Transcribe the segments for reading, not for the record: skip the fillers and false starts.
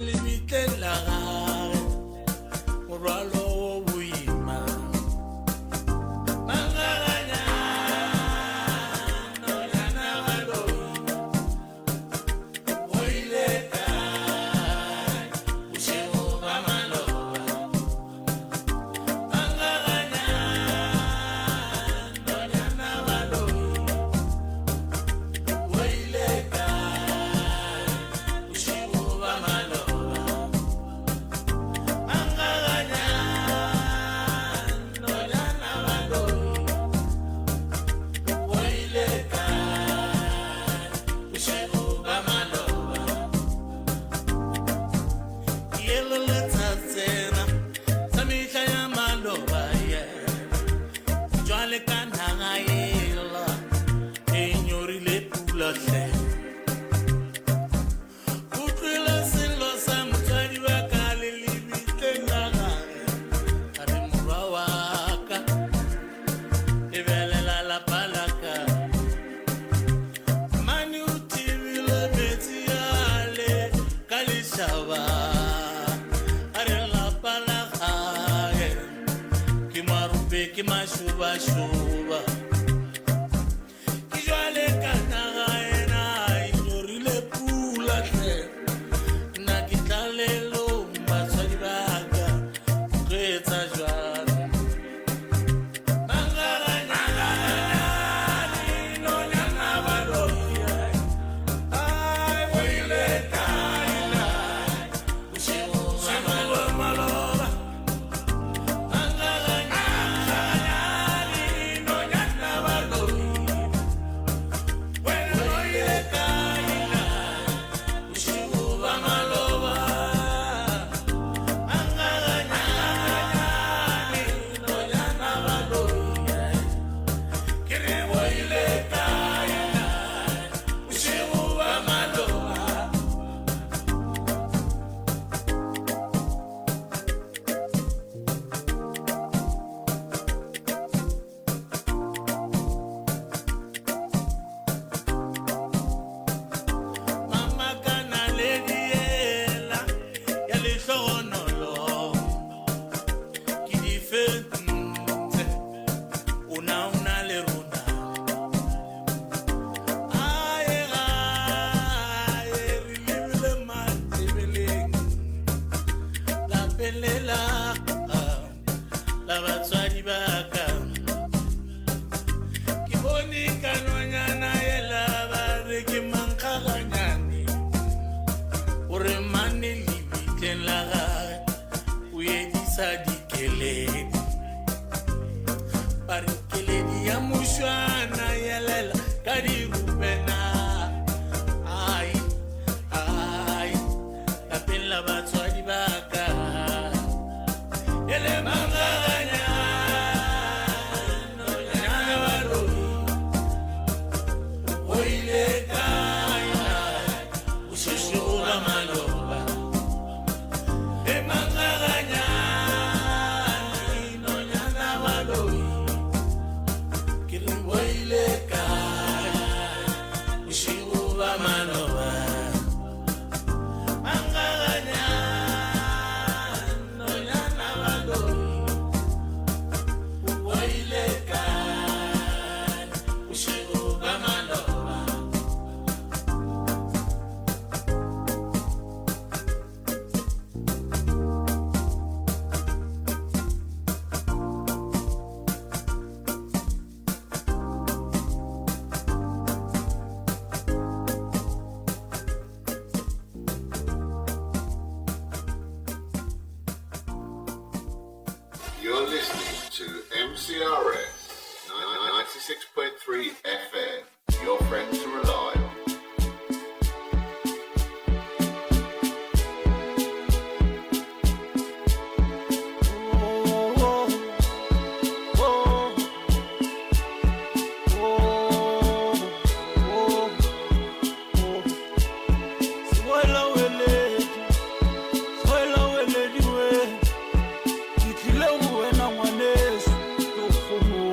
Limite la gare, moralo o buima. Mangaganya, no yana valo. Oileka, ushemo bamalo. Mangaganya, no yana valo. Oileka, ushemo bamalo. Shuba shuba kijwale kanaga ena inyorile pula ke na kitalelo mbasadi baga kwetsa jwana mangaganya no nyana balo ai wile kaina ushimo maloba You're listening to MCRS 96.3 FM, your friend to rely on. Como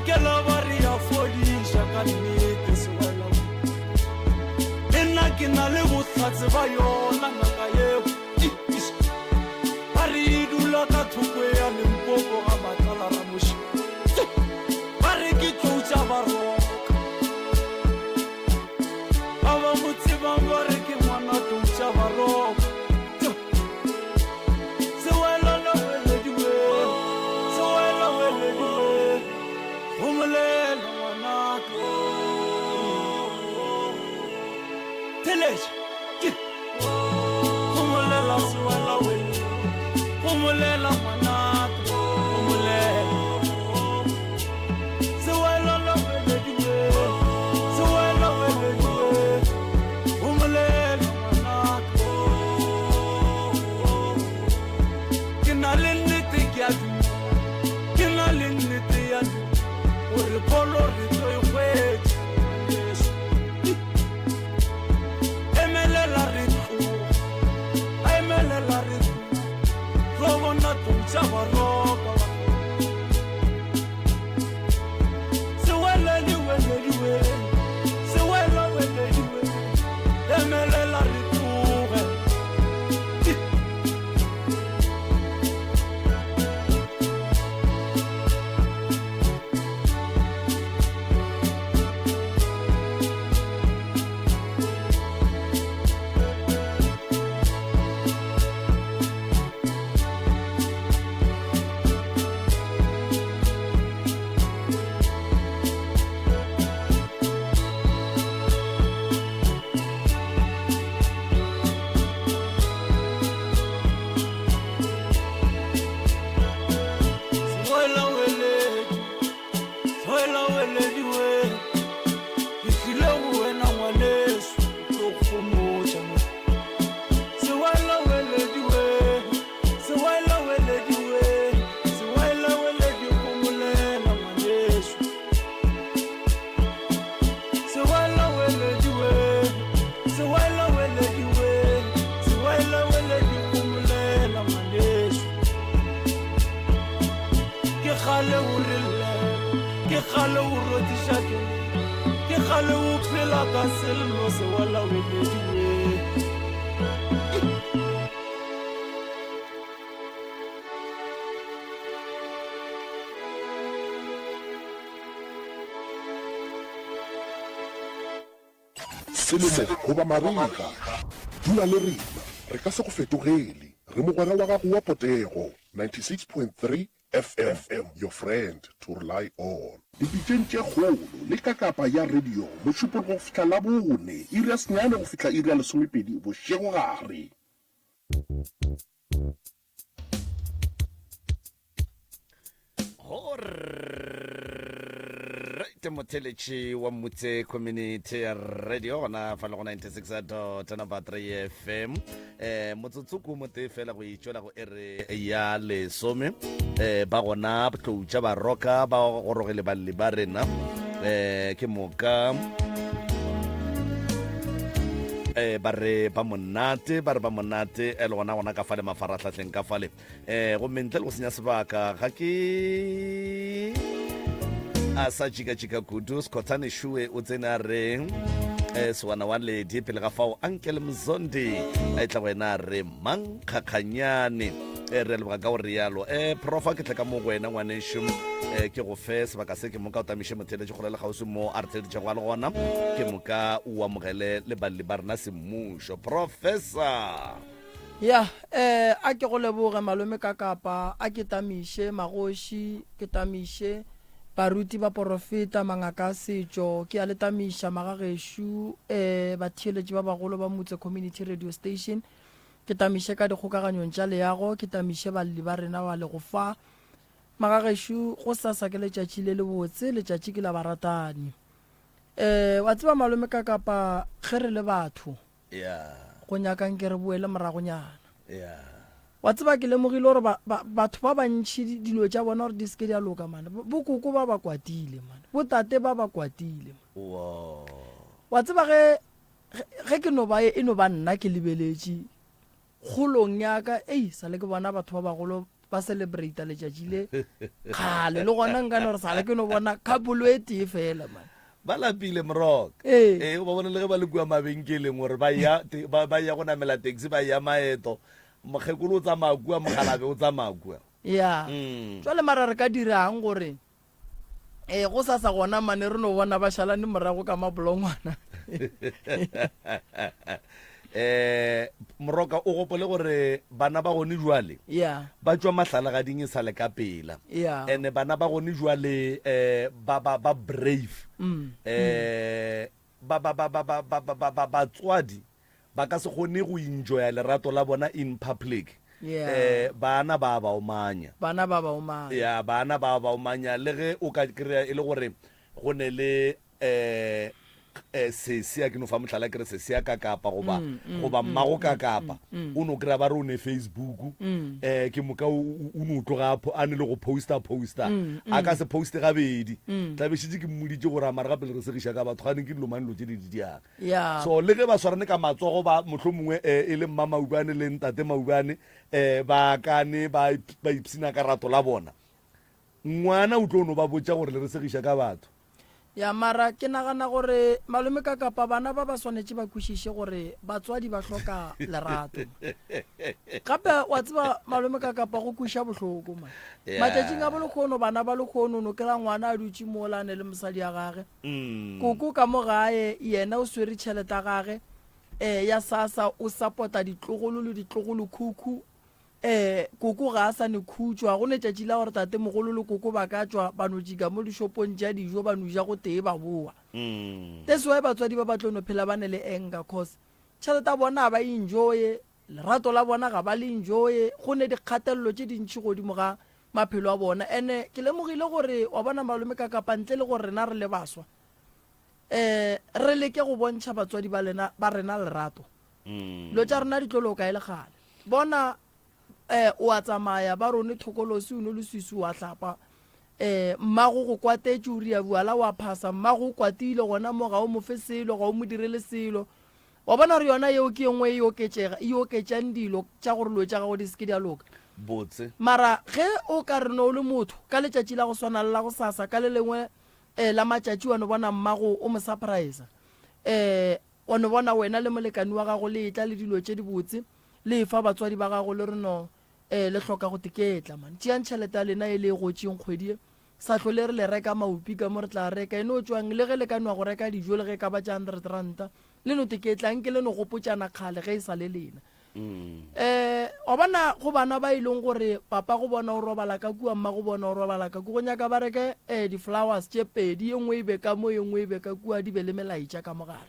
bakela ba re ya fodisha ka nnete sewela nna ke na le botlhatse ba yona ngaka eo ba re dula ka thoko ya Limpopo ga Matlala Ramoši ba re ke tloutša baroka ba ba mo tsebang ba re ke ngwana tloutša baroka sewela la welediwe sewela welediwe go molela ngwanaka teleša go molela sewela welediwe go molela ngwanaka go molela sewela la welediwe sewela welediwe go molela ngwanaka ke na le nnete ke a duma ke na le nnete ya duma gore bolo re tlo e hwetša emelela re tloga a emelela re tloga tlo bona tloutša baroka sewela le welediwe sewela welediwe emelela re tloge selemo goba mariga dula le rena re ka se go fetogele re mogwera wa gago wa potego 96.3 FM your friend to rely on dipitšeng tše kgolo le ka kapa ya radio mošupologo go fihla la bone iri ya senyane go fihla iri ya lesomepedi bošego gare motheletši wa Motse Community Radio gona fa le go 96.3 FM motsotsuku mote fela go itšwela go ere ya lesome ba gona tloutša baroka ba gorogele balli ba rena ke moka ba re ba monate le gona ka fale mafaratlhatlheng ka fale go mentle le go senya sebaka ga ke a sa tšika kudu skotane shue o tsena re sewana wa ledi pele ga fao Uncle Mzondi a itla go ena re mang kgakganyane re leboga ka go rialo profa ke tla ka mo go wena ngwanešo ke go fe sebaka se ke moka o tamiše motheletše kgolo le gausi mo arteletše go a le gona ke moka o amogele le balli ba rena semmušo professor ya a ke go leboge malome ka kapa a ke tamiše magoši ke tamiše baruti ba porofeta mangaka setšo ke a letamiša magagešo batheeletši ba bagolo ba Motse Community Radio Station ke tamiše ka dikgokaganyong tša leago ke tamiše balli ba rena ba le go fa magagešo go sasa ke letšatši le lebotse letšatši ke la baratani wa tseba malome ka kapa ge re le batho go nyakang ke re boele moragonyana wa tseba ke lemogile gore batho ba bantšhi dilo tša bona gore di seke di a loka mana bokoko ba ba kwatile mana botate ba ba kwatile wa tseba ge ke no ba nna ke lebeletše kgolong yaka sa le ke bona batho ba bagolo ba celebrate letšatši le kgale le gona nka no re sale ke no bona couple e tee fela man ba lapile Moroka Ee. ba bona le ge ba le kua mabenkeleng gore ba ya go namela taxi ba ya maeto mokgekolo o tsamaya kua mogalabe o tsamaya kua ya jwale mara re ka dirang gore go sa gona mane re no bona ba šalane morago ka mabolongwana Moroka o gopole gore bana ba gone jwale ya ba tswa mahlalagading e sale ka pela ya ene bana ba gone jwale ba brave batswadi ba ka se kgone go enjoya lerato la bona in public bana ba ba omanya bana ba ba omanya ya bana ba ba omanya le ge o ka kry-a e le gore go ne le sesea ke no fa motlhala kere sesea ka kapa goba mmago ka kapa o no kry-a ba re o ne Facebook ke moka o no tloga a ne le go poster a ka se poste gabedi tlabešitse ke mmoditse gore a mare gape le re segiša ka batho gane ke dilo mane lo tse di diang so le ge ba swarane ka matsogo ba motlho mongwe e le mma maubane le ntate maubane ba kane ba ipsina ka rato la bona ngwana o tlo no ba botša gore le re segiša ka batho ya mara ke nagana gore malome ka kapa bana ba ba swanetse ba kwešiše gore batswadi ba hloka lerato gape wa tseba malome ka kapa go kweša bohloko ma matšatšing a bolekgono bana ba lekgono no kry-a ngwana a dutše moolane le mosadi ya gage koko ka mo gae yena o swere tšhelete ya gage ya sasa o support-a ditlogolo le ditlogolo khukhu koko ga a sa ne khutšwa go ne tšatši la gore tate mogolo le koko ba ka tswa ba no jika mo dishopong tša dijo ba no ja go tee ba boa that's why batswadi ba batlo no phela ba ne le anger cause tšhelete a bona ba enjoye lerato la bona ga ba le enjoye go ne dikgatelelo tše dintšhi godimo ga maphelo a bona ene ke lemogile gore wa bona malome ka kapa ntle le gore rena re le baswa re leke go bontšha batswadi ba rena lerato lo tša rena di tlolo ka e le gale bona o a tsamaya ba rone thokolosi o ne le sisi wa tlhapa mmago go kwatetše o ria buala wa phasa mmago o kwatile gona mo ga o mo fe selo ga o mo direle selo wa bona re yona yeo ke engwe e oketšang dilo tša gore lo tša gago di seke di a loka botse mara ge o ka re no o le motho ka letšatši la go swana le la go sasa ka le lengwe la matšatši wa no bona mmago o mo surprise wa no bona wena le molekani wa gago le etla le dilo tše di botse le fa batswadi ba gago le reno le hloka go tiketla man tšeang tšhelete ya lena e le gotšeng kgwedi sa tlhole re le reka maupi ka mo re tla reka ene o tswang le ge le ka nwa go reka dijo le ge ka ba tša 100 ranta le no tiketlang ke le no gopotšana kgale ge e sa le lena o bona go bana ba e leng gore papa go bona o robala ka kua mma go bona o robala ka kua go nyaka ba reke di-flowers tše pedi e nngwe e be ka mo e nngwe e be ka kua di be le melaitša ka mogare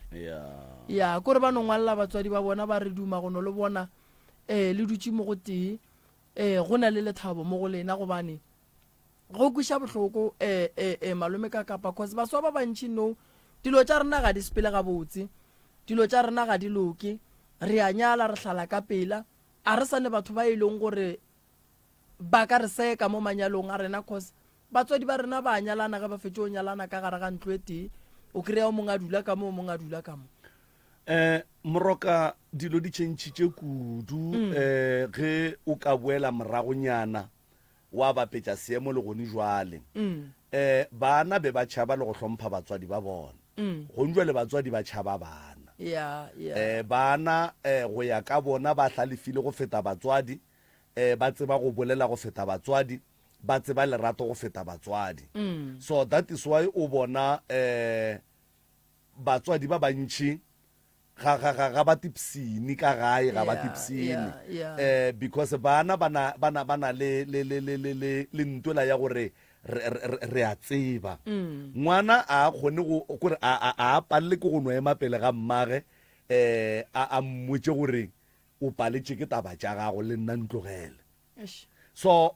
ya kore ba no ngwalela batswadi ba bona ba re duma go no le bona le dutše mo go tee go na le lethabo mo go lena gobane go kweša bohloko malome ka kapa cause baswa ba bantši no dilo tša rena ga di sepele gabotse dilo tša rena ga di loke re a nyala re hlala ka pela a re sane batho ba e leng gore ba ka re seka mo manyalong a rena cause batswadi ba rena ba nyalana ge ba fetse o nyalana ka gare ga ntlo e tee o kry-a o mongwe a dula ka mo o mongwe a dula ka mo Moroka dilo di tšhentšhitše kudu ge o ka boela moragonyana wa bapetša seemo le gone jwale bana be ba tšhaba le go hlompha batswadi ba bona gone jwale batswadi ba tšhaba bana bana go ya ka bona ba hlalefile go feta batswadi ba tseba go bolela go feta batswadi ba tseba lerato go feta batswadi so that is why o bona batswadi ba bantšhi ga ba tipsini ka gae ga ba tipsini because bana bana le ntwela ya gore re a tseba ngwana a kgone gore a palele ke go no ema pele ga mmage a mmotse gore o paletše ke taba tša gago le nna ntlogele so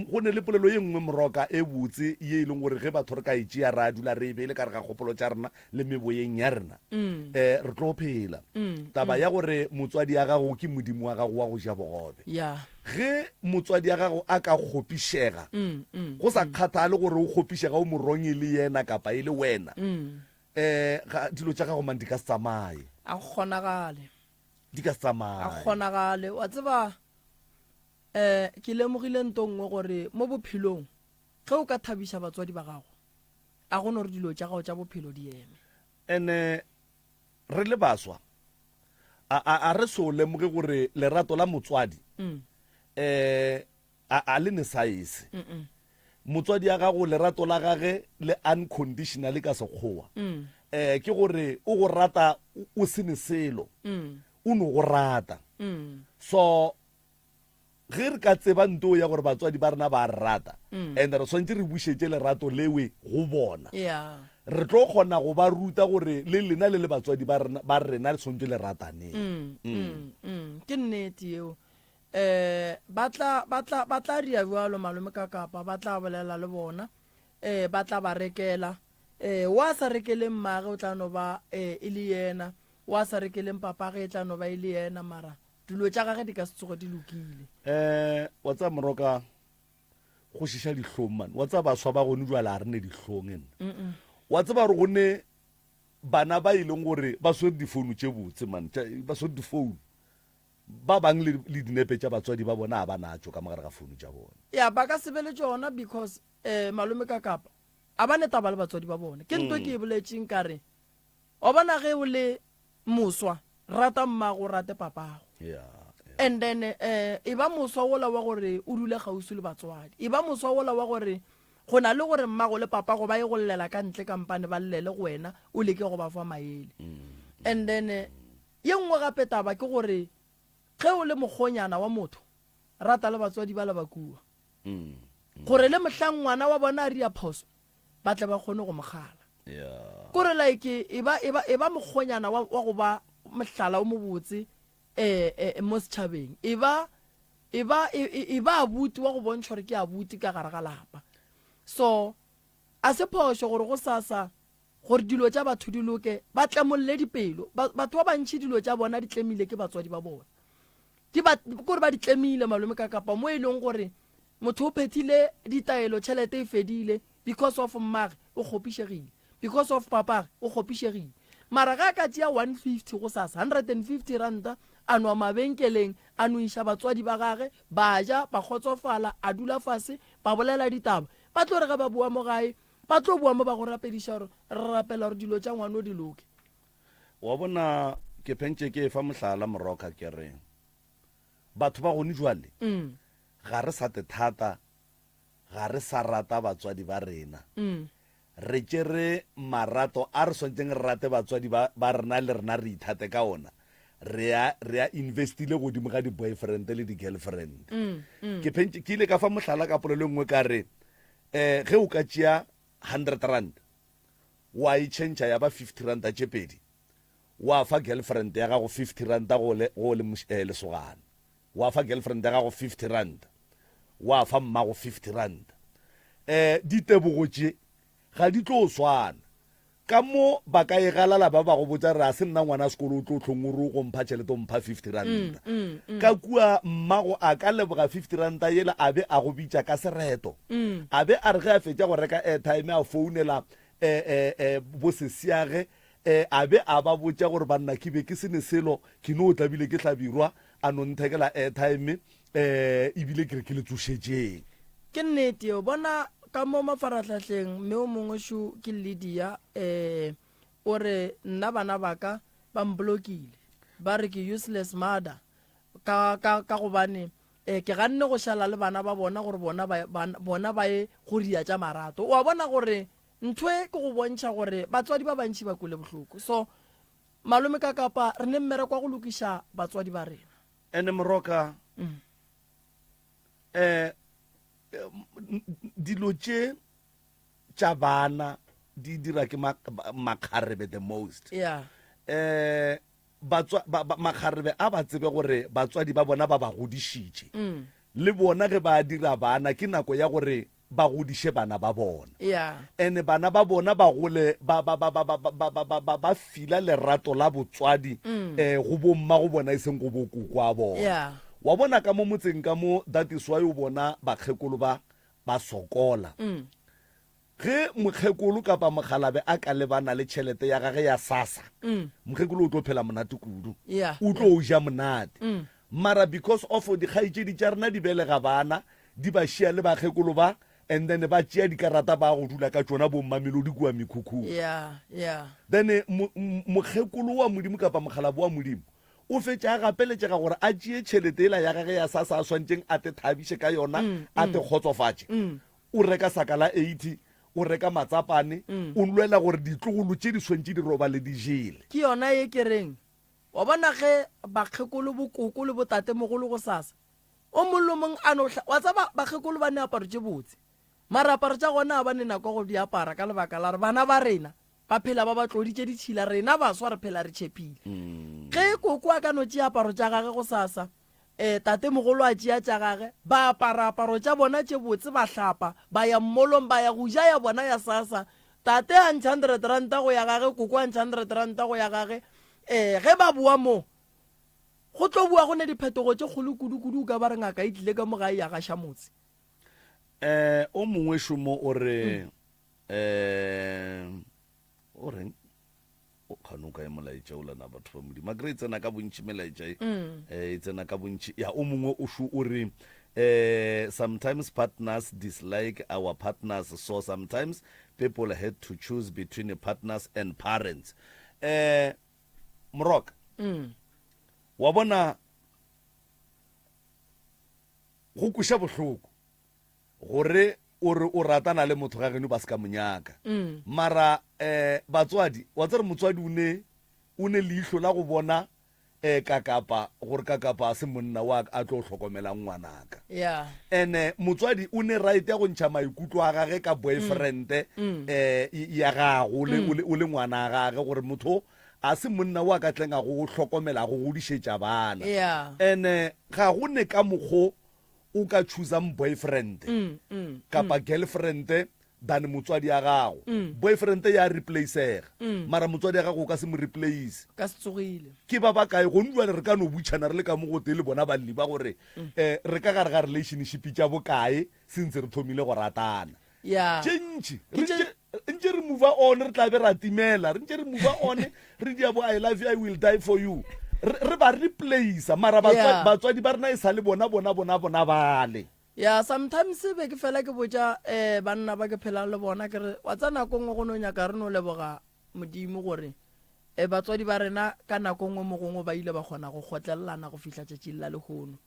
go ne le polelo ye nngwe Moroka e botse ye e leng gore ge batho re ka itšea ra dula re beele ka re ga kgopolo tša rena le meboyeng ya rena re tlo phela taba ya gore motswadi ya gago ke modimo wa gago wa go ja bogobe ge motswadi ya gago a ka kgopišega go sa kgathale gore o kgopišega o moronge le yena kapa e le wena dilo tša gago man di ka se tsamaye a kgonagale di ka se tsamaye a kgonagale wa tseba ke lemogile ntongwe gore mo bophelong ge o ka thabisa batswadi ba gago a gone gore dilo tša gago tša bophelo di eme ene re le baswa a re so lemoge gore lerato la motswadi a le nesaese motswadi ya gago lerato la gage le unconditional ka sekgowa ke gore o go rata o sene selo o no go rata so ge re ka tseba nto ya gore batswadi ba rena ba rata and re swantse re bušetse lerato lewe go bona re tlo kgona go ba ruta gore le lena le batswadi ba rena le swantse le rataneng ke nnete eo ba tla ria bjalo malome ka kapa ba tla bolela le bona ba tla ba rekela wa sa rekeleng mmage o tla no ba e le yena wa sa rekeleng papage e tla no ba e le yena mara dilo tša gage di ka se tsogo di lokile wa tsa moroka go šiša dihlong man wa tsa baswa ba gone jwale a re ne dihlong ene wa tseba re gone bana ba ileng gore ba swere difounu tše botse man ba swere difounu ba bang le dinepe tša batswadi ba bona a ba natšo ka mogare ga founu tša bona ya ba ka sebele tšona because malome ka kapa a ba netaba le batswadi ba bone ke nto ke e boletseng kare o bona ge o le moswa rata mmago rate papago and then e ba moswa ola wa gore o dule gausi le batswadi e ba moswa ola wa gore go na le gore mmago le papago ba ye go llela ka ntle kampane ba llele go wena o leke go ba fa maele and then ye nngwe gape taba ke gore ge o le mogonyana wa motho rata le batswadi ba la bakua gore le mohlang ngwana wa bona a ria phoso ba tle ba kgone go mogala kore like e ba mogonyana wa go ba mohlala o mo botse mo setšhabeng e ba abuti wa go bontšha gore ke abuti ka gare ga lapa so a se phoso gore go sasa gore dilo tša batho di loke ba tlemolle dipelo batho ba bantšhi dilo tša bona di tlemile ke batswadi ba bona kore ba di tlemile malome ka kapa mo e leng gore motho o phethile ditaelo tšhelete e fedile because of mmage o kgopišegile because of papage o kgopišegile mara ga ka tšea 150 go sasa 150 ranta a noa mabenkeleng a no iša batswadi ba gage ba ja ba kgotsofala a dula fase ba bolela ditaba ba tlo re ga ba bua mo gae ba tlo bua mo ba go rapediša gore re rapela gore dilo tša ngwane o di loke wa bona ke phentše ke fa mohlala moroka ke re batho ba gone jwale ga re sa te thata ga re sa rata batswadi ba rena re tšere marato a re swantšeng re rate batswadi ba rena le rena re ithate ka ona re a investile godimo ga di-boyfriend le di-girlfriend ke ile ka fa mohlala ka polelo nngwe ka re ge o ka tšea 100 rand wa e change ya ba 50 ranta tše pedi wa fa girlfriend ya gago 50 ranta go le lesogana wa fa girlfriend ya gago 50 rand wa fa mmago 50 rand ditebogo tše ga di tlo swana ka mo ba ka e galala ba go botsa re a se nna ngwana sekolo o tlo tlhongore go mpha tšhelete o mpha 50 ranta ka kua mmago a ka leboga 50 ranta yela a be a go bitša ka sereto a be a re ge a fetša go reka airtime a founela bosesiage a be a ba botša gore banna ke be ke sene selo ke no o tlabile ke tlabirwa a no nthekela airtime ebile ke re ke le tsošetšeng ke nnete o bona ka mo mafaratlhatlheng mme o mongwe šo ke Lydia o re nna bana baka ba mblokile ba re ke useless mother ka gobane ke ganne go šala le bana ba bona gore bona ba ye go ria tša marato wa bona gore ntwe ke go bontšha gore batswadi ba bantši ba kule bohloko so malome ka kapa re ne mmere kwa go lokiša batswadi ba rena ene moroka dilo tše tša bana di dira ke makgarebe the most makgarebe a ba tsebe gore batswadi ba bona ba ba godišitše le bona ge ba dira bana ke nako ya gore ba godiše bana ba bona ene bana ba bona ba gole ba fila lerato la botswadi go bomma go bona e seng go bokoko a bona wa bona ka mo motseng ka mo that is why o bona bakgekolo ba sokola ge mokgekolo kapa mogalabe a ka lebana le tšhelete ya gage ya sasa mokgekolo o tlo phela monate kudu o tlo o ja monate mara because of dikgaitsedi tša rena di belega bana di ba šia le bakgekolo ba and then ba tšea dikarata ba go dula ka tšona bommamelodi kua mekhukhung. Then mokgekolo wa modimo kapa mokgalabo wa modimo o fetša a gapeletšega gore a tšee tšhelete ela ya gage ya sasa a swantšeng a te thabiše ka yona a te kgotsofatše. O reka saka la 80 o reka matsapane o lwela gore ditlogolo tše di swantše di roba le di jele. Ke yona ye ke reng wa bona ge bakgekolo bokoko le botate mogolo go sasa o mollo mong a no wa tsaba bakgekolo ba ne aparo tše botse mara aparo tša gona ba ne nako go di apara ka lebaka la re bana ba rena ba phela ba ba tloditše ditšhila rena baswa re phela re tšhepile. Ge koko a ka no tšea aparo tša gage go sasa tate mogolo a tšea tša gage ba apara aparo tša bona tše botse ba hlapa ba ya mmolong ba ya go ja ya bona ya sasa tate a ntšha 100 ranta go ya gage koko a ntšha 100 ranta go ya gage ge ba bua mo go tlo bua go ne diphetogo tše kgolo kudu-kudu ka ba re ngaka e tlile ka mogae ya gaša motse. O mongwe šomo o re o reng o kgano ka e molaetša o lana batho ba modimo akere e tsena ka bontši melaetša e tsena ka bontši ya o mongwe o šo o re sometimes partners dislike our partners so sometimes people had to choose between partners and parents. Moroka wa bona go kuša bohloko gore o ratana le motho ga geno ba se ka monyaka mara batswadi wa tsere motswadi o ne leihlo la go bona kakapa gore kakapa a se monna wa a tlo hlokomelang ngwanaka ene motswadi o ne right ya go ntšha maikutlo a gage ka boyfriend ya gago o le ngwana gage gore motho a se monna wa ka tleng a go hlokomela go godišetša bana ene ga go ne ka mokgo o ka choosang boyfriend kapa girlfriend than motswadi ya gago. Boyfriend ya replacega mara motswadi ya gago o ka se mo replace ka se tsogile ke ba kae go ndwa re ka no butšhana re le ka mo go tele bona balli ba gore re ka gare ga relationship tša bokae since re thomile go ratana tšentši ntše re move on re tla be ra timela re ntše re move on re dia bo I love you I will die for you re ba replace mara batswadi ba rena e sa le bona bale sometimes be ke fela ke botša banna ba ke phela le bona ke re wa tsa nako nngwe go no nyaka re no leboga modimo gore batswadi ba rena ka nako nngwe mogongwe ba ile ba kgona go kgotlelelana go fihla tšatši la lehono.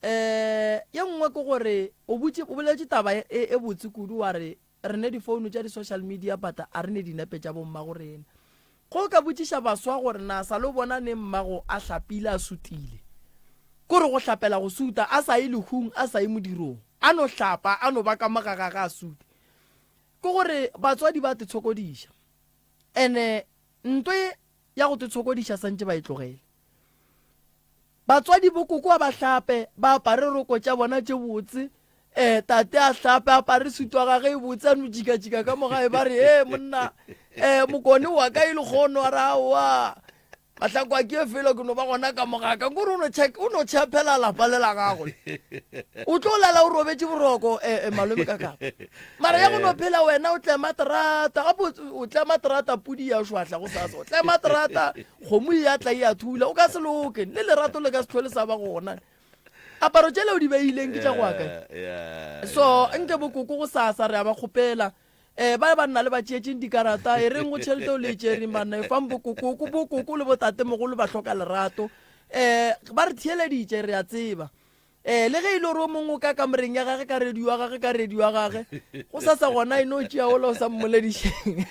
Ye nngwe ke gore o boletše taba e botse kudu wa re ne difounu tša di-social media bata a re ne dinepe tša bomma go rena go ka botšiša baswa gore na sa le bona ne mmago a hlapile a sutile kore go hlapela go suta a sa ye lehung a sa ye modirong a no hlapa a no ba ka mogagaga a sute ke gore batswadi ba te tshokodiša ene ntwe ya go te tshokodiša santse ba e tlogele batswadi bokoko ba hlape ba apare roko tša bona tše botse tate a hlape apare sutwa gage e botse a no jika ka mogae ba re monna mokone wa ka e le kgono a ra wa mahlakwa ke felo ke no ba gona ka mogaka gore o no tšhapela lapa le la gago o tlo lala o robetse boroko malome kakapa mara ya go no phela wena o tlema terata gape o tlema terata pudi ya šwahla go sasa o tlema terata kgomo ya tla ya thula o ka se loke le lerato le ka se tlhole sa ba gona aparo tšele o di beileng ke tša go aka so nke bokoko go sasa re a ba kgopela ba nna le ba tšeetšeng dikarata e reng go tšhelete o le tšereng banna e fang bokoko le botate mogolo ba hloka lerato ba re thieleditše re a tseba le ge e le gore o mongwe ka kamoreng ya gage ka radio ya gage go sa gona e no tšea ola o sa mmoledišeng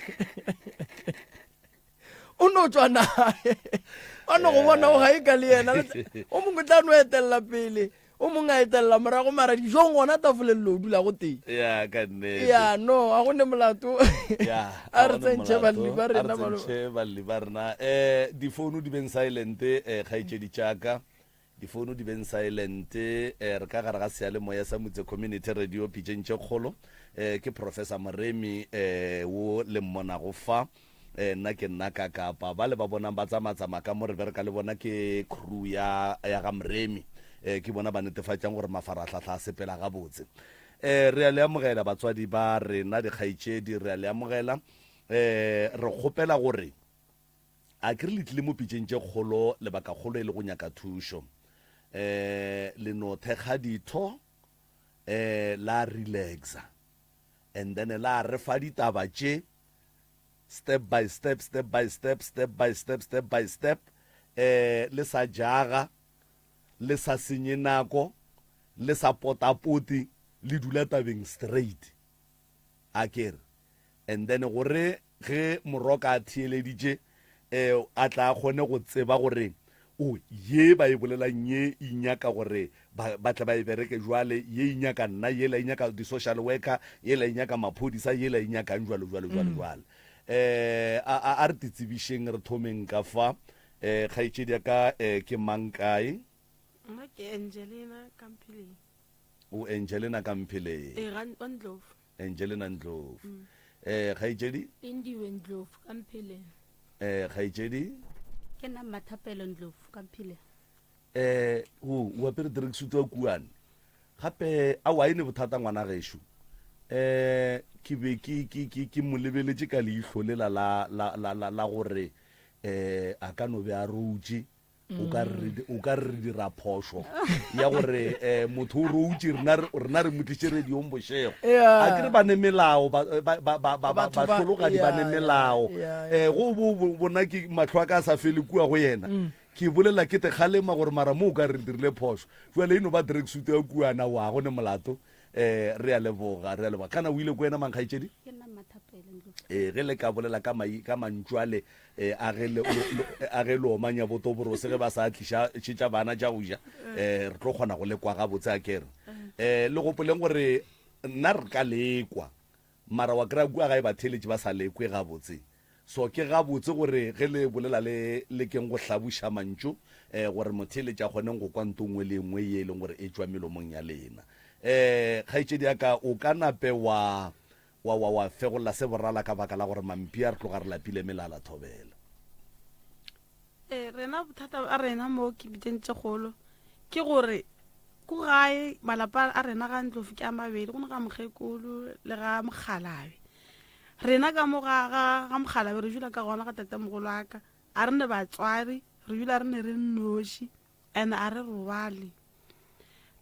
o no tswa nae ba no go bona o ga e ka le yena o mongwe tla no etelela pele o mongwe a etelela morago mara dijong gona tafolelelo o dula go teng no a go ne molato a re tsentšhe balli ba rena difounu di beng silent kgaetšedi tšaka difounu di beng silent re ka gare ga sealemoya sa motse community radio pitšentše kgolo ke professor Moremi wo le mmonago fa nna ke nna kakapa ba le ba bonang ba tsamatsama ka mo re bereka le bona ke crew ya ga Moremi ke bona ba netefatšang gore mafaratlhatlha a sepela gabotse re a le amogela batswadi ba rena dikgaetšedi re a le amogela re kgopela gore a ke re le tlile mo pitšeng tše kgolo lebaka kgolo e le go nyaka thušo le no thekga ditho la relaxa and then la re fa ditaba tše step by step le sa jaga le sa senye nako le sa potapoti le dula tabeng straight a kere and then gore ge moroka a theeleditše a tla kgone go tseba gore o ye ba e bolelang ye inyaka gore ba tla ba e bereke jwale ye inyaka nna ye la inyaka di-social worker ye la inyaka maphodisa ye la inyakang jwale a re titsebišeng re thomeng ka fa kgaetšedi ya ka ke mang kae ke Angelina Kampile. o Angelina Kampile Ndlovu. Angelina Ndlovu kgaetšedi Indiwe Ndlovu Kampile. kgaetšedi Ke nna Mathapelo Ndlovu Kampile. o apere tracksuit wa kuane gape a wa ene bothata ngwana gešo ke be ke mo lebeletše ka leihlo lela la gore a ka no be a routše o ka re dira phošo ya gore motho o routše rena re motliše rediong bošego a kere ba ne melao bahlologadi ba ne melao go bona ke matlho a ka sa fele kua go yena ke bolela ke te kgalema gore mara mo o ka re dirile phošo jale eno ba tracksuit ya kuana wa go ne molato re a leboga kana o ile ko ena mankgaetšedi Ke nna Mathapelo Ndlovu. ge le ka bolela ka mantšwale a ge le omanya botoborose ge ba sa tlišetša bana tša go ja re tlo kgona go lekwa gabotse a kere le gopoleng gore nna re ka lekwa mara wa kry-a kua ga e batheletše ba sa lekwe gabotse so ke gabotse gore ge le bolela le keng go hlabuša mantšo gore motheletše a kgoneng go kwa ntongwe le engwe ye e leng gore e tšwa melomong ya lena kgaetšedi yaka o ka nape wa fegolla se borala ka baka la gore mampi a re tloga re lapile melala thobela Rena bothata a rena mo ke biteng tše kgolo ke gore ko gae malapa a rena ga Ndlovu ke a mabedi go ne ga mokgekolo le ga mokgalabe rena ka mo ga mokgalabe re dula ka gona ga tatamogolo aka a re ne batswari re dula re ne re nnoši and a re robale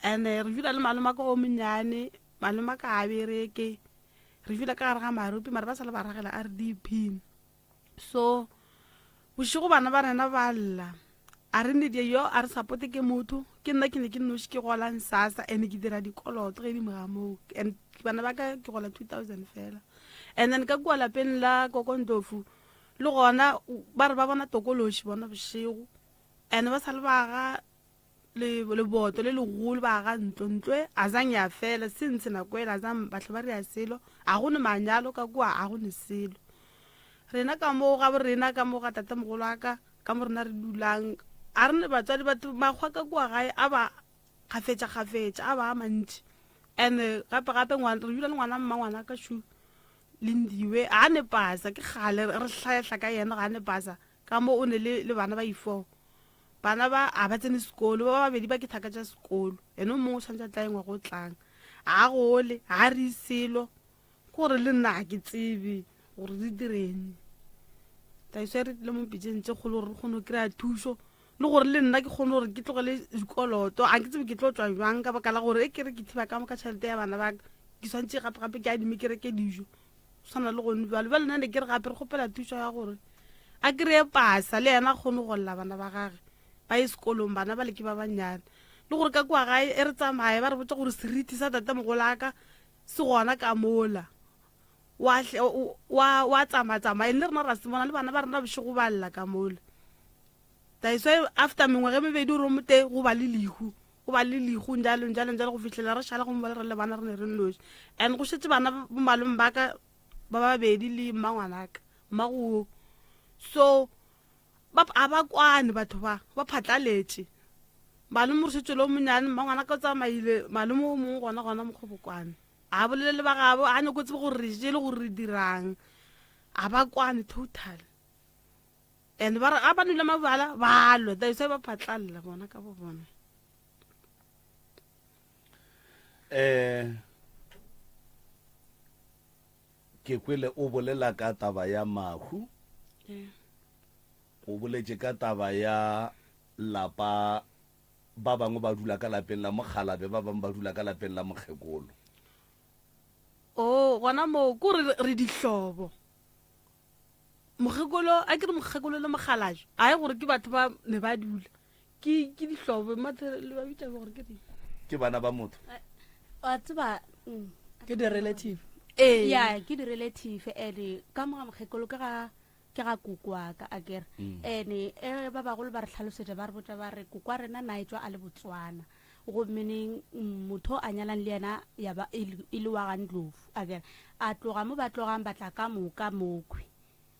and re dula le malome ka o monnyane malome ka a bereke re dula ka gare ga maropi mare ba sa le ba ragela RDP so bošego bana ba rena ba lla a re ne yo a re supporte ke motho ke nna ke ne ke nnoši ke golang sasa and ke dira dikoloto ge di moga moo and bana ba ka ke gola 2000 fela and then ka kua lapeng la koko Ndlovu le gona ba re ba bona tokološi bona bošego and ba sa le ba ga leboto le legolo ba ga ntlontloe a zang ya fela since nako ele a zang batlhe ba re ya selo a go ne manyalo ka kua a go ne selo rena ka mo ga rena ka mo ga tatamogolo aka ka mo rena re dulang a re ne batswadi batho makgwa ka kua gae a ba kgafetša a ba a mantši and gape re dula le ngwana mma ngwana ka shu Lindiwe a ne pasa ke gale re hlaehla ka yena ga ne pasa ka mo o ne le bana ba i4 bana ba a ba tsene sekolo ba babedi ba ke thaka tša sekolo ene o mongwe o tshwantse a tla engwa go tlang a gole a re selo gore le nna ke tsebe gore di direng taiso re le mo pitšeng tše kgolo gore re kgone go kry-a thušo le gore le nna ke kgone gore ke tlogele dikoloto a ke tsebe ke tlo tswa jwang ka baka la gore e kere ke thiba ka mo ka tšhelete ya bana ba ke swantse gape ke adime ke reke dijo tshwana le gone bjale ba lena ne ke re gape re kgopela thušo ya gore a kry-e pasa le yena a kgone go lla bana ba gage ba ye sekolong bana ba le ke ba bannyane le gore ka kua gae e re tsamaye ba re botsa gore seriti sa tatamogolo aka se gona ka mola wa tsamaya le rena ra se bona le bana ba rena bošego ba lla ka mola taiso after mengwage mebedi o romote go ba le lehu njalo go fitlhela re šala go mbale re le bana re ne re nnoši and go šetse bana bomalome baka ba babedi le mmangwanaka mmagoo so a ba kwane batho ba phatlaletše malome re šetse le o monyane mmangwana ka o tsamaile malome o mongwe gona mokgobokwane a bolele ba gabo a nyako tsebe gore re je le gore re dirang a ba kwane total and a ba nole mabala ba lwe taiso ba phatlalela bona ka bo bona ke kwele o bolela ka taba ya mahu o boletše ka taba ya lapa ba bangwe ba dula ka lapeng la mokgalabe ba bangwe ba dula ka lapeng la mokgekolo? o gona mo ko re dihlobo mokgekolo a ke re mokgekolo le mogalajo a ye gore ke batho ba ne ba dula ke dihlobo mathe le ba bitsa gore ke di ke bana ba motho? wa tseba ke di-relative ya ke di-relative ande ka moga mokgekolo ke ga kukwa ka a kere ene ba bagolo ba re tlhalosetsa ba re botsa ba re kukwa rena na etswa a le Botswana go meaning motho a nyalang le yena ya ba e le wa ga Ndlovu a kere a tloga mo ba tlogang batla ka moka mokhwi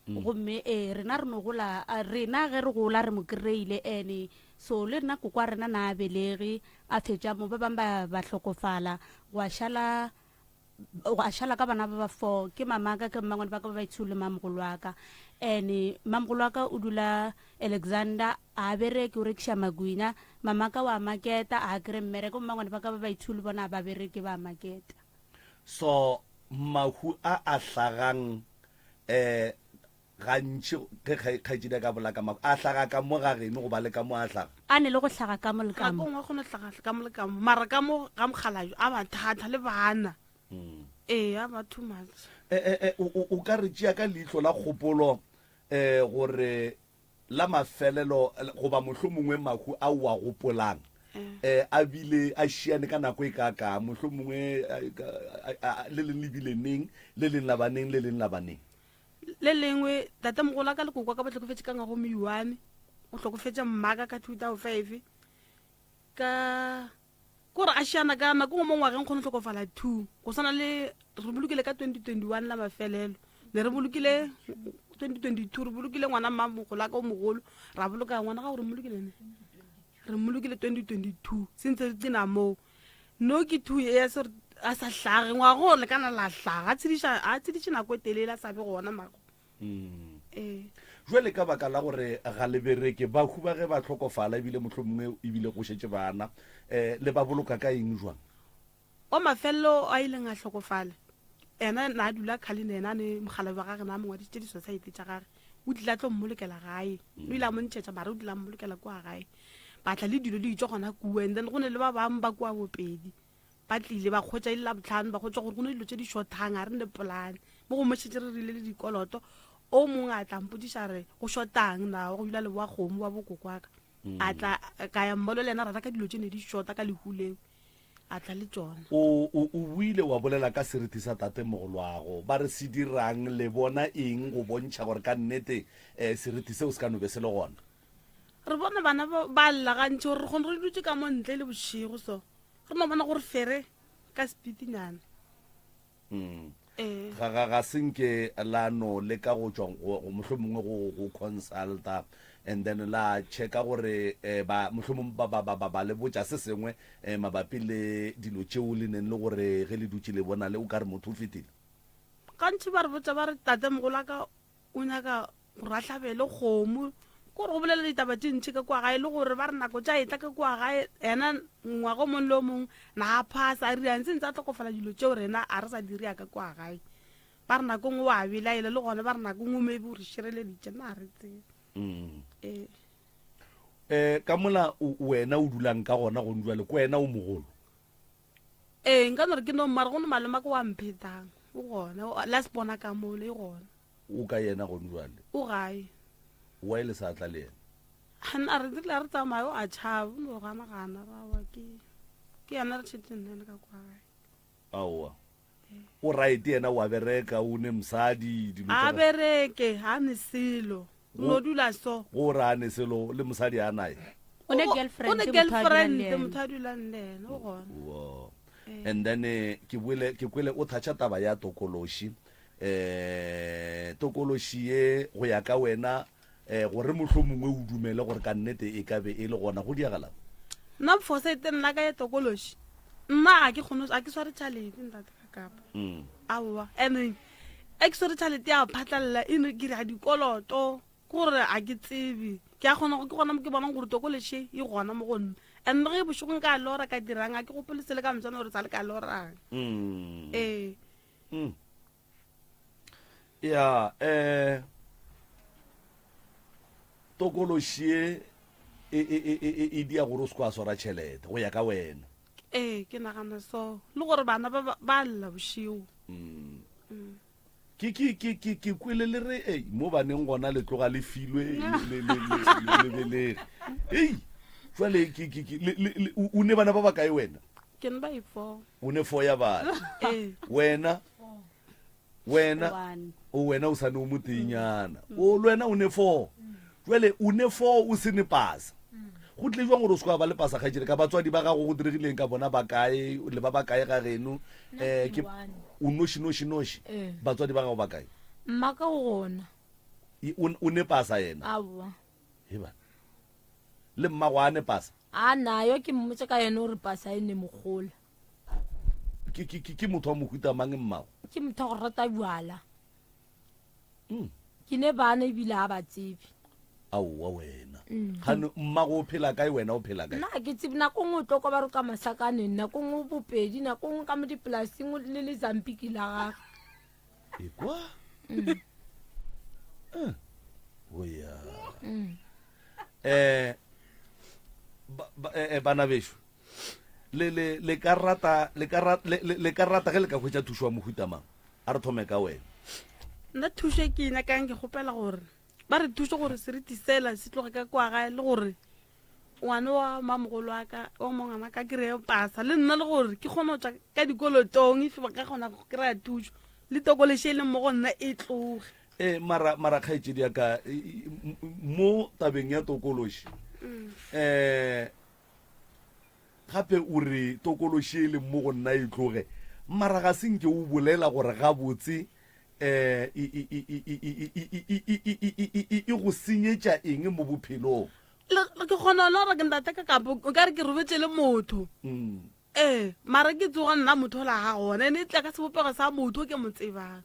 gomme rena re no gola rena ge re gola re mo kry-ile ene so le rena kukwa rena na belege a fetša mo ba bangwe ba hlokofala go a šala ka bana ba ba 4 ke mamaka ke mmangwane ba ka ba itshule mamogolo wa ka ene mamogolo wa ka o dula Alexander a bereke o rekiša magwina mamaka wa maketa a kry mmereko mmangwane ba ka ba itshule bona ba bereke ba maketa. So mahu a hlagang gantši ge kgaitsedi ka bolaka mahu a hlaga ka mo ga geno go ba le ka mo a hlaga a ne le go hlaga ka mo le ka ka mo ngwe go ne hlaga ka mo le ka mo mara ka mo ga mogalajo a ba thata le bana a ba too much. o ka re tšea ka leitlho la kgopolo gore la mafelelo goba mohlomongwe mahu a o a gopolang a bile a šiane ka nako e kaka mohlomongwe le leng le bile neng le leng la baneng le leng la baneng le lengwe tata mogola ka lekokwa ka ba tlhokofetse ka ngago meiwane o tlhokofetse mmaka ka 2005 ka kore a šiana ka nako mo ngwageng kgone tlhokofala 2 go sana le re bolokile ka 2021 la mafelelo le re bolokile 2022 re bolokile ngwana mma mogola ka o mogolo ra boloka ngwana ga gore re molokile 2022 sentse re tsena moo no ke 2 years a sa hlage ngwago le kana la hlaga a tshediše nako e telela sa be gona mago jwale ka baka la gore ga lebereke ba huba ge ba tlhokofala ebile mohlomongwe ebile go šetse bana le ba boloka ka eng jwang o mafelelo a ileng a tlhokofala ena na dula khaline ena ne mogala ba gage na mongwe di society tša gage o dila tlo mmolokela gae o ile a montšhetša mara o dila mmolokela kwa gae batla le dilo le itse gona kuwa and then go ne le ba bangwe ba kwa bopedi ba tlile ba kgotsa e le la botlhano ba kgotsa gore go ne dilo tse di shortang a re ne polane mo go mošhetse re rile le dikoloto o mongwe a tla mpodiša re go shortang na go dula le wa kgomo wa bokokwaka a tla ka ya mmolo le ena rata ka dilo tse ne di shorta ka lehuleng a tla le tsona o buile wa bolela ka seriti sa tate mogolwago ba re se dirang le bona eng go bontšha gore ka nnete seriti seo se ka nobe se le gona re bona bana ba llagantšhe gore re kgone re dutse ka mo ntle le bošego so re no bona gore fere ka sepitinyana ga senke lano le ka go tswang mohlomongwe go consulta and then la checka gore ba mohlomong ba le botsa se sengwe mabapi le dilo tšeo le neng le gore ge le dutse le bona le o ka re motho o fetile kantši ba re botsa ba re tate mogola ka o nyaka gore a tlhabele kgomo kore go bolela ditaba tše ntšhi ka kwa gae le gore ba re nako tša etla ka kwa gae ena ngwago mong le o mongwe na a phasa a riang se ntse a tlhokofala dilo tšeo rena a re sa dire ka kwa gae ba re nako ngwe wa belaele le gone ba re nako ngwe maybe o re šireleditše na a re tsebe ka mola wena o dulang ka gona go ndwa le ko wena o mogolo nka no re ke no mara go ne malema ke wa mphetang o gona la se bona ka mo le gona o ka yena go ndwale o gae wa ile sa tla le yena a re dile re tsamayo a tšhaba no gana rawa ke yana re tšheteng nene ka kwa gae aowa o right yena wa bereka o ne mosadi a bereke ha ne selo no dula so go rane selo le mosadi a nae o ne girlfriend motho a dulang le ena o gona and then ke kwele o thatša taba ya tokološi tokološi ye go ya ka wena gore mohlomongwe o dumele gore ka nnete e ka be e le gona go diagalang nna fosete nna ka ye tokološi nna a ke sware tšhalete ntate ka kapa aowa and a ke sware tšhalete ya phatlalela e ne ke re a dikoloto gore a ke tsebe ke gona ke bona gore tokološi e gona mo go nna and ge bošogong ka lora ka dirang a ke gopolesele ka mtsana gore sa le ka lorang ya tokološi e dia gore o se ko a swara tšhelete go ya ka wena. ke nagana so le gore bana ba lla bošio. ke kwele le re ei mo baneng gona le tloga le filwe lebelege ei jale o ne bana ba ba kae wena? ke ne ba i4. o ne 4 ya bana wena o sane o motenyana o le wena o ne 4 jale o ne 4 o se ne pasa go tle jwang gore o se kwa ba le pasa ga jere ka batswadi ba gago go diregileng ka bona ba kae le ba kae ga geno ke o noši batswadi ba gago ba kae? mma ka gona o ne pasa yena aowa heba le mmago a ne pasa a nayo ke mmotse ka yena gore pasa e ne mogola ke motho wa mohuta mang mmago? ke motho wa go rata bjala ke ne bana ebile a ba tsebe aowa wena gane mmago o phela kae wena o phela kae? nna ke tsebe nako ngwe o tloko ba ro ka masakaneng nako ngwe bopedi nako ngwe ka mo dipolaseng le le zampiki la gago ekwa oya bana besho le ka rata ge le ka hwetša thušo wa mohuta mang a re thome ka wena? nna thušo e ke inakang ke kgopela gore ba re thuso gore seriti sela se tloge ka kwa gae le gore ngwane wa mamogolo wa ka wa mongwana ka kry-e pasa le nna le gore ke kgone go tswa ka dikolotong efe ba ka kgona go kry-a thuso le tokoleshe e leng mo go nna e tloge. mara kgaetsedi yaka mo tabeng ya tokološi gape o re tokološi e leng mo go nna e tloge mara ga senke o bolela gore gabotse e go senyetša eng mo bophelong? ke kgona ona gore ke ntate ka kapo o ka re ke robetse le motho mara ke tsoga nna motho la ga gona ene e tla ka sebopego sa motho o ke mo tsebang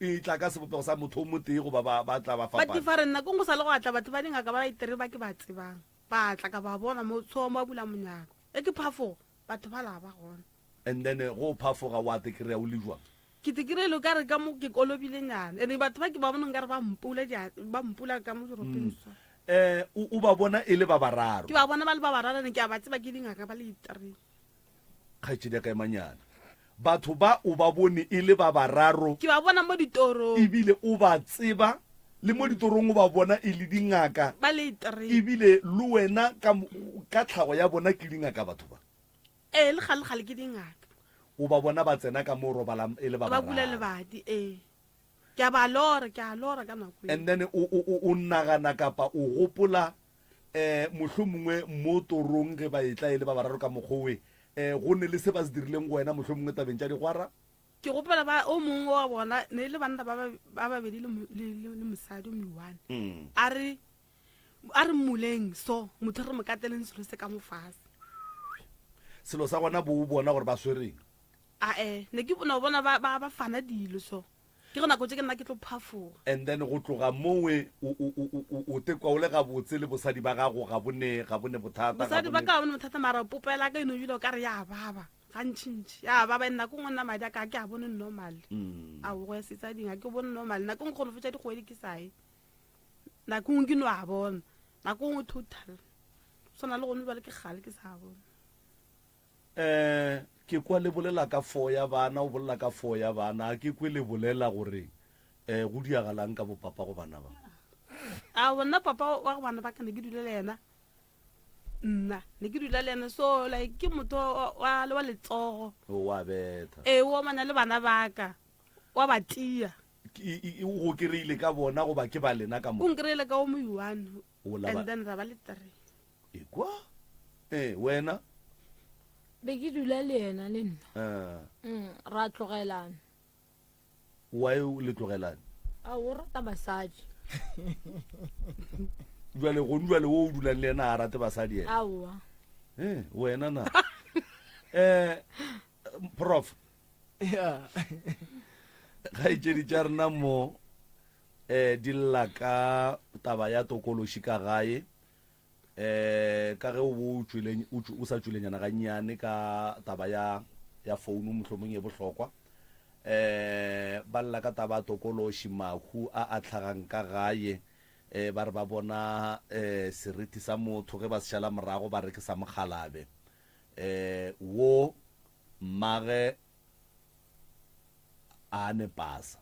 e tla ka sebopego sa motho o motee go ba tla ba ba different nna ko ngo sa le go atla batho ba dingaka ba itere ba ke ba tsebang ba tla ka ba bona mo tsoma bula monyako e ke phafo batho ba la ba gona and then go phafoga wa te kry-a o le jwang? ke te kry-ele ka re ka mo ke kolobile nyana ene batho ba ke ba boneng ka re ba mpula ka mo diropeng so o ba bona e le ba bararo? ke ba bona ba le ba bararo ne ke a ba tseba ke dingaka ba le itere kgaetsedi ya ka emanyana batho ba o ba bone e le ba bararo ke ba bona mo ditorong ebile o ba tseba le mo ditorong o ba bona e le dingaka ba le itere ebile le wena ka tlhago ya bona ke dingaka batho ba le gale ke dingaka o ba bona ba tsena ka mo robala e le ba ba bula lebadi ke a ba lora ka nako and then o nagana kapa o gopola mohlomongwe mo torong ge ba etla e le ba bararo ka mokgowe go ne le se ba se dirileng go wena mohlomongwe tabeng tša digwara? ke gopela o mongwe wa bona ne le banna ba babedi le mosadi o me-1 a re mmoleng so motho re mo kateleng selo se ka mofase selo sa gona bo o bona gore ba swereng? ne ke bona ba fana dilo so ke go nako tse ke nna ke tlo phafoga and then go tloga mowe o tekwa o le gabotse le bosadi ba gago ga bone bothata bosadi ba ka bone bothata mara popela ka eno ebile o ka re ya baba gantšintši ya baba nna ko ngwe nna madi a ka ke a bone normal a go ya setsa dinga ke bone normal nako ngwe kgone fetša dikgwedi ke sae nako ngwe ke no a bona nako ngwe total sona le gone bale ke gale ke sa bona ke kwa le bolela ka 4 ya bana o bolela ka 4 ya bana ke kwe le bolela gore go diagalang ka bopapa go bana ba bona papa wa go bana ba ka ne ke dula le yena nna ne ke dula le yena so like ke motho wa letsogo wa betha wa mana le bana ba ka wa batia go kry-ile ka bona go ba ke ba lena ka mo o nkry-ile ka o mo-1 and then ra ba le 3 ekwa wena be ke dula le yena le nna ra tlogelana why le tlogelane a o rata basadi jwale wo o dulang le ena a rate basadi ena aowa wena na prof ga itsedi tša rena mo di lla ka taba ya tokološi ka gae ka ge o sa tšwelenyana gannyane ka taba ya founu mohlomong e bohlokwa ba lla ka taba ya tokološi mahu a tlhagang ka gae ba re ba bona seriti sa motho ge ba se šala morago ba re ke sa mogalabe wo mmage a ne pasa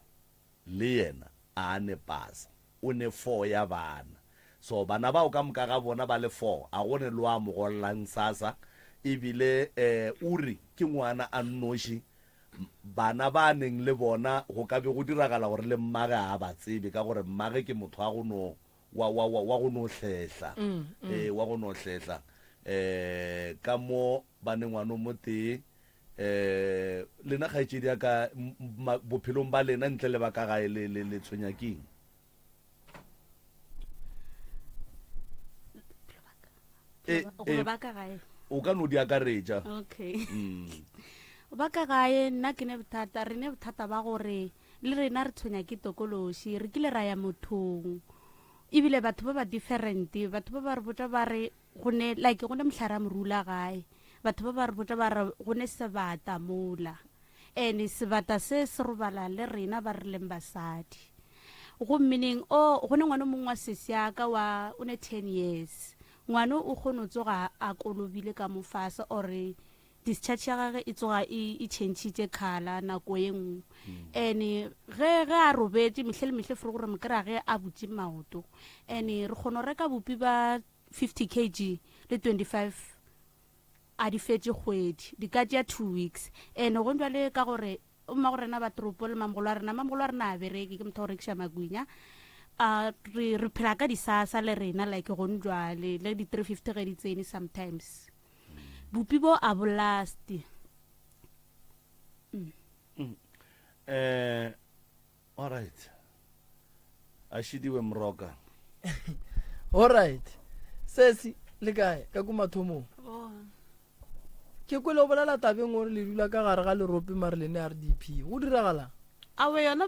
le yena a ne pasa o ne 4 ya bana so bana bao ka moka ga bona ba le 4 a gone lo a mogollang sasa ebile uri ke ngwana a nnoši bana ba neng le bona go ka be go diragala gore le mmage a ba tsebe ka gore mmage ke motho wa go no hletla wa go no hletla ka mo ba ne ngwana mo tee lena kgaetšedi ya ka bophelong ba lena ntle le ba ka gae le tshwenyaking o ka no di akaretša okay ba ka gae nna ke ne bothata re ne bothata ba gore le rena re tshwenya ke tokološi re kile ra ya mothong ebile batho ba ba different batho ba ba re botsa ba re gone like gone mohlare a morula gae batho ba ba re botsa ba re gone sebata mola ene sebata se se robala le rena ba re leng basadi go meaning gone ngwana mongwe wa sesiaka wa o ne 10 years ngwana o kgone tsoga a kolobile ka mofasa ore discharge ya gage e tsoga e changile khala nako e nngwe ene ge a robetse mehle le mehle fore gore mokry-a ge a butse maoto ene re kgone reka bopi ba 50 kg le 25 a di fetse kgwedi di ka tšea 2 weeks ene go njwale ka gore mma go rena ba tropo le mamogolo a rena a bereke ke motho go rekiša magwinya re phela ka disasa le rena like go njwale le di 350 ge di tsene sometimes bupi bo a bolasti all right a šidiwe mroka all right sesi le kae ka kumathomong ke kwele o bolela tabeng gore le dula ka gare ga lerope mare le ne RDP go diragala awe yona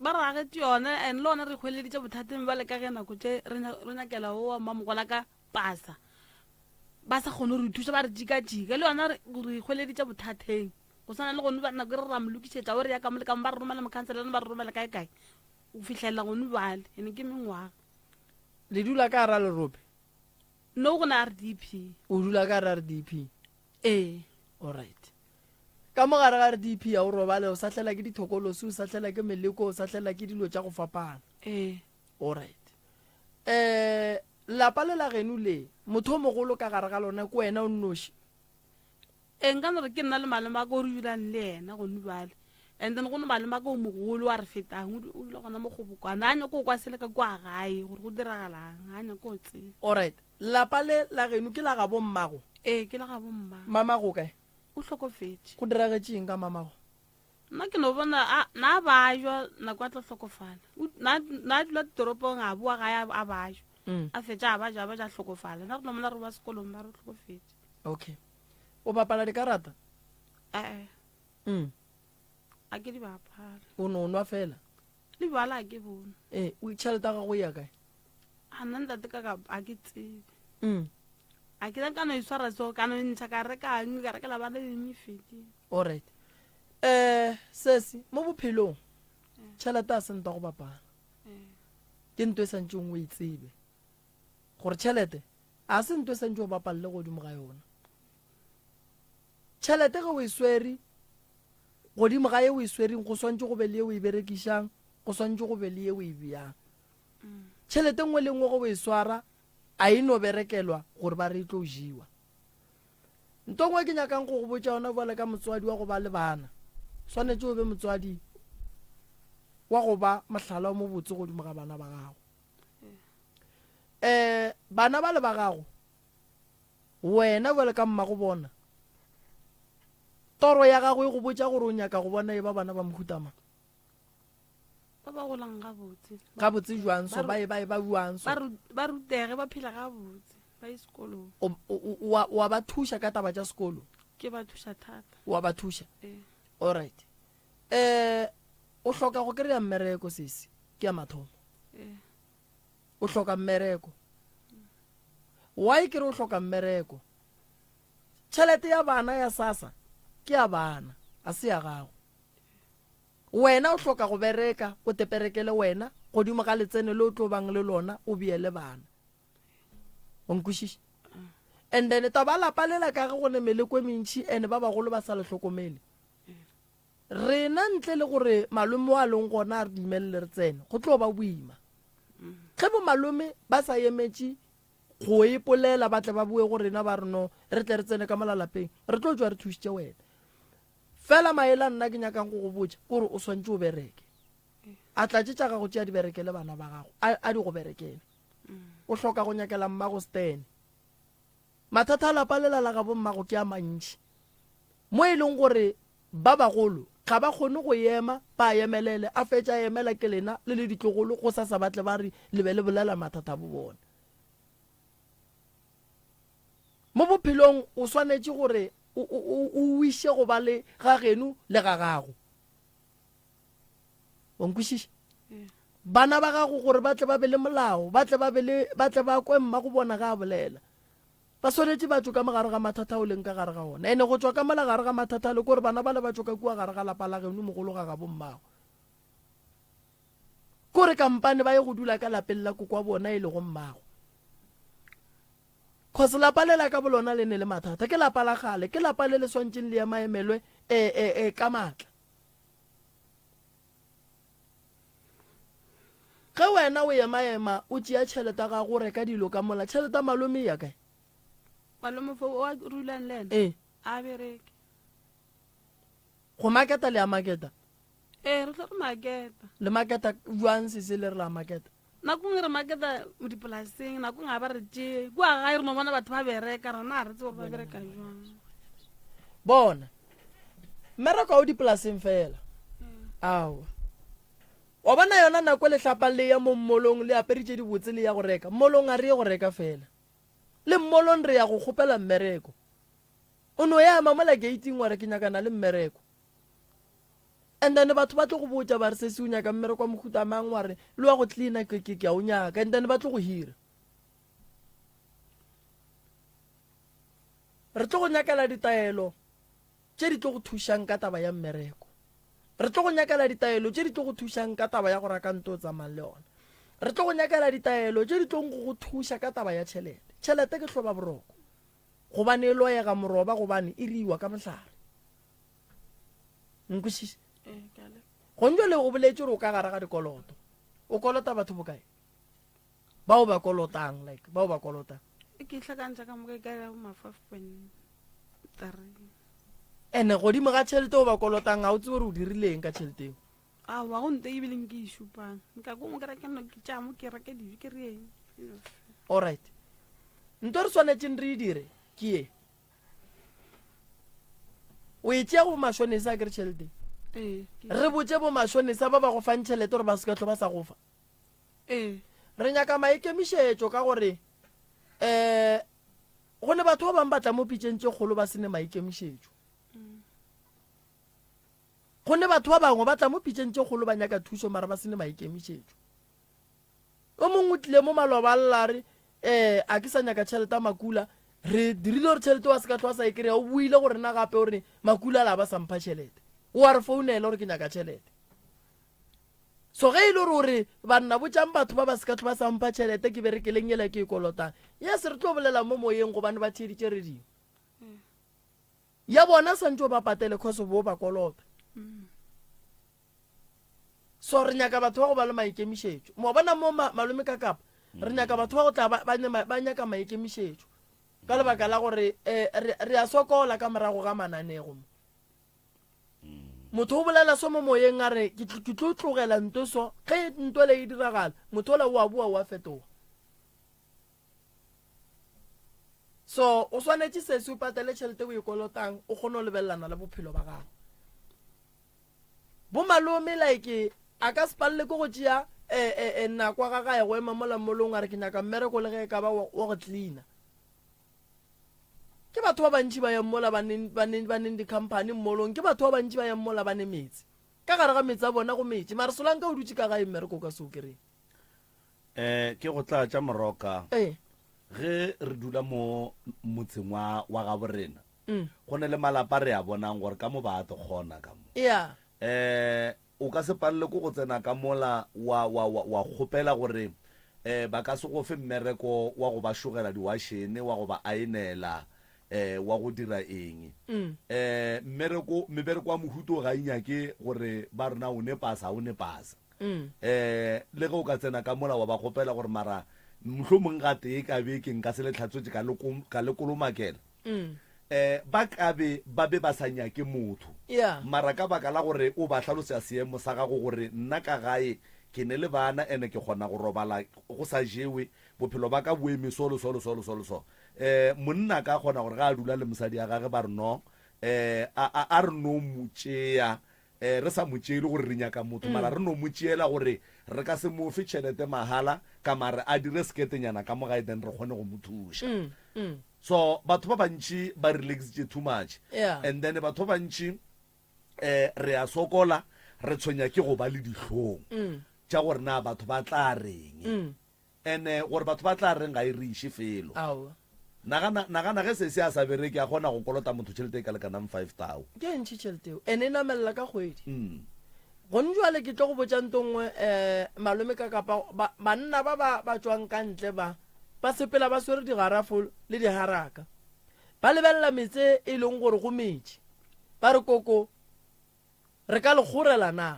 ba ragetse yona and le ona re kgweleditse bothateng ba le ka ge nako tse re nyakela o wa mamogola ka pasa ba sa kgone re thusa ba re jika-jika le yona re kgweleditse bothateng go sana le gone nako re ramolokišetša o re ya ka molekamo ba re romela mokhanselane ba re romela kae-kae o fitlhelela gone bale ene ke mengwaga le dula ka gara lerope no go na RDP o dula ka gara RDP all right ka mo gare ga RDP ya o robale o sa tlela ke dithokolosi o sa tlela ke meleko o sa tlela ke dilo tša go fapana all right lapa le la geno le motho o mogolo ka gare ga lona ko wena o nnoši nka nore ke nna le malema ka o re dulang le ena gone bale and then go ne malema ka o mogolo wa re fetang o dula gona mo kgobokwana a nyako o kwa seleka kwa gae gore go diragalang a nyako o tsebe all right lapa le la geno ke la ga bommago ke la ga bommago mamago kae o tlhokofetse go diragetšeng ka mamago nna ke no bona na ba jwa nako a tlo tlhokofala na dula toropong a boa gae a bajwa a fetša a baja tlhokofala na rona mona re ba sekolong ba re tlhokofetse okay o bapala dikarata a ke di bapala o no nwa fela le bala a ke bona o tšhelete ya gago ya kae a nna ntate ka a ke tsebe a ke ka no iswara so ka no ntsha ka rekang ka rekela bana le fedi all right sesi mo bophelong tšhelete a sentwa go bapala ke ntwe santšeng o e tsebe gore tšhelete a se ntwe santše o bapalle godimo ga yona tšhelete ge o e swere godimo ga ye o e swereng go swantše go be le ye o e berekišang go swantše go be le ye o e beyang tšhelete nngwe le nngwe go o e swara a e no berekelwa gore ba re tlo jiwa nto ngwe ke nyakang go go botša yona boale ka motswadi wa go ba le bana swanetše o be motswadi wa go ba mohlala mo botse godimo ga bana ba gago bana ba le ba gago wena boale ka mma go bona toro ya gago e go botša gore o nyaka go bona e ba bana ba mohutama ba ba golang gabotse gabotse jwang so ba buang so ba rutege ba phela gabotse ba ye sekolong wa ba thuša ka taba tša sekolo ke ba thuša thata wa ba thuša all right o hloka go kry-a mmereko sesi ke ya mathomo o hloka mmereko why ke re o hloka mmereko tšhelete ya bana ya sasa ke ya bana a se ya gago wena o hloka go bereka o teperekele wena godimo ga letsene le o tlo bang le lona o beele bana o nkwešiše and then taba lapa lela ka ge go ne meleko e mentšhi and ba bagolo ba sa le tlhokomele rena ntle le gore malome wa leng gona a re dimelele re tsene go tlo ba boima ge bo malome ba sa emetše go epolela ba tle ba bue go rena ba reno re tle re tsene ka molalapeng re tlo tswa re thušitše wena fela maele a nna ke nyakang go go botša kore o swantse o bereke a tlatše tša gago tšea di berekele bana ba gago a di go berekele o hloka go nyakela mmago stene mathata a lapa lela la ga bommago ke a mantši mo e leng gore ba bagolo ga ba kgone go ema ba emelele a fetša emela ke lena le ditlogolo go sa batle ba re le be le bolela mathata bo bona mo bophelong o swanetše gore o wiše go ba le ga geno le ga gago o nkwešiše bana ba gago gore ba tle ba be le molao ba tle ba kwe mma go bona ga a bolela ba swanetše ba tšwa ka mogare ga mathata o leng ka gare ga ona ene go tswa ka mola gare ga mathata le kore bana ba le ba tšwa ka kua gare ga lapa la geno mogolo ga ga bommago kore kampane ba ye go dula ka lapeng la kokwa bona e le go mmago cause lapa lela ka bolona le ne le mathata ke lapa la gale ke lapa le le swantšeng le ya maemelwe ka maatla ge wena o ema o tšea tšhelete ga go reka dilo ka mola tšhelete malome ya kae malome fo o a rulang le ene a bereke go maketa le a maketa re tlo re maketa le maketa jwang sese le re la maketa nakong re maketa mo dipolaseng nakong ga ba re tšee kua gae re no bona batho ba bereka rena a re tse gore ba bereka jwang bona mmereko o dipolaseng fela aowa wa bona yona nako le tlhapang le ya mo mmolong le aperitše dibotse le ya go reka mmolong a re ye go reka fela le mmolong re ya go kgopela mmereko o no ya mamola gating wa re ke nyakana le mmereko and then batho ba tlo go botša ba re se se o nyaka mmereko wa mohuta mang wa re le wa go cleana ke a o nyaka and then ba tlo go hira re tlo go nyakela ditaelo tše di tlo go thušang ka taba ya mmereko re tlo go nyakela ditaelo tše di tlo go thušang ka taba ya go raka nto o tsamang le yona re tlo go nyakela ditaelo tše di tlo go thuša ka taba ya tšhelete ke hloba boroko gobane e loyega moroba gobane e riwa ka mohlare nkwešiše gonjo le o boletše gore o ka gare ga dikoloto o kolota batho bokae bao ba kolotang like bao ba kolotang ke tlhakantšha ka moka ka ma 5.3 ene godimo ga tšhelete o ba kolotang ga o tse gore o dirileng ka tšhelete eo a wa go nte ebileng ke išupang nka kongwe ke rekeno ke tšamo ke reke dijo ke reng alright nto re swanetšeng re e dire ke ye o e tšea go mašonesa ke re tšhelete re botse bo mašonesa ba ba go fang tšhelete gore ba se ka tlo ba sa go fa re nyaka maikemišetšo ka gore go ne batho ba bang batla mo pitšeng tše kgolo ba sene maikemišetšo go ne batho ba bangwe ba tla mo pitšeng tše kgolo ba nyaka thuso mara ba sene maikemišetšo o mongwe tlile mo maloba llare a ke sa nyaka tšhelete a makula re dirile gore tšhelete wa se ka tloa sa e kry-a o buile gore na gape gore makula la ba sampha tšhelete o a re founela gore ke nyaka tšhelete so ge e le gore banna botšang batho ba ba se ka tlo ba sampha tšhelete ke berekeleng yela ke e kolotang yes re tlo bolela mo moyeng gobane ba theditše re dingwe ya bona santse o ba patele cause bo ba kolota so re nyaka batho ba go ba le maikemišetšo mo bona mo malome ka kapa re nyaka batho ba go tla ba nyaka maikemišetšo ka lebaka la gore re a sokola ka morago ga mananego motho o bolela so mo moyeng a re ke tlo tlogela nto so ge nto le e diragala motho ola o a bua o a fetoga so o swanetše sese o patele tšhelete o e kolotang o kgone o lebelelana le bophelo ba gago bo malome like a ka se palele ko go tšea nako ga gae go ema mola molong a re ke nyaka mmereko le ge e ka ba wa go cleana ke batho ba bantši ba yang mola ba neng di-company mmolong ke batho ba bantši ba yang mola ba ne metsi ka gare ga metsi a bona go metsi mare solang ka o dutse ka gae mmereko ka se o kry ke go tla tša moroka ge re dula mo motseng wa ga borena go ne le malapa re a bonang gore ka mo ba a to kgona ka mo o ka se palele ko go tsena ka mola wa kgopela gore ba ka se go fe mmereko wa go ba shogela diwašene wa go ba aenela wa go dira eng mebereko wa mohuto ga inyake gore ba rena o ne pasa le ge o ka tsena ka mola wa ba kgopela gore mara mohlomong ga tee ka bekeng ka se le tlhatswetse ka le kolomakela ba kabe ba be ba sa nyake motho mara ka baka la gore o ba tlhalosea seemo sa gago gore nna ka gae ke ne le bana ene ke kgona go robala go sa jewe bophelo ba ka boeme solo monna ka kgona gore ga a dula le mosadi ya gage ba re no a re no motšea re sa motšeele gore re nyaka motho mara re no motšeela gore re ka se mofe tšhelete mahala ka mare a dire seketenyana ka mogae then re kgone go mo thuša so batho ba bantši ba relaxitše too much and then batho ba bantši re a sokola re tshwenya ke go ba le dihlong tša gore na batho ba tla reng and gore batho ba tla reng ga e re iše felo nagana ge se a sa bereke a kgona go kolota motho tšhelete e ka lekanang 5,000 ke ntšhi tšheleteo ene e namelela ka kgwedi gone jale ke tlo go botša ntongwe malome ka kapa banna ba tswang ka ntle ba sepela ba swere digarafo le diharaka ba lebelela metse e leng gore go metši ba re koko re ka le kgorela na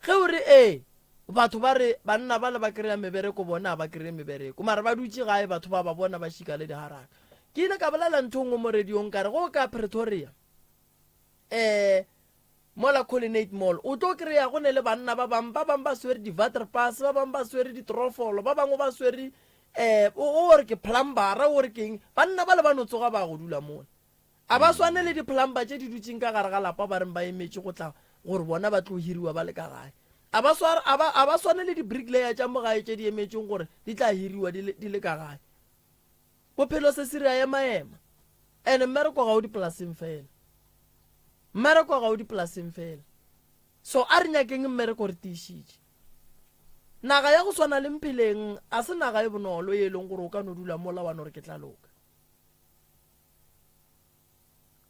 ge o re batho ba re banna ba le ba kry-a mebereko bona ba kry-e mebereko mara ba dutse gae batho ba bona ba šika le diharaka ke ile ka bolela ntho ngwe mo radiong kare go ka Pretoria mola Collinate Mall o tlo kry-a go ne le banna ba bang ba swere di-water pass ba bang ba swere ditrofolo ba bangwe ba swere o re ke plumbera o re keng banna ba le ba no tsoga ba go dula mona a ba swane le di-plumber tše di dutseng ka gare ga lapa ba reng ba emetše go tla gore bona ba tlo hiriwa ba le ka gae a ba swane le di-bricklayer tša mogae tše di emetseng gore di tla hiriwa di le ka gae bophelo se se re a ema and mmereko ga o dipolaseng fela so a re nyakeng mmereko re tiišitše naga ya go swana le mpheleng a se naga e bonolo e leng gore o ka no dula mola wane gore ke tla loka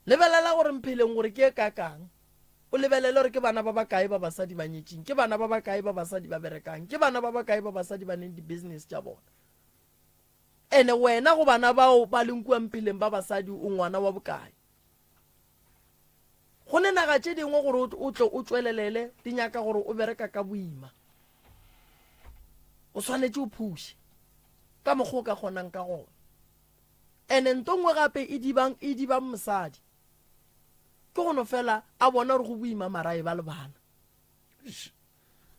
lebelela gore mpheleng gore ke e kakang o lebelele gore ke bana ba bakae ba basadi ba nyetšeng ke bana ba bakae ba basadi ba berekang ke bana ba bakae ba basadi ba neng di-business tša bona ene wena go bana bao ba lenkua mpheleng ba basadi o ngwana wa bokae go ne naga tše dingwe gore o tle o tswelelele di nyaka gore o bereka ka boima o swanetse o phushe ka mokgwa o ka kgonang ka gona ene ntongwe gape e dibang mosadi ke gono fela a bona gore go boima mara e ba le bana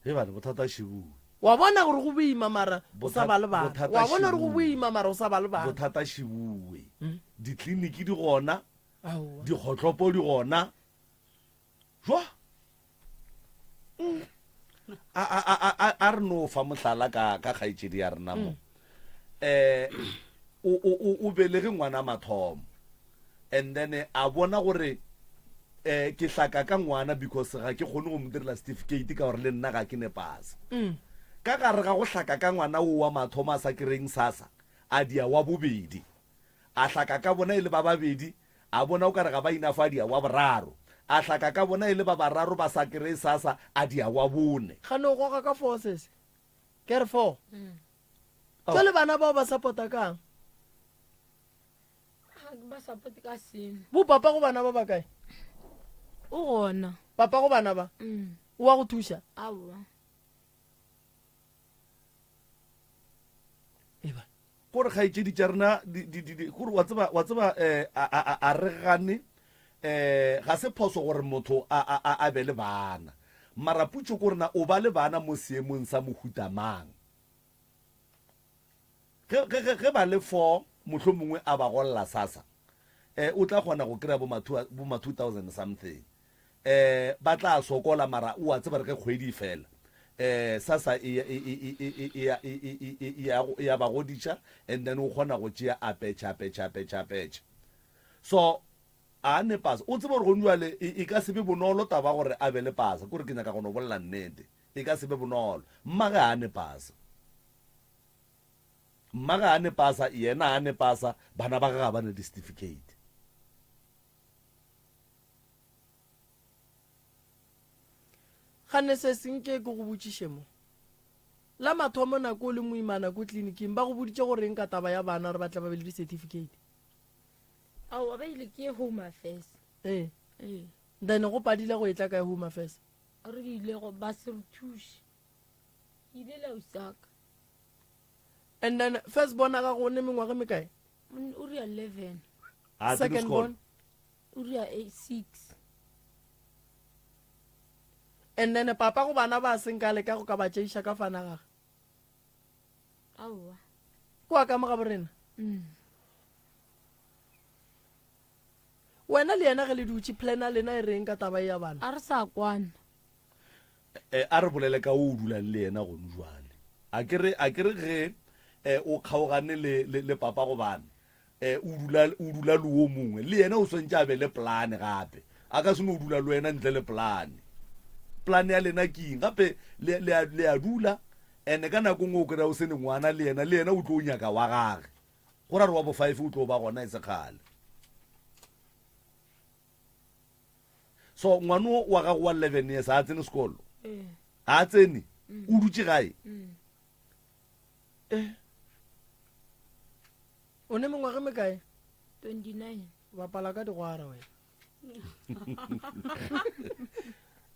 bana bothata shibue wa bona gore go boima mara o sa ba le bana wa bona gore go boima mara o sa ba le bana bothata shibue ditleliniki di gona dikgotlopo di gona jwa a re no fa mohlala ka kgaetšedi ya rena mo o belege ngwana mathomo and then a bona gore ke hlaka ka ngwana because ga ke kgone go mo direla certificate ka gore le nna ga ke ne pasa ka gare ga go hlaka ka ngwana o wa mathomo a sa kereng sasa a dia wa bobedi a hlaka ka bona e le ba babedi a bona o kare ga ba inafa a dia wa boraro a hlaka ka bona e le ba bararo ba sa kere sasa a dia wa bone ga no goga ka forces ke re 4 tsole bana bao ba support-a kang ba support ka seng bo papa go bana ba bakae o gona papa go bana ba o wa go thuša aowa gore kgaetšedi tša rena gore wa tseba a re gane ga se phoso gore motho a be le bana mara putso ko rena o ba le bana mo seemong sa mohuta mang ge ba le 4 motlho mongwe a ba golla sasa o tla kgona go kry-a bo ma 2000 something ba tla sokola mara o a tseba re ke kgwedi fela sasa ya ba goditša and then o kgona go tšea apetša so a ne pasa o tseba gore go njuale e ka se be bonolo taba gore a be le pasa kore ke nyaka gono bolela nnete e ka se be bonolo mmage a ne pasa yena a ne pasa bana ba ga ba ne di-certificate gane se senke ke go botšiše mo la mathomo nako o le moimana ko tleliniking ba go boditše goreng ka taba ya bana re batla ba be le di-certificate ao ba ile ke home affairs then go padile go e tla ka home affairs re ile go ba se re thuše ke ile la usaka and then first born a ga go ne mengwaga mekae o ria 11 second born o ria 6 and then papa go bana ba seng ka le ka go ka ba tšeiša ka fana gage aowa kwa ka mo ga borena wena le yena ge le dutše plana lena e reng ka taba ya bana a re sa kwana a re bolele ka o dulang le yena gone jwale a kere ge o kgaogane le papa go bana o dula le o mongwe le yena o swantse a be le plane gape a ka seno o dula le wena ntle le plane ya lena keng gape le a dula ene ka nako ngwe o kry-a o sene ngwana le yena o tlo o nyaka wa gage go ra re wa bo 5 o tlo ba gona e sekgale so ngwana wa gago wa 11 years a tsene sekolo a tsene o dutse gae o ne mengwaga mekae 29 bapala ka digwara wena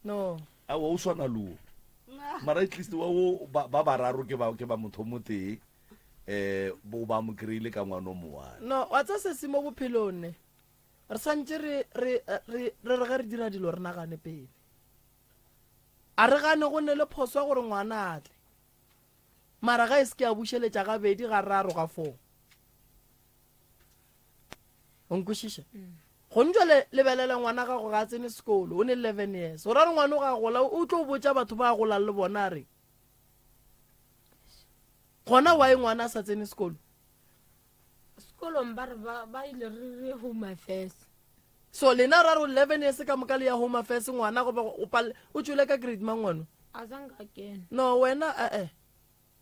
no a o swana lo mara at least wa o ba bararo ke ba motho mo teng bo ba mo kreile ka ngwana o moana no wa tsa se mo bophelong ne re santse re ga re dira dilo re nagane pele a re gane go ne le phoso gore ngwana atle mara ga e se ke a bušeletša gabedi ga raro ga 4 o nkwešiša go ntšwa lebelela ngwana gago ga a tsene sekolo o ne 11 years o ra re ngwana o ga gola o tlo botša batho ba golang le bona re gona wa e ngwana a sa tsene sekolo sekolong ba re ba ile re home affairs so lena ra re 11 years ka moka le ya home affairs ngwana go o tšwele ka grade mangwano a zanka kena no wena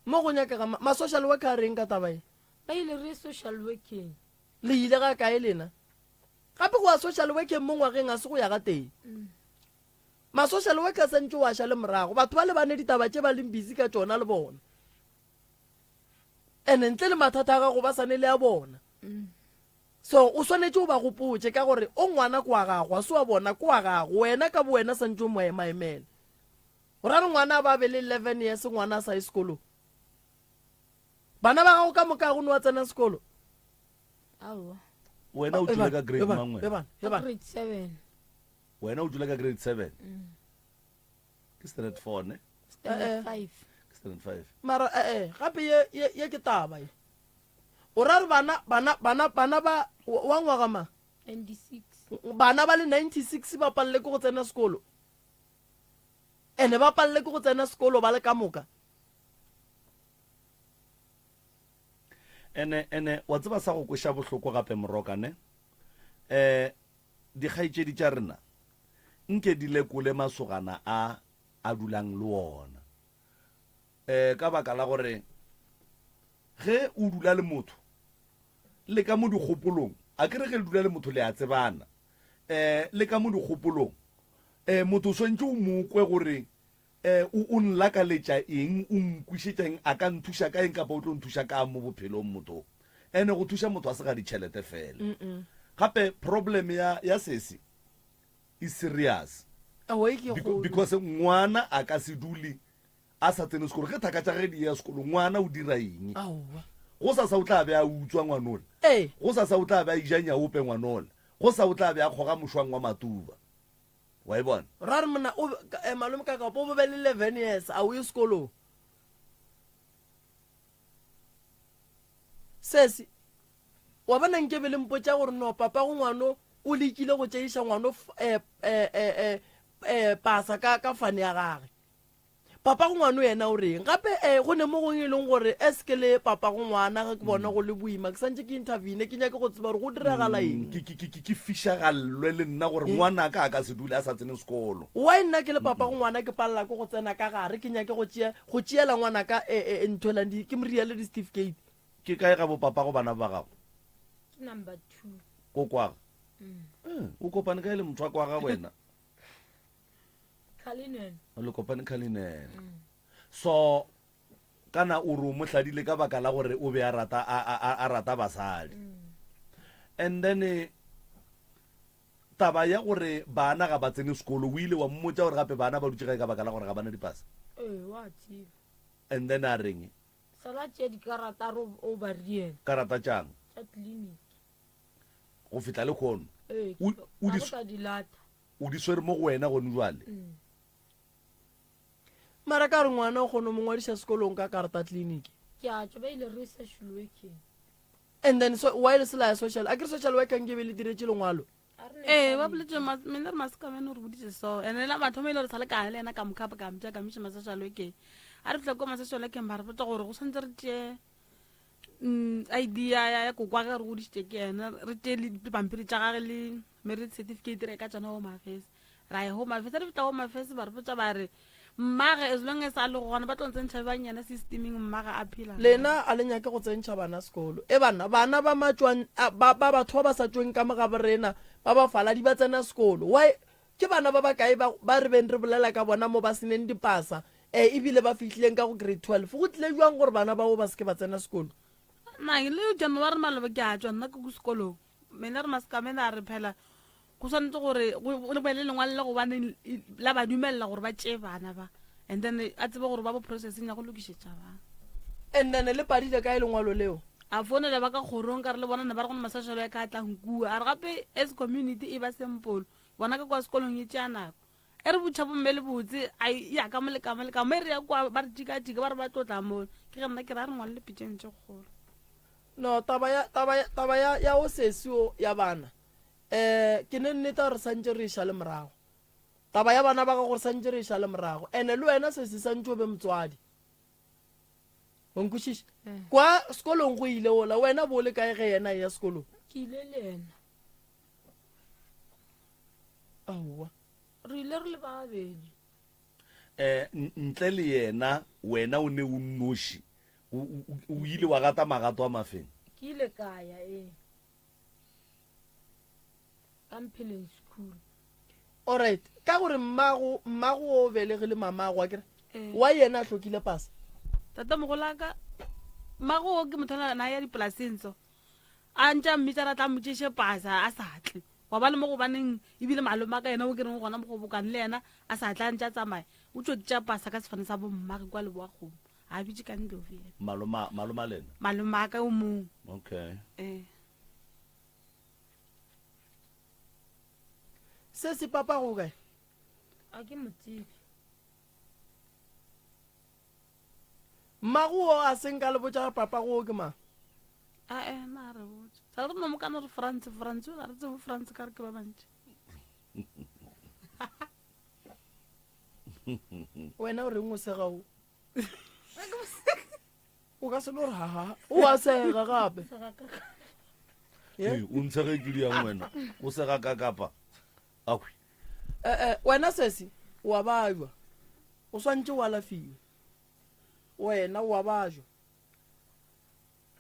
mo go nyakega ma-social worker a reng ka taba e ba ile re social working le ile ga kae lena gape go a social working mo ngwageng a se go ya ga teng ma-social worker santse o aša le morago batho ba le bane ditaba tše ba leng busy ka tšona le bona and ntle le mathata a gago ba sane le a bona so o swanetse o ba gopotse ka gore o ngwana ko wa gago a se wa bona ko wa gago wena ka bo wena santse o maemele o ra re ngwana ba be le 11 years ngwana a sa ye sekolo bana ba gago ka moka go ne wa tsena sekolo aowa wena o dula ka grade mangwe grade 7 wena o dula ka grade 7 ke standard 4 ne standard 5 standard 5 mara gape ye ke taba e o ra re bana ba wa ngwaga ma 96 bana ba le 96 ba palle ko go tsena sekolo ene ba palle ko go tsena sekolo ba le ka moka ene wa tseba sa go kweša bohloko gape moroka ne dikgaitšedi tša rena nke di lekole masogana a dulang le wona ka baka la gore ge o dula le motho le ka mo dikgopolong a kere ge le dula le motho le a tsebana le ka mo dikgopolong motho o swantse o mokwe gore o nlakaletša eng o nkwišetšang a ka nthuša ka eng kapa o tlo nthuša ka mo bophelong motho ene go thuša motho a se ga ditšhelete fela gape problem ya sesi e serious because ngwana a ka se dule a sa tsene sekolo ge thaka tša ge di ya sekolo ngwana o dira eng go sa o tla be a utswa ngwanole go sa o tla be a ijanya ope ngwanole go sa o tla be a kgoga mošwang wa matuba wa e bona ra re mona malome ka kapo o be le 11 years a o ye sekolong sesi wa bona nke be le mpotša gore no papa go ngwano o lekile go tšeiša ngwano pasa ka fane ya gage papa go ngwano yena o reng gape go ne mo gongwe e leng gore eske le papa go ngwana ge ke bona go le boima ke santse ke intervene ke nyake go tseba gore go diragala eng ke fišagalelwe le nna gore ngwana ka a ka se dule a sa tsene sekolo wa nna ke le papa go ngwana ke palela ko go tsena ka gare ke nyake go tšeela ngwana ka ntholang ke moriale di-certificate ke kae ga bo papa go bana ba gago ke number 2 ko kwaga o kopane ka e le motho wa kwaga wena Cullinan. o le kopane Cullinan. So kana o re o mo hladile ka baka la gore o be a rata basadi. And then taba ya gore bana ga ba tsene sekolo o ile wa mmotsa gore gape bana ba dutse gae ka baka la gore ga bana dipasa. Wa tseba. And then a reng Sala tše dikarata o ba rieng. karata tjang Tša clinic. go fitla le khono O ka di lata. o di swere mo go wena gone jwale. mara ka re ngwana o kgone mo ngwadisa sekolong ka karata clinic. Ke a tšo ba ile research working. And then so why is la social a ke social worker nke be le diretse lengwalo. ba boletse mina re masekamene gore boditse so ene la batho mo ile re sa le kana le ena ka mokapa ka mtja ka misha masashalo ke a re fitla ko masashalo ke mara botsa gore go santse re tše idea ya go kwa ga re go ditse ke ena re tše le pampiri tša gage le merit certificate re ka tsana ho mafese ra ye ho mafese re fitla ho mafese ba re botsa ba re mmaga as long as a le gona ba tlontse ntšha ba nyana systeming mmaga a phela lena a le nyake go tsentšha bana sekolo bana ba matšwan ba batho ba sa tsweng ka moga borena ba ba faladi ba tsena sekolo why ke bana ba kae ba re beng re bolela ka bona mo ba seneng dipasa ebile ba fitlhileng ka go grade 12 go tlile jwang gore bana bao ba seke ba tsena sekolo na le january maloba ke a tswa nna ke go sekolong mena re masekamene a re phela go tshwanetse gore le ba le lengwale le go bane la ba dumella gore ba tšee bana ba and then a tsebe gore ba bo processing ya go lokišetša bana and then le padile ka e lengwalo leo a founela ba ka kgorong ka re le bonana ba re gone masashalo ya ka tlang kua a re gape as community e ba sempolo bona ka kwa sekolong e tšea nako e re botšha bomme le botse ya ka molekamo e re ya kwa ba re tikatika ba re ba tlotla mono ke ge nna ke ra re ngwale le pitšeng tše kgolo no taba ya o sesio ya bana ke ne nnete gore santse re iša le morago taba ya bana ba ka gore santse re iša le morago ene le wena sese santse o be motswadi onkwešiša kwa sekolong go ile ola wena bo le kae ge yena ya sekolong Ke ile le ena. aowa Re ile re le ba babedi. ntle le yena wena o ne o nnoši o ile wa gata magato a mafeng. Ke ile ka ya Ampeleng school. alright ka gore mmago o belegile mamago a kere wa yena a tlhokile pasa tata mogolaka mmago ke motho na ya dipolaseng tso a ntša mmitša ra tla motšeše pasa a sa tle wa ba le mo go baneng ebile malome a ka yena o ke reng gona mo go bokane le yena a sa tla ntša tsamaya o tsotša pasa ka sefane sa bommage kwa le boakgomo a bitše ka ndlofi ena maloma lena malome a ka o mong okay se se papa go kae A ke motsibi. mmago o a seng ka le botša papa go ke mang na re botse sa re no mo kana re france o na re tsebo france ka re ke ba bantši wena o reng o sega o o ka se le gore haha o a sega gape o ntshege ke diang wena o sega ka kapa akhwi wena sesi wa bajwa o swantse wa lafiwe wena wa bajwa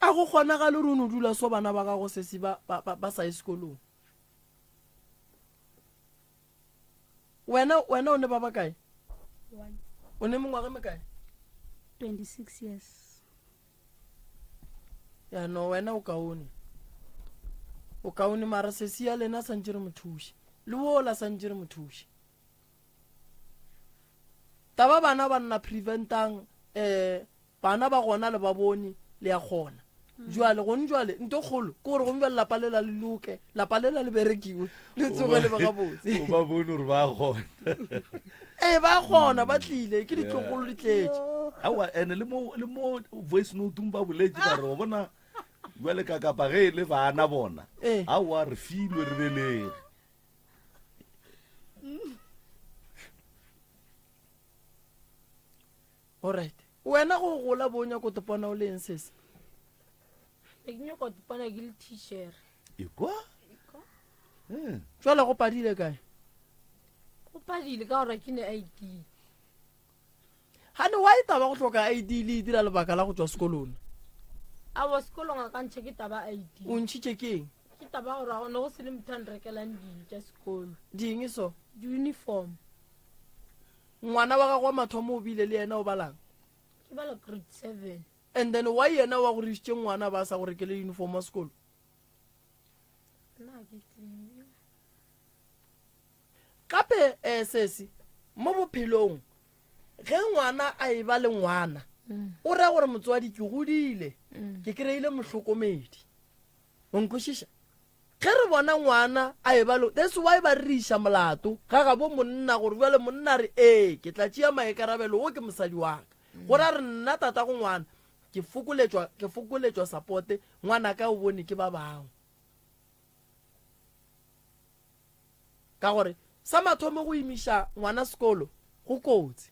a go kgonagale re o ne o dula so bana ba gago sesi ba sa ye sekolong wena o ne ba ba kae o ne mengwage mekae 26 years ya no wena o kaone mara sesi ya lena santse re mothuši le wola santse re mothuši taba bana ba nna preventang bana ba gona le ba bone le ya kgona jwale gone jwale nto kgolo ke gore gombe lapa le la le loke lapa le la le berekiwe le tsoge le ba gabotse o ba bone gore ba kgona ba kgona ba tlile ke ditlogolo di tletse awa ene le mo voice note ba boletse ba re o bona jwale ka kapa ge e le bana bona awa re filwe re belege alright wena go gola bonya ko topona o leng sese Ke nyaka go topana ke le teacher. ekwa jwale go padile kae Go padile ka gore ke ne ID. gane wa e taba go tlhoka ID le e dira lebaka la go tswa sekolong A wa sekolong a ka ntšhe ke taba ID. o ntšhitše ke eng Ke taba gore go ne go se le motho a nrekelang dilo tša sekolo. ding so Di-uniform. ngwana wa gago wa mathomo o bile le yena o balang ke bala grade 7 and then why yena wa go reisitse ngwana ba sa go rekele uniform wa sekolo nna ke tsebe gape sesi mo bophelong ge ngwana a e ba le ngwana o raya gore motswadi ke godile ke kry-ile motlhokomedi o nkwešiša ge re bona ngwana a e ba le that's why ba re iša molato ga ga bo monna gore bjale monna re ke tla tšea maekarabelo o ke mosadi wa ka gore a re nna tata go ngwana ke fokoletswa supporte ngwana ka o bone ke ba bangwe ka gore sa mathomo go imiša ngwana sekolo go kotsi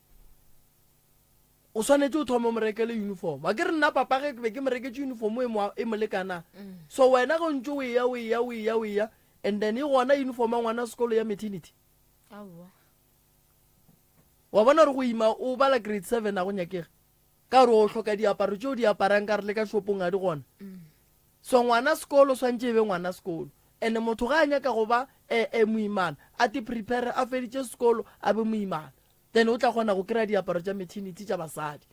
o swanetse o thoma mo rekele uniform a ke re nna papa ge ke be ke mo reketse uniform e mo lekana so wena go ntse o ya and then e gona uniform ya ngwana sekolo ya maternity wa bona re go ima o bala grade 7 a go nyakege ka gore o tlhoka diaparo tšeo di aparang ka re le ka shopong a di gona so ngwana sekolo swantse e be ngwana sekolo and motho ga a nyaka go ba moimana a te prepare a feditše sekolo a be moimana then o tla kgona go kry-a diaparo tša maternity tša basadi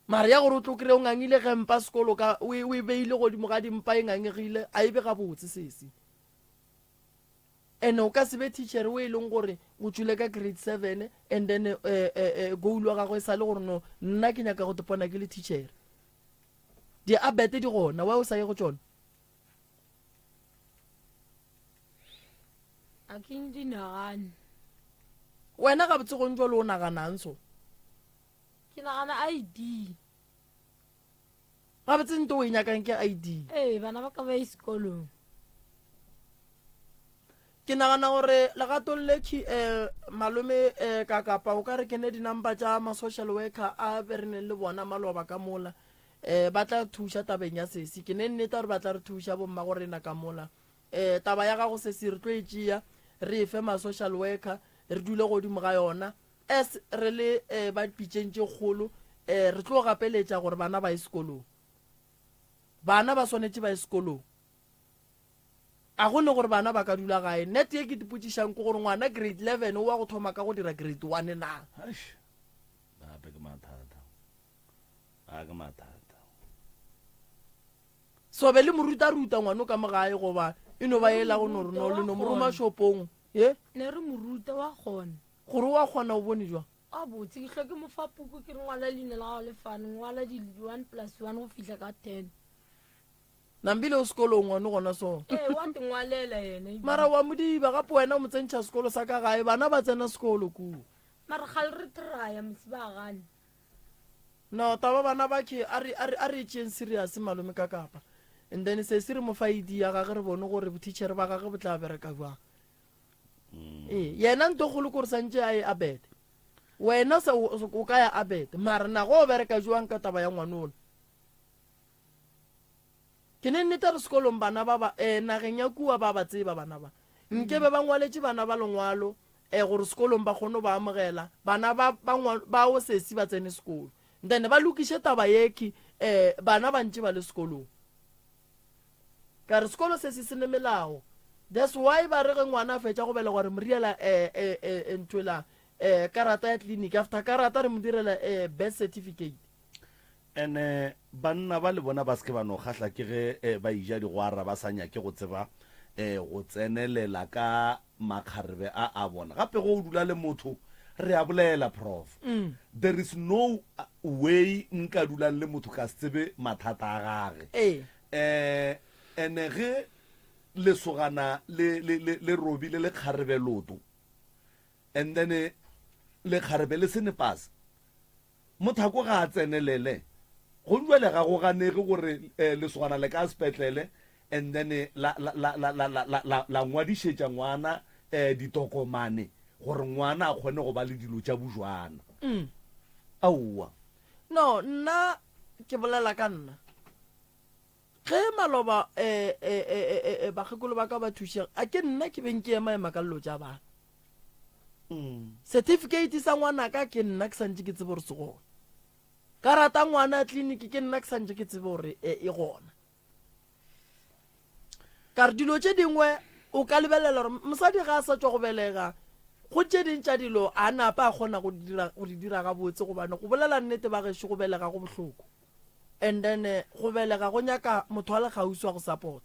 mara ya gore o tlo kry-a o ngangile ge mpa sekolo o e beile godimo ga dimpa e ngangegile a ebe gabotse sesi and o ka se be teacher o e leng gore o tswile ka grade 7 and then goal wa gago e sa le gore no nna ke nyaka go tepona ke le teacher di abete di gona wa o sa ye go tsona a ke di nagane wena ga botse go ntse le o naganang so ke nagana ID ga botse nte o e nyakang ke ID bana ba ka ba sekolong ke nagana gore legatong leki malome ka kapa o ka re ke ne di-number tša ma-social worker a bereneng le bona maloba ka mola ba tla thuša tabeng ya sesi ke ne nnete gore ba tla re thuša bomma go rena ka mola taba ya gago sesi re tlo e tšea re efe ma-social worker re dule godimo ga yona as re le ba pitšeng tše kgolo re tlo gapeletša gore bana ba ye sekolong bana ba swanetše ba ye sekolong a gone gore bana ba ka dula gae net ye ke dipotšišang ke gore ngwana grade 11 o wa go thoma ka go dira grade 1 na so be le moruta-ruta ngwane o ka mogae goba e no ba ela go no le no moroma shopong ne re moruta wa kgona gore wa kgona o bone jwa a botse ke hloke mofapuku ke re ngwala leina la gago lefane ngwala di 1+1 go fihla ka 10 nambile o sekolong ngwane gona so wa te ngwalela ene mara wa modiba gape wena o mo tsentšha sekolo sa ka gae bana ba tsena sekolo kuo mara ga le re traya motse ba gane no taba bana ba ke a re tšeng serious malome ka kapa and then se se re mo fa ID ya gage re bone gore boteacher ba gage bo tla bereka jwang yena nto golo gore santse a e abete wena o ka ya abete mara nago o bereka jwang ka taba ya ngwanola ke ne nnete re sekolong bana ba ba nageng ya kua ba ba tseba bana ba nkebe ba ngwaletše bana ba lengwalo gore sekolong ba kgone ba amogela bana ba o sesi ba tsene sekolo then ba lokiše taba yeki bana ba ntše ba le sekolong ka re sekolo se se ne melao that's why ba re ge ngwana a fetša go bela gore mo riela ntwela karata ya clinic after karata re mo direla birth certificate ene banna ba le bona ba seke ba no kgatlha ke ge ba ija digwara ba sa nyake go tseba go tsenelela ka makgarebe a bona gape go dula le motho re a bolela prof there is no way nka dulang le motho ka se tsebe mathata a gage ene ge lesogana le robile le kgarebe loto and then le kgarebe le senepase mothako ga a tsenelele go jwale ga go ganege gore lesogana le ka sepetlele and then la ngwadišetša ngwana ditokomane gore ngwana a kgone go ba le dilo tša bojwana aowa no nna ke bolela ka nna ge maloba bagekolo ba ka ba thušega a ke nna ke beng ke ema emakalelo tša bana certificate sa ngwana ka ke nna ke santse ke tsebe gore se gona ka rata ngwana clinic ke nna ke santse ke tsebe gore e gona ka re dilo tše dingwe o ka lebelela gore mosadi ga a sa tswa go belega go tse dintša dilo a napa a kgona go di dira ga botse gobane go bolela nnete ba gešo go belega go bohloko and then go belega go nyaka motho wa le gausi wa go support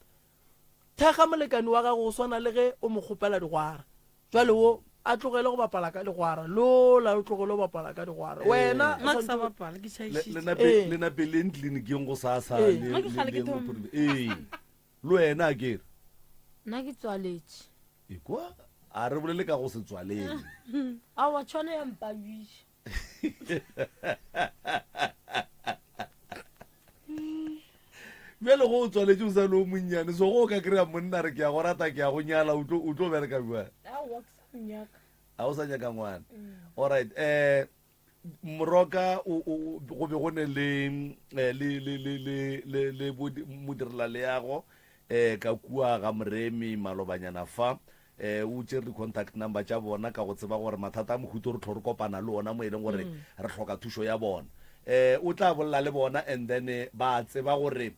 thega molekani wa gago go swana le ge o mo kgopela digwara jwale wo a tlogele go bapala ka digwara lola o tlogele go bapala ka digwara wena nna ke sa bapala ke tšhaišitse le napeleng tleliniking go sasa le wena a kere nna ke tswaletše ekwa a re bolele ka go se tswaleng a wa tshwane ya mpabiša bjale go o tswaletse o sa le o monnyane so go o ka kry-a monna re ke ya go rata ke ya go nyala o tlo bereka bjang a o sa nyaka ngwana alright moroka go be go ne le modirela le yago ka kua ga moremi malobanyana fa o tšere di-contact number tša bona ka go tseba gore mathata a mohuto re tlho re kopana le ona mo e leng gore re tlhoka thušo ya bona o tla bolela le bona and then ba tseba gore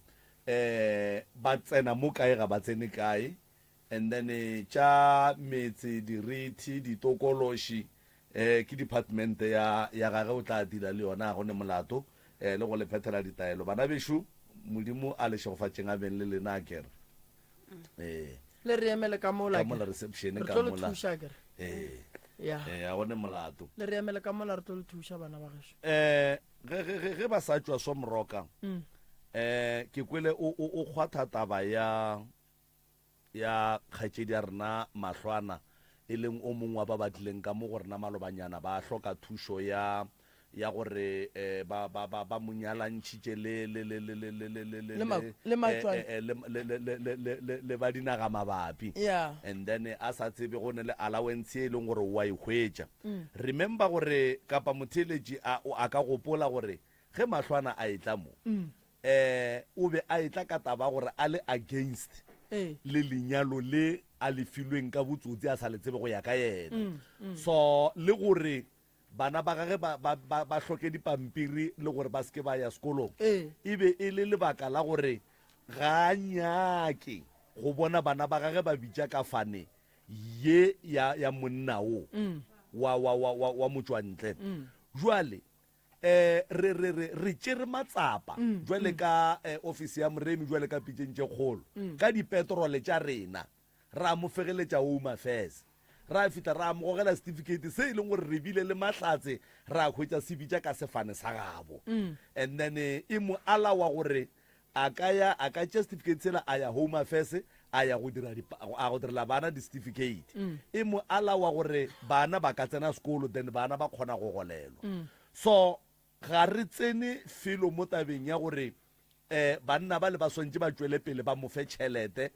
ba tsena mo kae ga ba tsene kae and then tša metse dirithi ditokološi ke department ya gage o tla dira le yona go ne molato le go le phethela ditaelo bana bešo modimo a lešegofatšeng a beng le lena kere le re emele ka mola reception re ka tlo le mola thuša kere ya a gone molato le re emele ka mola re tlo le thuša bana ba gešo ge ba sa tšwa so moroka ke kwele o kgwatha taba ya kgaetšedi ya rena mahlwana e leng o mongwe wa ba batlileng ka mo gorena malobanyana ba hloka thušo ya gore ba monyalantšhitše le ba dinaga mabapi and then a sa tsebe go ne le allowance e leng gore wa ihwetša remember gore kapa motheletši a ka gopola gore ge mahlwana a etla mo o be a etla ka taba gore a le against le lenyalo le a lefilweng ka botsotsi a sa le tsebe go ya ka yena so le gore bana ba gage ba hloke dipampiri le gore ba seke ba ya sekolong e be e le lebaka la gore ga nyake go bona bana ba gage ba bitša ka fane ye ya monna o wa motswantle jwale re tšere matsapa jwale ka office ya moremi jwale ka pitšeng tše kgolo ka dipetrole tša rena ra mo fegeletša home affairs ra fita ra mo gogela certificate se e leng gore re bile le mahlatse ra hwetša se bitša ka sefane sa gabo and then e mo alawa gore a ka tšea certificate sela a ya home affairs a ya go direla bana di-certificate e mo alawa gore bana ba ka tsena sekolo then bana ba kgona go golelwa so ga re tsene felo mo tabeng ya gore banna ba le ba swantse ba tšwele pele ba mo fe tšhelete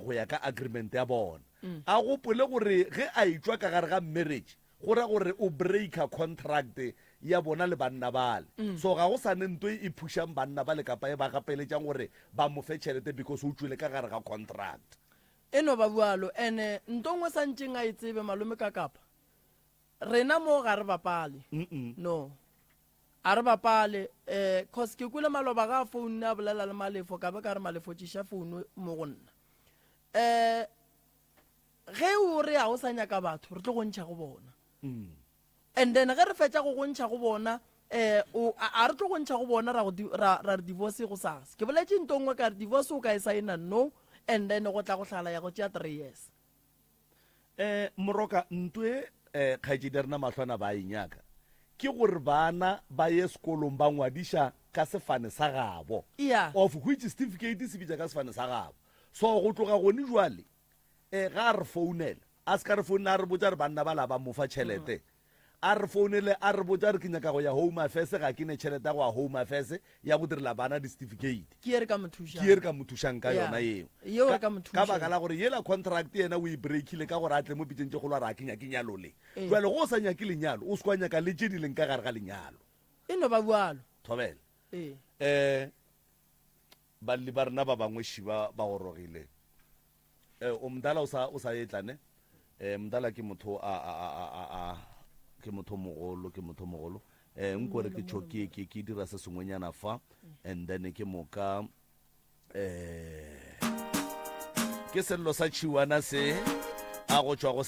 go ya ka agreement ya bona a gopole gore ge a itšwa ka gare ga marriage go ra gore o breaka contract ya bona le banna bale so ga go sa ne ntwe e phušang banna bale kapa e ba gapeletšang gore ba mo fe tšhelete because o tšwele ka gare ga contract e no ba bualo ene ntongwe sa ntšeng a e tsebe malome ka kapa rena mo ga re bapale no a re bapale cause ke kwele maloba ga phone a bolela le malefo ka be ka re malefo tšiša phone mo go nna ge o re a o sa nyaka batho re tlo go ntšha go bona and then ge re fetša go ntšha go bona a re tlo go ntšha go bona ra re divorce go sasa ke boletše ntongwe ka re divorce o ka e saena no and then go tla go hlala ya go tšea 3 years moroka ntwe kgaetšedi rena mahlwana ba enyaka ke gore bana ba ye sekolong ba ngwadiša ka sefane sa gabo of which certificate se bitša ka sefane sa gabo so go tloga gone jwale ga re founela a se ka re founela a re botsa re banna ba la ba mofa tšhelete a re founele a re botsa re ke nyaka go ya home affairs ga ke ne tšhelete ya go ya home affairs ya go direla bana di-certificate ke ere ka mo thušang ka yona eo ka baka la gore yela contract yena o e breakile ka gore a tle mo pitšeng tše kgolo a re a ke nyake nyalo le jale go o sa nyake lenyalo o se kwa nyaka le tše di leng ka gare ga lenyalo e no ba bualo thobela balli ba rena ba bangwe šiba ba gorogile o mdala o sa etlane mdala ke motho ke motho mogolo nkore ke tšho ke dira se sengwenyana fa and then ke moka ke sello sa tšhiwana se a go tšwa go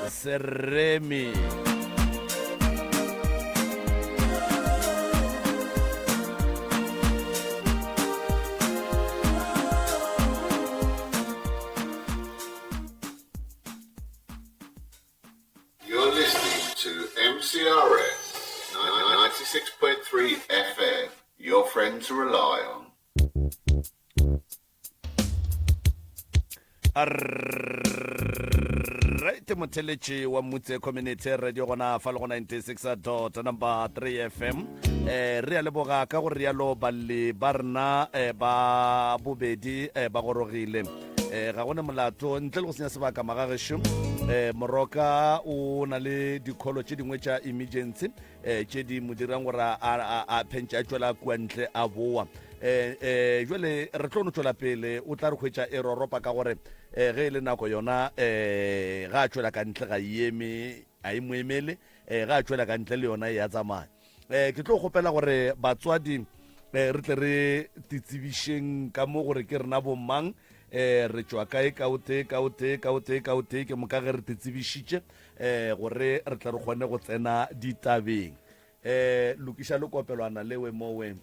Seremi. You're listening to MCRS 96.3 FM, your friend to rely on. Right, motheletši wa Mutse Community Radio gona fa le go 96.3 FM. Re a leboga ka gore rialo balle ba rena ba bobedi ba gorogile. Ga gone molato ntle le go senya sebaka magagešo. Moroka o na le dikholo tše dingwe tša emergency tše di mo dirang gore a phentša tšwela kua ntle a boa. Jwale re tlo no tšwela pele o tla re khwetša e roropa ka gore ge e le nako yona ga a tšwela ka ntle ga eme a e moemele ga a tšwela ka ntle le yona ya tsamaya. Ke tlo kgopela gore batswadi re tle re titsebišeng ka mo gore ke rena bommang re tšwa kae kaote ke moka ge re titsebišitše gore re tle re kgone go tsena ditabeng. Lokiša le kopelwana lewe mowe.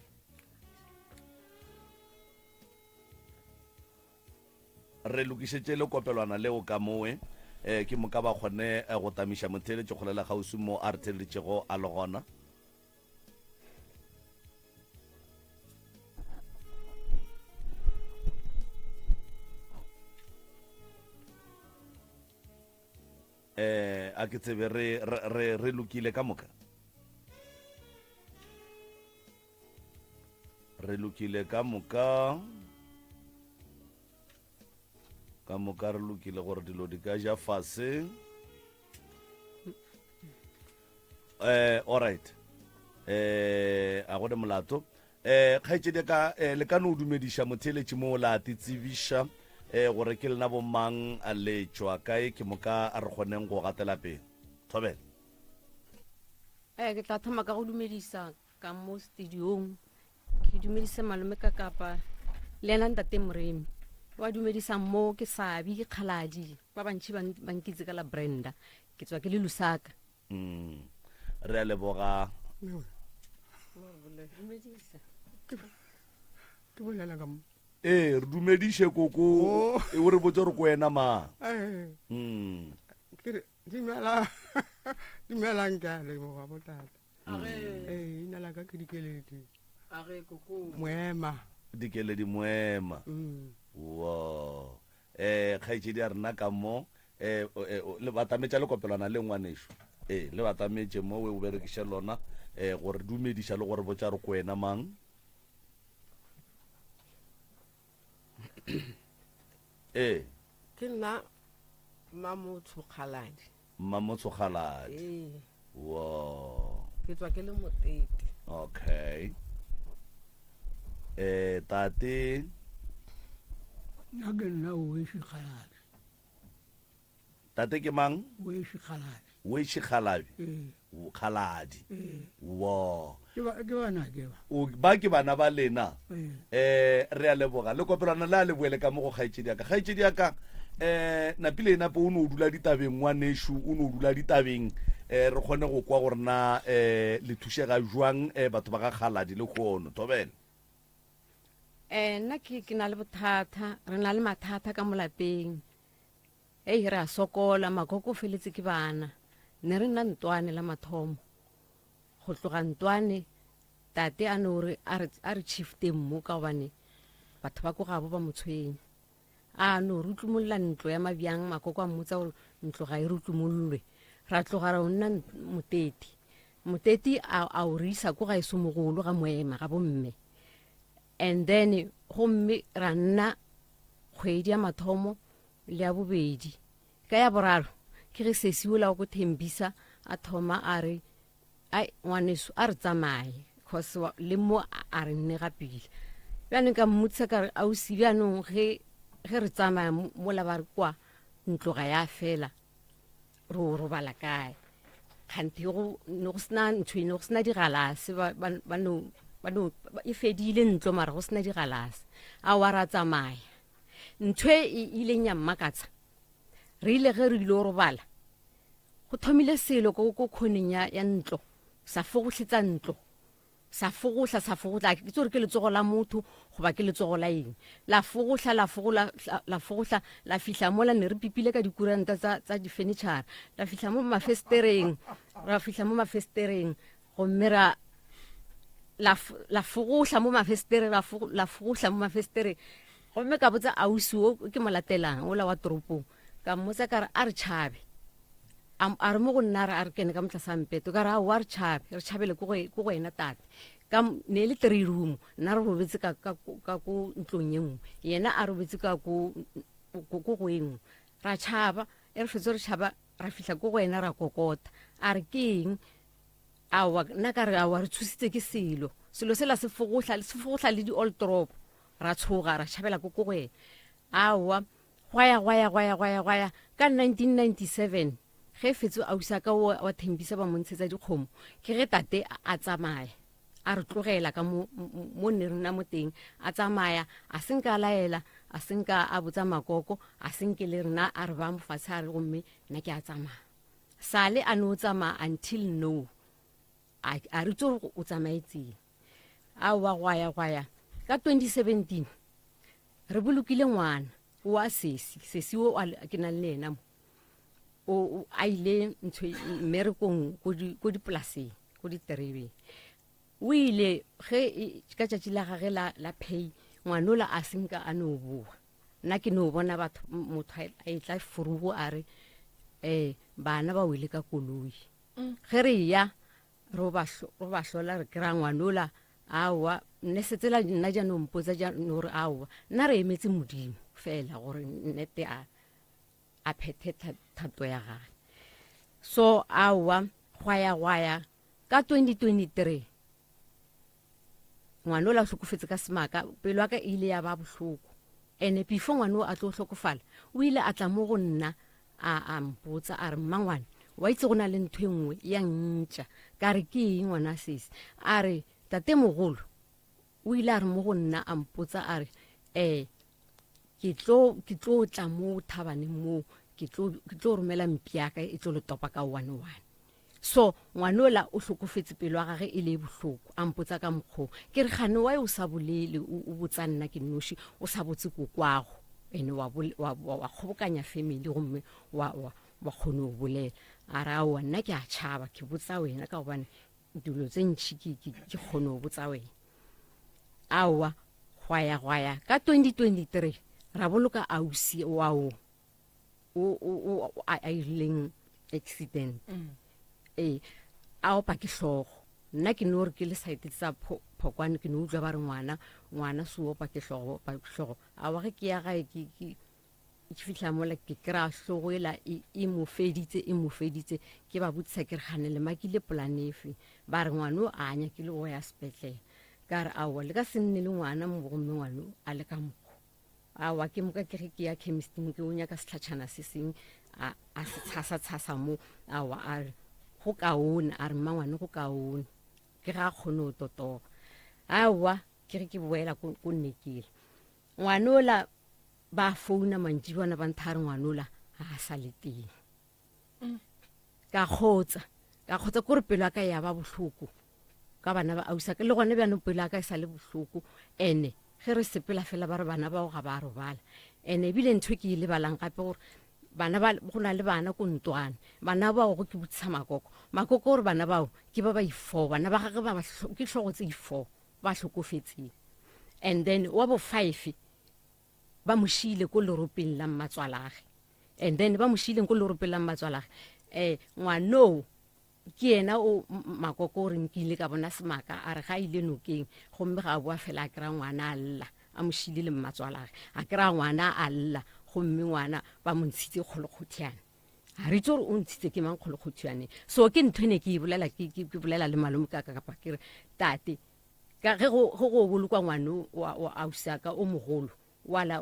Re lokišetše le kopelwana leo ka mowe ke moka ba kgone go tamiša motheletše kgolela gausi mo a re theletšego a le gona. A ke tsebe re lokile ka moka. Re lokile ka moka. Ka moka re lokile gore dilo di ka ja fase. All right. A gode molato. Kgaetšedi ka le ka no dumediša motheletši mo la titsebiša gore ke lena bomang a letšwa kae ke moka a re kgoneng go gatela pele. Thobela. Ke tla thoma ka go dumedisa ka mo studiong. Ke dumedise malome ka kapa le ena ntate Moremi. Wa dumedisa mo ke Sabi ke Kgaladi ba bantši ba nkitse ka la Brenda ke tswa ke le Lusaka. Re a leboga. Ke bolela ka mo re dumediše koko e o re botse re ko wena ma. Dumelang ka le mo ga botata. Ina la ka ke dikeledi. Moema. Dikeledi moema. Wow. Kgaetšedi a rena ka mo le batametša le kopelwana le ngwanešo. Le batametše mo o berekiše lona gore dumediša le gore botša re ko wena mang. Ke nna Mamotho Kgaladi. Mamotho Kgaladi. Wow. Ke tswa ke le Motete. Okay. Tate na ke nna Weshi Kgaladi. Tate ke mang? Weshi Kgaladi. Weshi Kgaladi. Kgaladi. Wow. Ke bana ke ba. O ba ke bana ba lena. Re a leboga le kopelana la le boele ka mo go kgaetšedi ya ka. Kgaetšedi ya ka napile ena po o no dula ditabeng ngwaneshu o no dula ditabeng re kgone go kwa gore na le thušega jwang batho ba ga Kgaladi le kgono Thobela. Nna ke na le bothata re na le mathata ka molapeng. Re a sokola makoko feletse ke bana. Ne re nna Ntwane la mathomo go tloga Ntwane tate a no re a re chiefte mo ka bane batho ba go ga bo ba motshweng a no rutlumulla ntlo ya mabjang makoko a mmotsa gore ntlo ga e rutlumullwe ra tloga ra nna moteti a o risa go ga e somogolo ga moema ga bomme and then gomme ra nna kgwedi ya mathomo le ya bobedi ka ya boraro ke re sesiwela go Thembisa a thoma a re ai ngwaneso a re tsamaye cause le mo a re nne ga pele bjane ka mmutsa ka a o sibjanong ge re tsamaya mo la ba re kwa ntlo ga ya fela ro bala kae kgante go no sna ntshwene go sna digalase ba no e fedile ntlo mara go sna digalase a wa ra tsamaya ntwe ile nya mmakatsa re ile ge re lo robala go thomile selo ko khoneng ya ntlo sa fogohletsa ntlo sa fogohla ke tsore ke letsogo la motho go ba ke letsogo la eng la fogohla la fihla mola ne re pipile ka dikuranta tsa di furniture la fihla mo mafestereng gomme la fogohla mo mafestereng gomme ka botsa ausi o ke molatelang o la wa toropong ka mmotsa ka re a re tšhabe a re mo go nna a re kene ka motla sampeto ka re a wa re tšhabele ko go ena tate ka ne le 3 room nna re robetse ka ko ntlong engwe yena a robetse ka ko go engwe ra tšhaba re fetso re tšhaba ra fihla ko go ena ra kokota a re ke eng awa nna ka re awa re thusitse ke selo se la se fogohla le di-old drop ra tshoga ra tšhabela ko go ena awa gwaya ka 1997 ge fetso ausa ka wa thembisa ba montshetsa dikgomo ke ge tate a tsamaya a re tlogela ka mo ne rena mo teng a tsamaya a senka laela a senka a botsa makoko a senke le rena a re ba mofatshe a re gomme nna ke a tsamaya sale a no tsamaya until no a re tso o tsamaetseng awa gwaya ka 2017 re bolokile ngwana wa sesi o ke na le ena o a ile ntho mmerekong ko dipolaseng ko diterebeng o ile ge ka tšatši la gage la pay ngwanola a senka a no boa nna ke no bona batho motho a etla furugo a re bana ba wele ka koloi ge re ya ro ba hlola re kry-a ngwanola awa nne setsela nna jaanong mpotsa jaanong gore awa nna re emetse modimo fela gore nnete a phethe thato ya gage so awa gwaya ka 2023 ngwanola o hlokofetse ka semaka pelo ya ka ile ya ba bohloko ene before ngwano a tlo hlokofala o ile a tla mo go nna a mpotsa a re mmangwane wa itse go na le ntho engwe ya ntša ka re ke eng ngwana sesi a re tate mogolo o ile a re mo go nna a mpotsa a re ke tlo tla mo thabane mo ke tlo romela mpi ya ka e tlo le topa ka 1-1 so ngwanola o hlokofetse pelo ya gage e le bohloko a mpotsa ka mokgo ke re gane wa o sa bolele o botsa nna ke noši o sa botse kokwago ene wa kgobokanya family gomme wa kgone go bolela a re aowa nna ke a tšhaba ke botsa wena ka gobane dilo tse ntšhi ke kgone go botsa wena aowa gwaya ka 2023 ra boloka ausi wao a irileng accident a opa ke hlogo nna ke no re ke le site tsa phokwane ke no utlwa ba re ngwana se opa ke hlogo a wa ge ke ya gae ke fihla mola ke kry-a hlogo ela e mo feditse ke ba botsisa ke re ganele makile planefe ba re ngwano a anya ke le go ya sepetlele ka re aowa le ka se nne le ngwana mo gomme ngwano a le ka mokgo awa ke moka ke ge ke ya chemisting ke o nyaka setlhatšhana se seng a se tshasa mo awa a re go kaone a re mmangwane go kaone ke ga kgone o totoba awa ke ge ke boela ko nnekele ngwanola ba founa mantšibana ba nthare ngwanola a sa le teng ka kgotsa kore pelo ya ka ya ba bohloko ka bana ba ausa le gone bjano pelo ya ka e sa le bohloko ene ge re sepela fela ba re bana bao ga ba robala ene ebile ntho ke ile balang gape gore bana ba go na le bana ko ntwane bana bao go ke botsisa makoko gore bana bao ke ba 4 bana ba gage ba ke hlogo tse 4 ba hlokofetseng and then wa bo 5 ba moshile ko leropeng la mmatswalage and then ba moshile ko leropeng la mmatswalage ngwano ke ena o makoko re nkile ka bona semaka a re ga ile nokeng gomme ga boa fela a kry-a ngwana a lla a moshile le mmatswalage a kry-a ngwana a lla gomme ngwana ba mo ntshitse kgolokgothwane a re itse gore o ntshitse ke mang kgolokgothwane so ke ntho ene ke bolela le malome ka kapa ke re tate ka ge go bolokwa ngwano wa ausaka o mogolo wala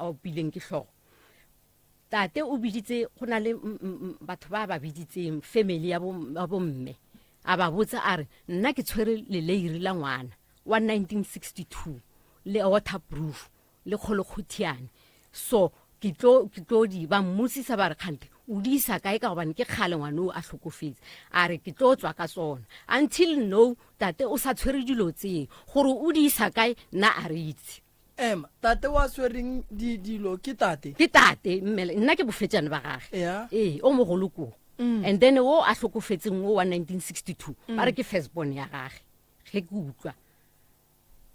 o bileng ke hlogo tate o biditse go na le batho ba biditseng family ya bo mme a ba botsa a re nna ke tshwere le leiri la ngwana wa 1962 le waterproof le kgolokgothwane so ke tlo di ba mmusisa ba re kgante o di isa kae ka gobane ke kgale ngwane o a tlhokofetse a re ke tlo tswa ka tsona until no tate o sa tshwere dilo tseng gore o di isa kae nna a re itse ema tate wa swereng dilo ke tate mmele nna ke bofetsane ba gage Yeah. o mogolo ko and then o a tlhokofetseng o wa 1962 ba re ke firstborn ya gage ge ke utlwa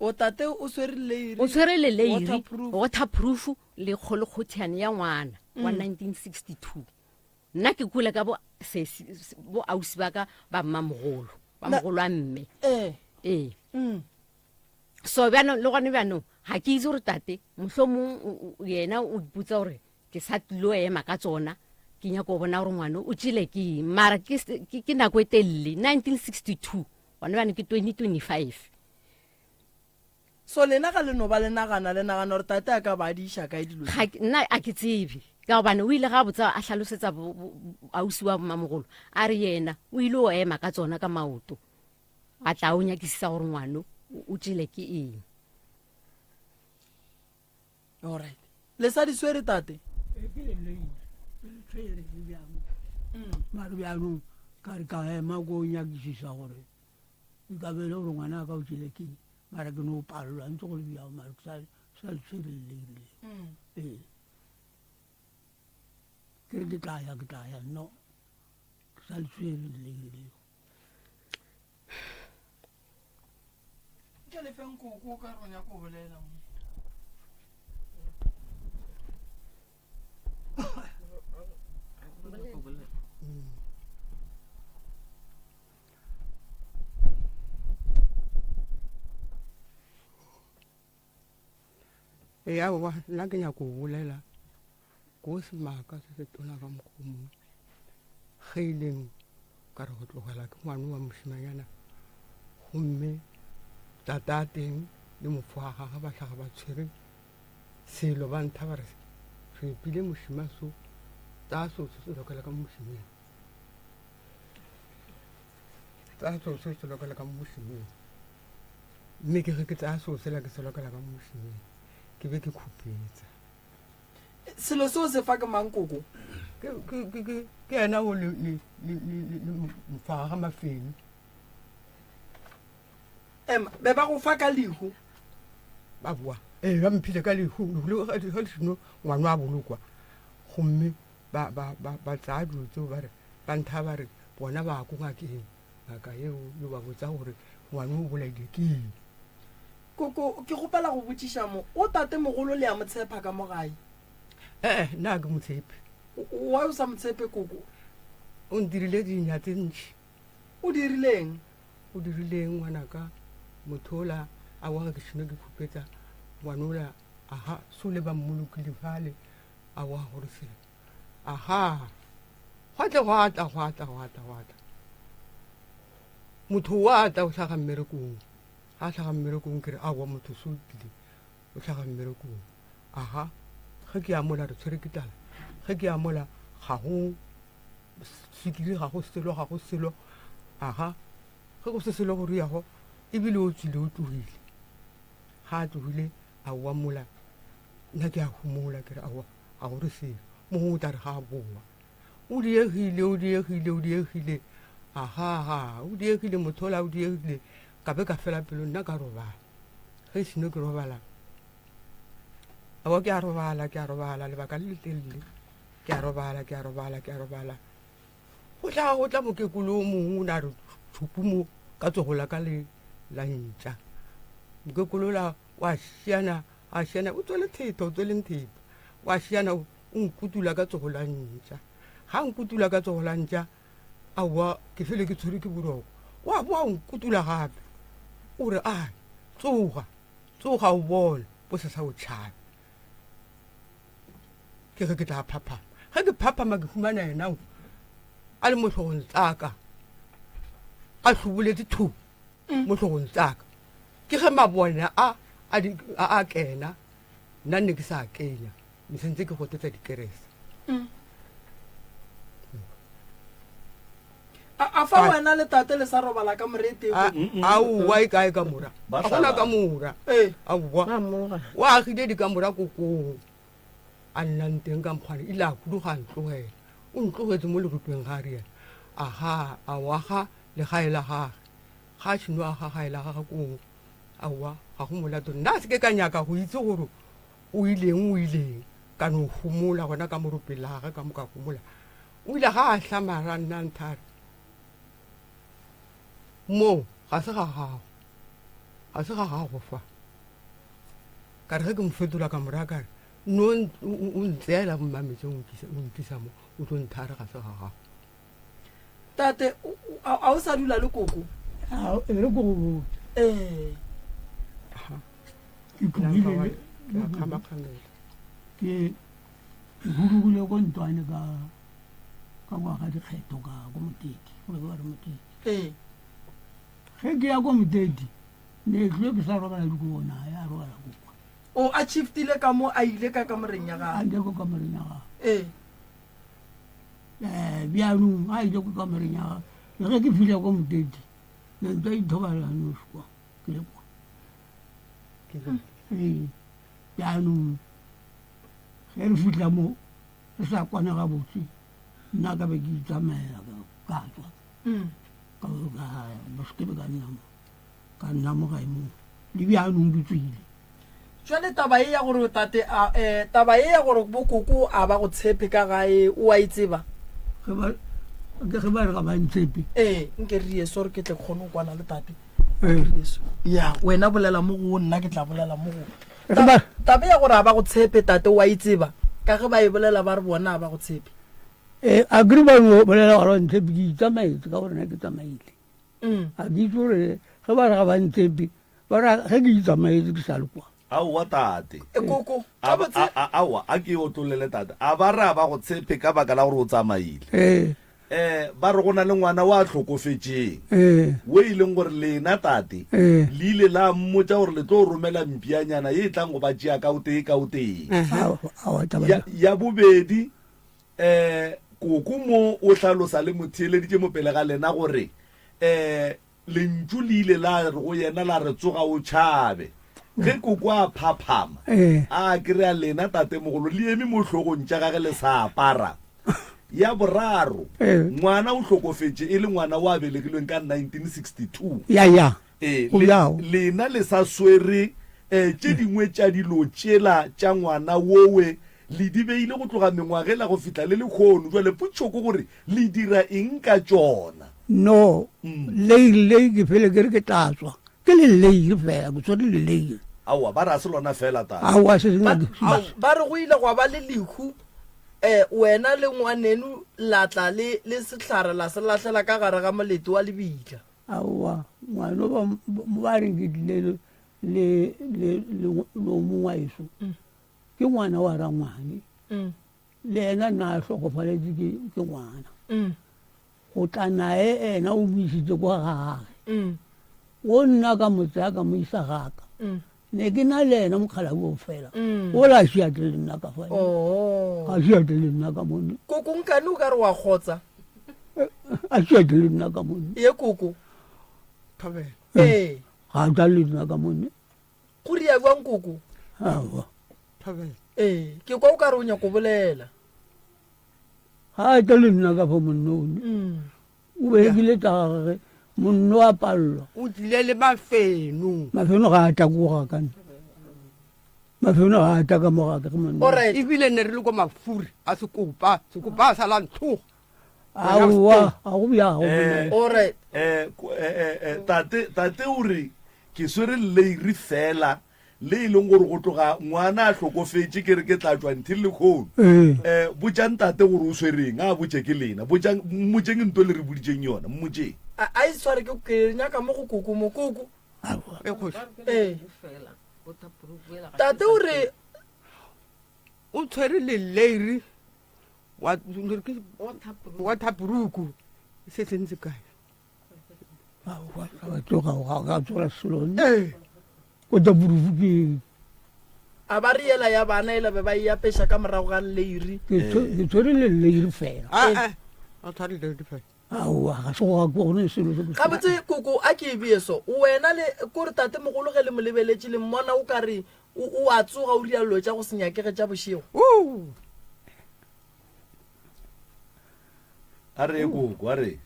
o tate o swere leiri o tshwere le leiri Waterproof. waterproof le kgolokgothane ya ngwana wa 1962 nna ke kule ka bo ausi ba ka ba mmamogolo ba mogolo a mme so bjano le gone bjano ga ke itse gore tate mohlomong yena o iputsa gore ke sa tlilo ema ka tsona ke nyaka go bona gore ngwane o tsile ke mara ke nako e telele 1962 gone bjano ke 2025 so lena ga le no ba le nagana gore tate a ka ba di isha kae dilo nna a ke tsebe ka gobane o ile ga botsa a tlhalosetsa ausi wa mamogolo a re yena o ile o ema ka tsona ka maoto a tla o nyakisisa gore ngwane o tsile ke eng alright le sa di swere tate mare bjanong ka re ka ema ko o nyakisisa gore ikabele gore ngwana ka o tsile ke mara ke no palelwa ntse go le bjao mare ke sa di tshwerellegile ke re ke tla ya no ke sa di tshwerellegile ke le feng koko ka ronya ko bolela aowa nna ke nyako o bolela ko semaka se se tona ka mokgomo ge ileng ka re go tlogela ke ngwane wa mošimanyana gomme tata teng le mofo wa gage ba tlhaga ba tshwere selo ba ntha ba re se epile mošima so tsa so se lokela ka mošimeng tsa so se lokela ka mošimeng mme ke ge ke tsa so se la ke se lokela ka mošimeng ke be ke khupetsa selo seo se fa ke mang koko ke ena o le mfaga ga mafeni ema be ba go fa ka lehu ba bua ba mphile ka lehu ga seno ngwana wa bolokwa gomme ba tsaya dilo tseo ba re ba ntha ba re bona ba ko ngakeng ngaka eo yo ba botsa gore ngwane o bolaile ke eng koko ke gopela go botsiša mo o tate mogolo le ya motshepa ka mogae nna ke motshepe wa o sa motshepe koko o ndirile dinya tse ntšhi o dirileng ngwanaka motho ola a waga ke šhino ke khupetsa ngwane ola aha sole ba mmolokile fale a waga gore selo aha gwata motho wa ta o tlhaga mmerekong a tlhaga mmerekong kere a wa motho so tile o tlhaga mmerekong aha ge ke amola re tshwere ke tala ge ke amola ga go sekile ga go selo aha ge go se selo gore yago ebile o tswile o tlogile ga a tlogile a wa mola nna ke a humola kere a gore selo mongwe o tla re ga a boa o diegile aha o diegile motho ola o diegile ka be ka fela pelo nna ka robala ge seno ke robala awa ke a robala lebaka le letelele ke a robala go tla mokekolo o mongwe o na re tshupu mo ka tsogola ka le la ntša mokekolo la wa šiana o tsweleng theta wa šiana o nkutula ka tsogola ntša ga nkutula ka tsogola ntša aowa ke fele ke tshwere ke boroko wa boa nkutula gape o re a tsoga o bone bo se sa o tšhabe ke ge ke tla phaphama ge ke phaphama ke humana enao a le motlhogong tsaka a tlhoboletse thu motlhogong tsaka ke ge mabone a kena nna nne ke sa kenya ne sentse ke gotetsa dikerese a fa wena le tate le sa robala ka morete aowa e kae ka mora a gona ka mora aowa wa agile di ka mora kokong a nnang teng ka mokgwane ile a kuduga ntlogela o ntlogetse mo lerupeng ga riena aha a waga legae la gage ga a tšhino a gagae la gage kong aowa ga go molato nna a se ke ka nyaka go itse gore o ileng ka no gomola gona ka moropeng la gage ka moka gomola o ile ga a tlamara nna nthare mo ga se ga gago fa ka re ge ke mo fetola ka mora kare no o ntseela mmametse o nkisa mo o tlo nthare ga se ga gago tate a o sa dula le koko le koko ke hurugile ko ntwane ka ngwaga dikgetho ka ko moteti gore ba re moteti ge ke ya ko moteti ne tlile ke sa robala dikona ya robala koko o a shiftile ka mo a ile ka kamoreng ya gago a ile ko kamoreng ya gago bjanong a ile ko kamoreng ya gago le ge ke file ko moteti ne ntwa ithobalela nosikwa ke le kwa bjanong ge re fitlha mo re sa kwane gabotse nna ka be ke itsamaela ka tswa ba sekebe ka nna mo gae mo le bjanong di tswile jwale taba e ya gore tate taba e ya gore bokoko a ba go tshepe ka gae o a itseba ge ba re ga ba ntshepe nke rie sore ke tle kgone go kwana le tate ya wena bolela mo go nna ke tla bolela mo go taba ya gore a ba go tshepe tate o a itseba ka ge ba e bolela ba re bona a ba go tshepe a kry ba bolela gore ba ntshepe ke itsamaetse ka gore na ke tsamaile a ke itse gore ge ba re ga ba ntshepe ba re ge ke itsamaetse ke sa le kwa aowa tate koko aowa a ke otlolele tate a ba re a ba go tshepe ka baka la gore o tsamaile ba re go na le ngwana o a tlhokofetseng o e leng gore lena tate le ile la mmotsa gore le tlo romela mpianyana e tlang go ba tšea kaoteng ya bobedi koko mo o tlhalosa le motheeleditše mo pele ga lena gore lentšu le ile la re go yena la re tsoga o tšhabe ge koko a phaphama a kry-a lena tate mogolo le eme mo tlhogong tša gage le sa apara ya boraro ngwana o tlhokofetse e le ngwana o a belegilweng ka 1962 lena le sa swere tše dingwe tša dilo tšela tša ngwana wowe le di beile go tloga mengwagela go fihla le lekgono jwa le potšoko gore le dira eng ka tšona no leile ke fele ke re ke tlatswa ke le leile fela ke tsware le leile aowa ba re a se lona fela ta ba re go ile go ba le lehu wena le ngwanenu latla le setlhare la se latlhela ka gare ga molete wa lebitla aowa ngwano ba re ke dile le mongwaeso ke ngwana wa rangwane le ena na tlhokofaletse ke ngwana go tla nae ena o mo isitse kwa gage o nna ka motse ya ka mo isa gaka ne ke na le ena mokgala o fela o la siate le nna ka fa ka siate le nna ka mone koko nkane o ka re wa kgotsa a siate le nna ka mone ye koko ga tla le nna ka mone go ria bjang koko awa ke kwa o ka re o nyako bolela ga tla le nna ka fa monnone o beegile tsa gage monno a pallo o tlile le mafeno ga a takoga kane mafeno ga a taka mogaka ke monno ebile ne re le ko mafuri a sekopa a sala ntshoga aowa a go bjago tate ore ke swere leiri fela le e leng gore go tloga ngwana a tlhokofetse ke re ke tla tswa nthi le kgono botjang tate gore o swereng a botse ke lena mmotseng nto le re boditseng yona mmotseng a isware ke nyaka mo go koko mo koko tate ore o tshwere le leiri wa thapuruku se sentse kae ga tsora selone ko tapuruku ke a ba riela ya bana e labe ba iapesa ka morago ga leiri ke tshwere le leiri fela aowa ga se go ga gone selo ga botse koko a ke e bieso wena le kore tate mogolo ge le mo lebeletše le mmona o ka re o a tsoga o ria lo tša go senyakege tša bošego a re koko a re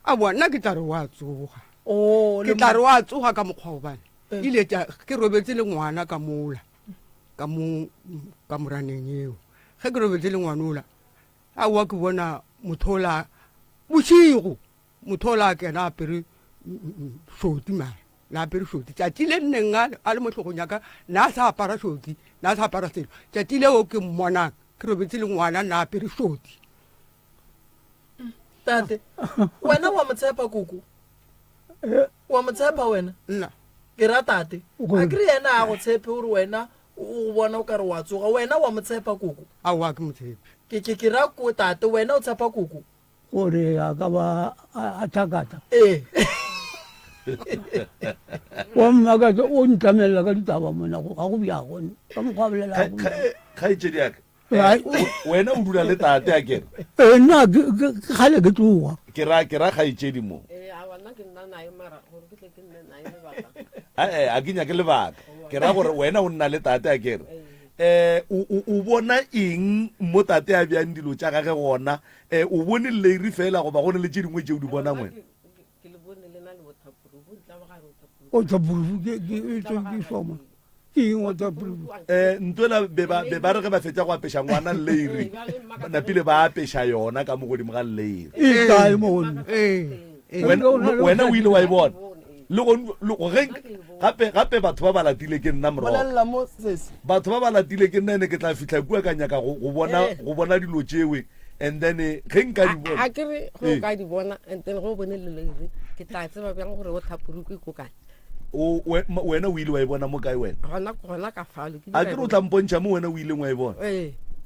a bona ke tla re wa tsoga o ke tla re wa tsoga ka mokgwa gobane ile ke robetse le ngwana ka mola ka moraneng eo ge ke robetse le ngwana ola a wa ke bona mothola bošigo mothola kena apere shoti mara na apere shoti tšatši le nneng a le motlhogong yaka na sa apara shoti na sa apara selo tšatši leo ke mmonang ke robetse le ngwana na apere shoti tate wena wa mo tshepa koko wa mo tshepa wena nna ke ra tate a kry yena a go tshepe gore wena o bona o ka re wa tsoga wena wa mo tshepa koko a wa ke motshepe ke ra ko tate wena o tshepa koko gore a ka ba a thakata ee wa mmakatsa o ntlamelela ka ditaba mona ga go bjagone ka mokgwa bolela kgaitsedi yaka wena o dula le tate a kere nna ke kgale ke tloga ke ra kgaitsedi mo a ke nyake lebaka ke ra gore wena o nna le tate a kere o bona eng mo tate a bjang dilo tša gage gona o bone leiri fela goba go ne le tše dingwe tšeo di bonang wena o thapurufu ke soma ke eng o thapurufu ntwela be ba re ge ba fetša go apeša ngwana leiri napile ba apeša yona ka mo godimo ga leiri e kae mono wena o ile wa e bona gape batho ba ba latile ke nna morogo batho ba ba latile ke nna ene ke tla fitlha kua ka nyaka go bona dilo tšewe and then ge nka di bona a kere go ka di bona and then go bone le leiri ke tla tseba bjang gore o thapuruku ko kae wena o ile wa e bona mo kae wena gona ka falo a kere o tla mpontšha mo wena o ileng wa e bona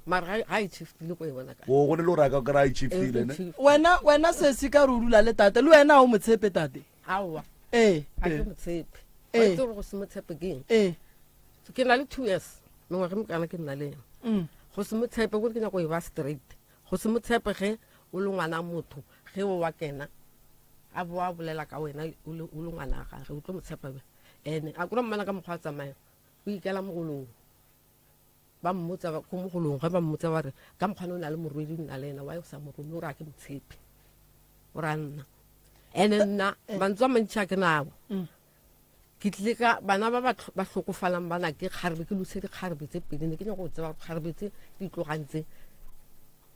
mara ga e chiftile ko e bona ka o go ne le gore a ka kry-a e chiftile ne wena sesi ka re o dula le tate le wena o motshepe tate aowa ee a ke motshepe a itse gore go se motshepe keng ke na le 2 years mengwaga mokana ke nna le ena go se motshepe gore ke nyako e ba straight go se motshepe ge o le ngwana motho ge o wa kena a bo a bolela ka wena o le ngwana ga ge o tlo motshepa be ene a kura mmana ka mokgwa tsamaya o ikela mogolong ba mmotsa ko mogolong ge ba mmotsa ba re ka mokgwana o na le morwedi nna le ena wa o sa morome o re a ke motshepe o ra nna ene nna bantswa mantšha ke nabo ke tlile ka bana ba hlokofalang bana ke kgarebe ke lose dikgarebe tse pedi ne ke nyako go tseba kgarebe tse di tlogantse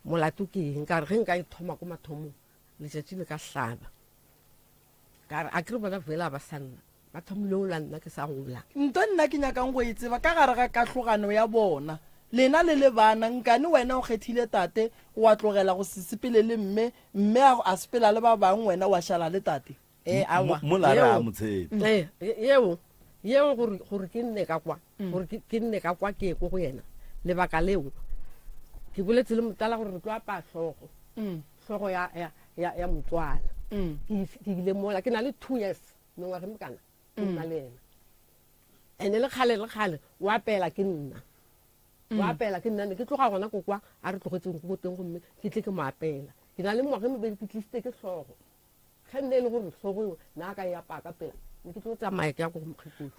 molato ke eng ka re ge nka e thoma ko mathomong letšatši le ka hlaba ka re a kere bona fela ba sa nna ba thomile o la nna ke sa gola nto nna ke nyakang go e tseba ka gare ga katlhogano ya bona lena le le bana nkane wena o kgethile tate wa tlogela go se sepele le mme a sepela le ba bangwe wena wa šala le tate molara a motshepe yeo gore ke nne ka kwa gore ke nne ka kwa ke ko go yena lebaka leo ke boletse le motala gore re tlo apa hlogo ya motswala ke ile mola ke na le 2 years mengwaga mekana ke nna le ena ene le kgale wa apela ke nna wa apela ke nna ne ke tloga gona ko kwa a re tlogetseng go boteng gomme ke tle ke mo apela ke na le ngwaga mebedi ke tlisitse ke hlogo ge nne e le gore hlogo na ka e apaya ka pela ne ke tlo tsamaya ke ya ko go mokgekolo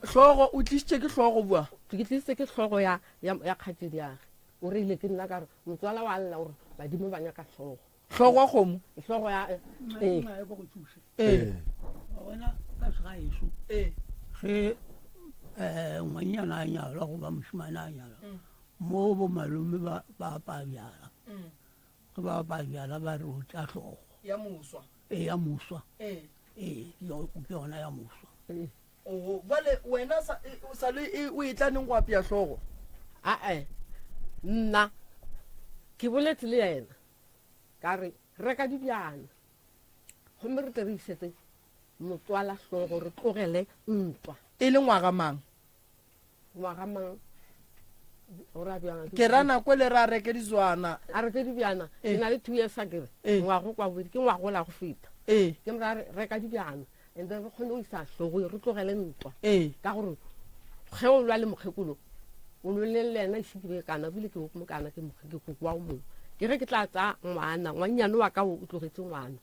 hlogo o tlisitse ke hlogo bua ke tlisitse ke hlogo ya kgatsedi yage o re ile ke nna ka re motswala wa lla gore badimo ba nyaka hlogo hlogo wa kgomo hlogo ya wena ka segaeso ge ngwanyana a nyalwa goba mošimane a nyalwa mo bo malome ba apaya bjala ge ba apaya bjala ba re o tša hlogo ya moswa ya moswa ke yona ya moswa bale wena sale o e tlaneng go apea hlogo ae nna ke boletse le yena ka re reka dibjana gomme re tle re isetse motswala hlogo re tlogele ntwa e le ngwaga mang ke ra nako le ra reke dizwana a reke dibjana ke na le 2 years a kere ngwago kwa bobedi ke ngwago la go feta ke mra reka dibjana and then re kgone go isa hlogo re tlogele ntwa ka gore ge o lwa le mokgekolo o lwele le ena isikibe kana bile ke mokana ke mokgekeko wa mo ke re ke tla tsa ngwana ngwanyane wa ka o tlogetse ngwana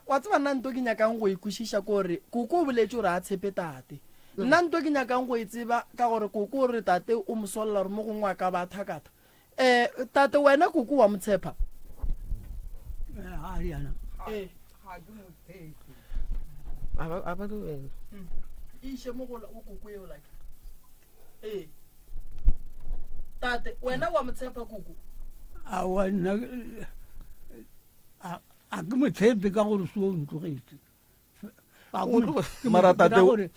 wa tseba nna nto ke nyakang go ikwešiša kore koko o boletse gore a tshepe tate nna nto ke nyakang go e tseba ka gore koko o re tate o mosolela gore mo gongwe a ka ba thakata tate wena koko wa motshepa iše mo gola o koko eo like tate wena wa motshepa koko a ke motshepe ka gore seo ntlogetse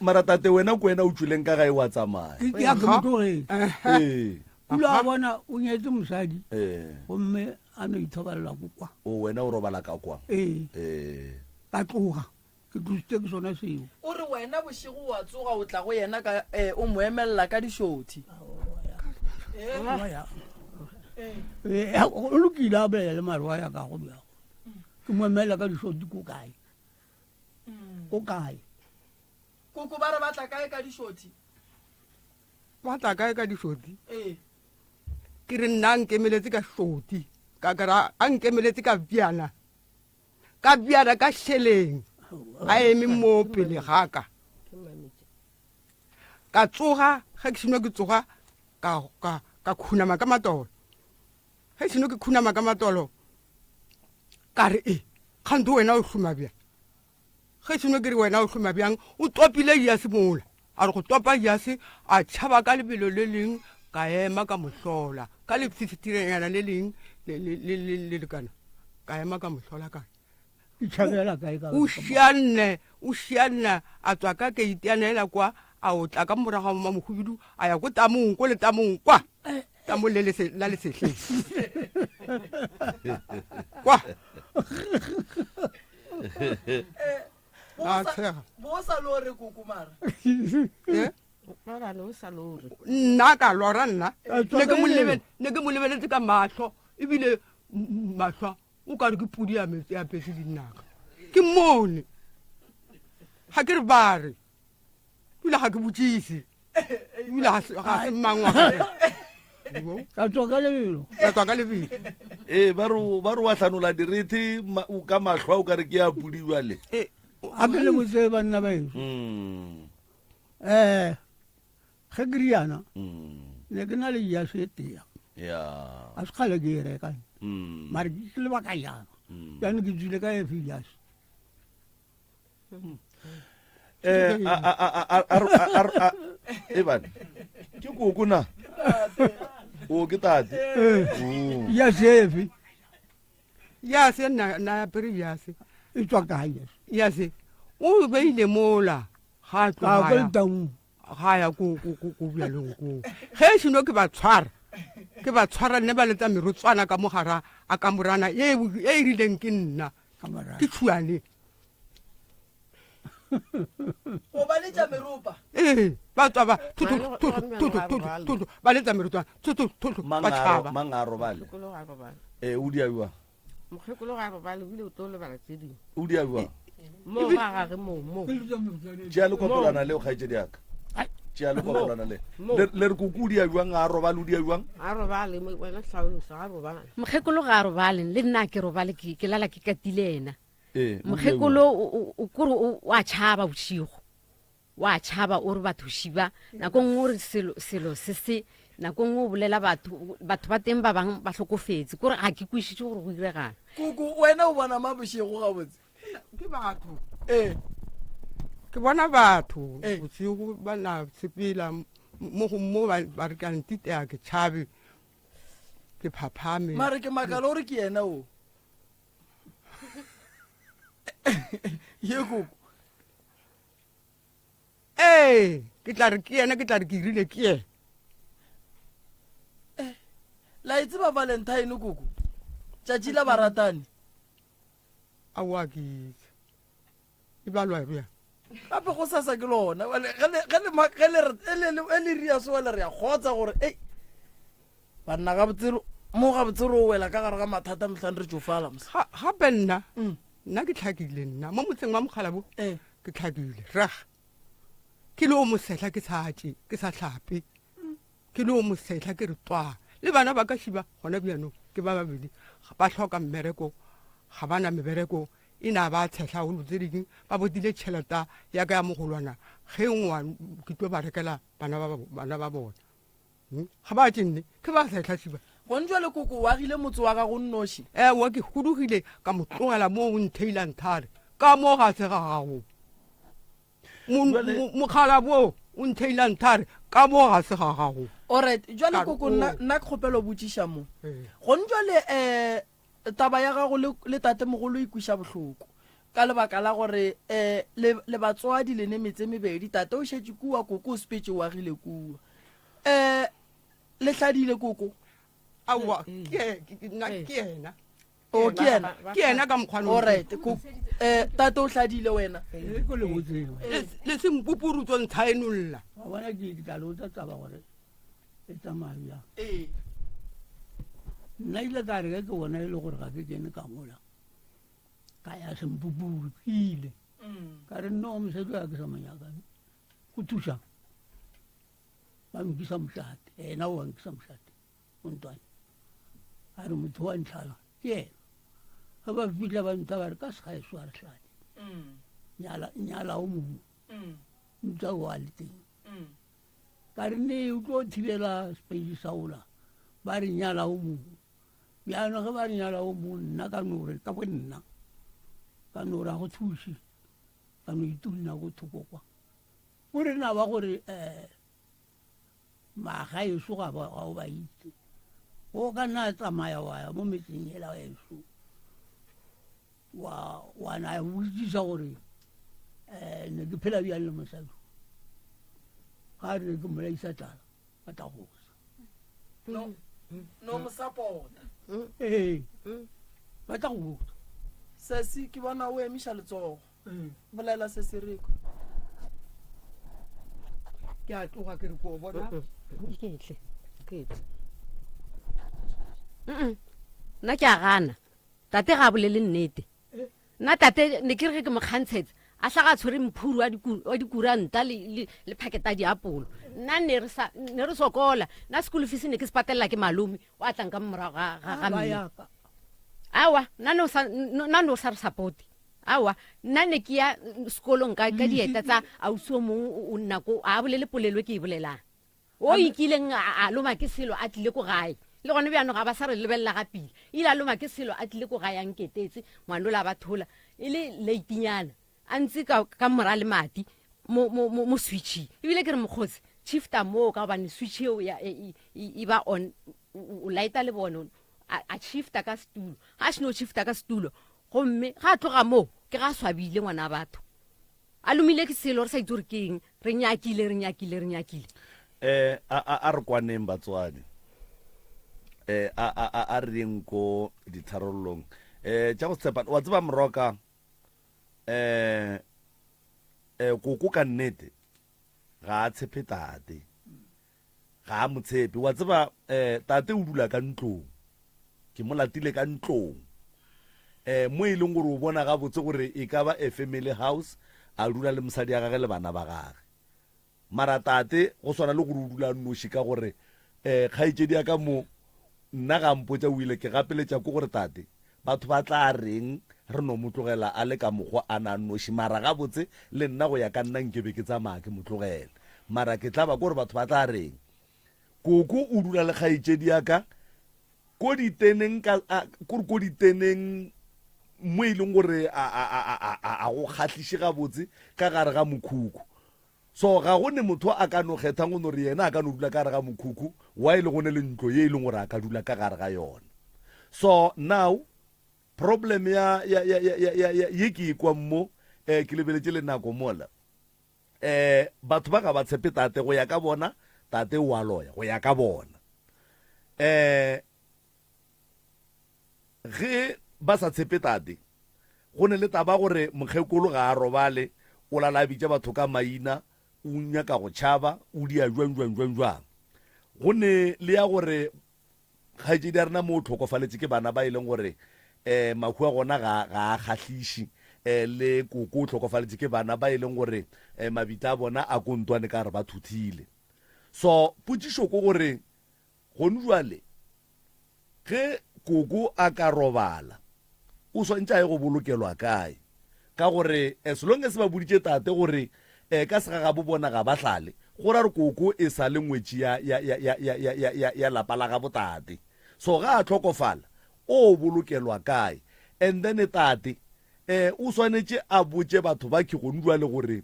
mara tate wena ko wena o tswileng ka gae wa tsamaya a ke motlogetse kula a bona o nyetse mosadi gomme a no ithobalela ko kwa wena o robala ka kwa ka tloga ke tusitse ke sona seo o re wena bošego wa tsoga o tla go yena o mo emelela ka dišothi o lokile a bolela le maroa ya ka go bjago ke mo emelela ka dišothi ko kae o kae koko ba re batla kae ka dišothi batla kae ka dišothi ke re nna nkemeletse ka šoti ka kara a nkemeletse ka bjana ka šheleng a eme mo pele gaka ka tsoga ga ke seno ke tsoga ka khunama ka matolo ga seno ke khunama ka matolo ka re kgante wena o hloma bjang ga seno ke re wena o hloma bjang o topile yase mola a re go topa yase a tšhaba ka lebelo le leng ka ema ka mohlola ka lefisitirenyana le leng le lekana ka ema ka mohlola ka o šianne a tswa ka ke iteanela kwa a o tla ka moraga ma mohubidu a ya ko tamong ko le tamong kwa tamo la lesetleng kwa bosa lore koko mara nna ka lora nna ne ke mo lebeletse ka mahlo ebile mahlo o ka re ke pudi ya metsi a petse dinaka ke mone ga ke re bare ebile ga ke botsise ebile ga se mangwa ka tswa ka lebelo ba re wa tlhanola direthi ka matlhwa o ka re ke ya pudiwa le a ke le botse banna baeso ge ke riana ne ke na le yaso e tea a se kgale ke e rekang mare ke lebaka yana jane ke tswile ka efe yaso eban ke koko na o ke tate yase efe yase na apere yase e tswa kae yase o beile mola ga tlogaya ga ya ko bjalong ko ge seno ke ba tshwara ne ba letsa merotswana ka mogara a ka morana e rileng ke nna ke tšhuane o ba letsa meropa ba tswa ba letsa merotswana ba tšhaba mang a robale o diabiwa mokgekolo ga robale bile o tlo lebala tse dingwe o diabiwa mo ga gage mo tšea lekopolana le o kgaetse diaka tšea lekopolana le re koko o diabiwang a robale o diabiwang a robale wena tlhaolosa ga robale mokgekolo ga a robale le nna ke robale ke lala ke katile ena mokgekolo o kore wa tšhaba bošigo wa tšhaba o re batho šiba nako nngwe o re selo se se nako nngwe o bolela batho ba teng ba bangwe ba tlhokofetse kore ga ke kwešiše gore go iregana koko wena o bona ma bošego gabotse ke batho ke bona batho bosigo ba na sepela mo ba re kang titea ke tšhabe ke phaphame mare ke makala gore ke yena o ye koko ke tla re ke yena ke tla re ke irile ke yena la itse ba valentine koko tšatši la baratane aowa ke itse e balwa bja gape go sasa ke lona e le ria sewele re ya kgotsa gore banna mo gabotsere o wela ka gare ga mathata motlhane re tsofala gape nna ke tlhakile nna mo motseng wa mokgalabo ke tlhakile raga ke le o mosetlha ke sa tlhape ke le o mosetlha ke re twa le bana ba ka šiba gona bjanong ke ba babedi ba tlhoka mmereko ga bana mebereko e na ba tshehla tse ding ba bodile tšheleta ya ka ya mogolwana ge ngwana ke tlo ba rekela bana ba bona ga ba tšenne ke ba tshehla gonjwa le koko wa gile motse wa ga go nnoši wa ke hudugile ka mo tlogela mo o ntheilang thare ka mo ga se ga gago mogala bo o ntheilang thare ka mo ga se ga gago alright jwale koko nna ke kgopelo botšiša mo gonjwa le taba ya gago le tate mogolo ikwiša bohloko ka lebaka la gore le batswadi le ne metse mebedi tate o šetše kua koko o sepetse o agile kua le hladile koko awa ke ena o ke ena ka mokgwana alright tate o hladile wena le sempupurutso ntsha enolla wa bona ke ditalo tsa taba gore e tsamaya nna ile ka re ke bona e le gore ga ke kene ka mola ka ya sempupuru ile ka re no mosadi ya ke sa manyaka go thuša ba nkisa mošate ena o nkisa mošate o ntwane a re motho wa ntlhala ke ena ga ba fitlha ba nta ba re ka segaeso a re tlhale nyala o mongwe ntsa o a le teng ka re ne o tlo thibela space sa ola ba re nyala o mongwe bjano ge ba re nyala o mongwe nna ka nore ka bo nna ka nore a go thuši ka no itulina go thoko kwa o re na ba gore magaeso ga o ba itse o ka nna tsamaya wa ya mo metseng hela eso wa na botsisa gore ne ke phela bjang le mosadi ga re ke molaisa tala ba tla gosa no mo support ba tla gosa sesi ke bona o emiša letsogo bolela se se reko ke a tloga ke re ko bona nna ke a gana tate ga bolele nnete nna tate ne ke re ke mo kgantshetse a tla ga tshwere mphuru wa dikuranta le phaketa diapolo nna ne re sokola nna school fees ne ke se patelela ke malome o a tlang ka morago ga mme awa nna no sa re support awa nna ne ke ya sekolong ka dieta tsa ausi o mongwe o nna ko a bolele polelo ke e bolelang o ikileng a loma ke selo a tlile ko gae le gone bjano ga ba sa re lebelela ga pele ile a loma ke selo a tlile ko gae a nketetse ngwane o la ba thola e le leitinyana a ntse ka mora le mati mo switching ebile ke re mokgotsi shifta mo ka gobane switch eo e ba on o lighta le bone a shifta ka setulo ga a seno shifta ka setulo gomme ga a tloga moo ke ga swabile ngwana batho a lomile ke selo re sa itse gore keng re nyakile a re kwaneng batswadi a reng ko ditharolong tša go tshepa wa tseba moroka koko ka nnete ga a tshepe tate ga a motshepe wa tseba tate o dula ka ntlong ke mo latile ka ntlong mo e leng gore o bona ga botse gore e ka ba a family house a dula le mosadi ya gage le bana ba gage mara tate go swana le gore o dula noši ka gore kgaitsedi ya ka mo nna ga mpotsa o ile ke gapeletša ko gore tate batho ba tla reng re no motlogela a le ka mokgwa a na noši mara ga botse le nna go ya ka nna nkebe ke tsamaya ke motlogela mara ke tla ba gore batho ba tla reng koko o dula le kgaitsedi ya ka ko diteneng mo e leng gore a go kgatlhiše gabotse ka gare ga mokhukhu so ga go ne motho a ka no kgethang go no re yena a ka no dula ka gare ga mokhukhu wa e le gone le ntlo ye e leng gore a ka dula ka gare ga yona so now problem ye ke e kwa mo ke lebeletse le nako mola batho ba ga ba tshepe tate go ya ka bona tate wa loya go ya ka bona ge ba sa tshepe tate go ne le taba gore mokgekolo ga a robale o lalabitša batho ka maina o nyaka go tšhaba o dia jwang go ne le ya gore kgaitsedi ya rena mo o tlhokofaletse ke bana ba e leng gore mahua gona ga a kgatlhiše le koko o tlhokofaletse ke bana ba e leng gore mabita a bona a kontwane ka re ba thuthile so potsišo ko gore gone jwale ge koko a ka robala o swantse a ye go bolokelwa kae ka gore as long as ba boditše tate gore ka sega bo bona ga ba hlale go ra re koko e sa le ngwetši ya lapa la ga botate so ga a tlhokofala o bolokelwa kae and then tate o swanetše a botše batho ba kegone jwa le gore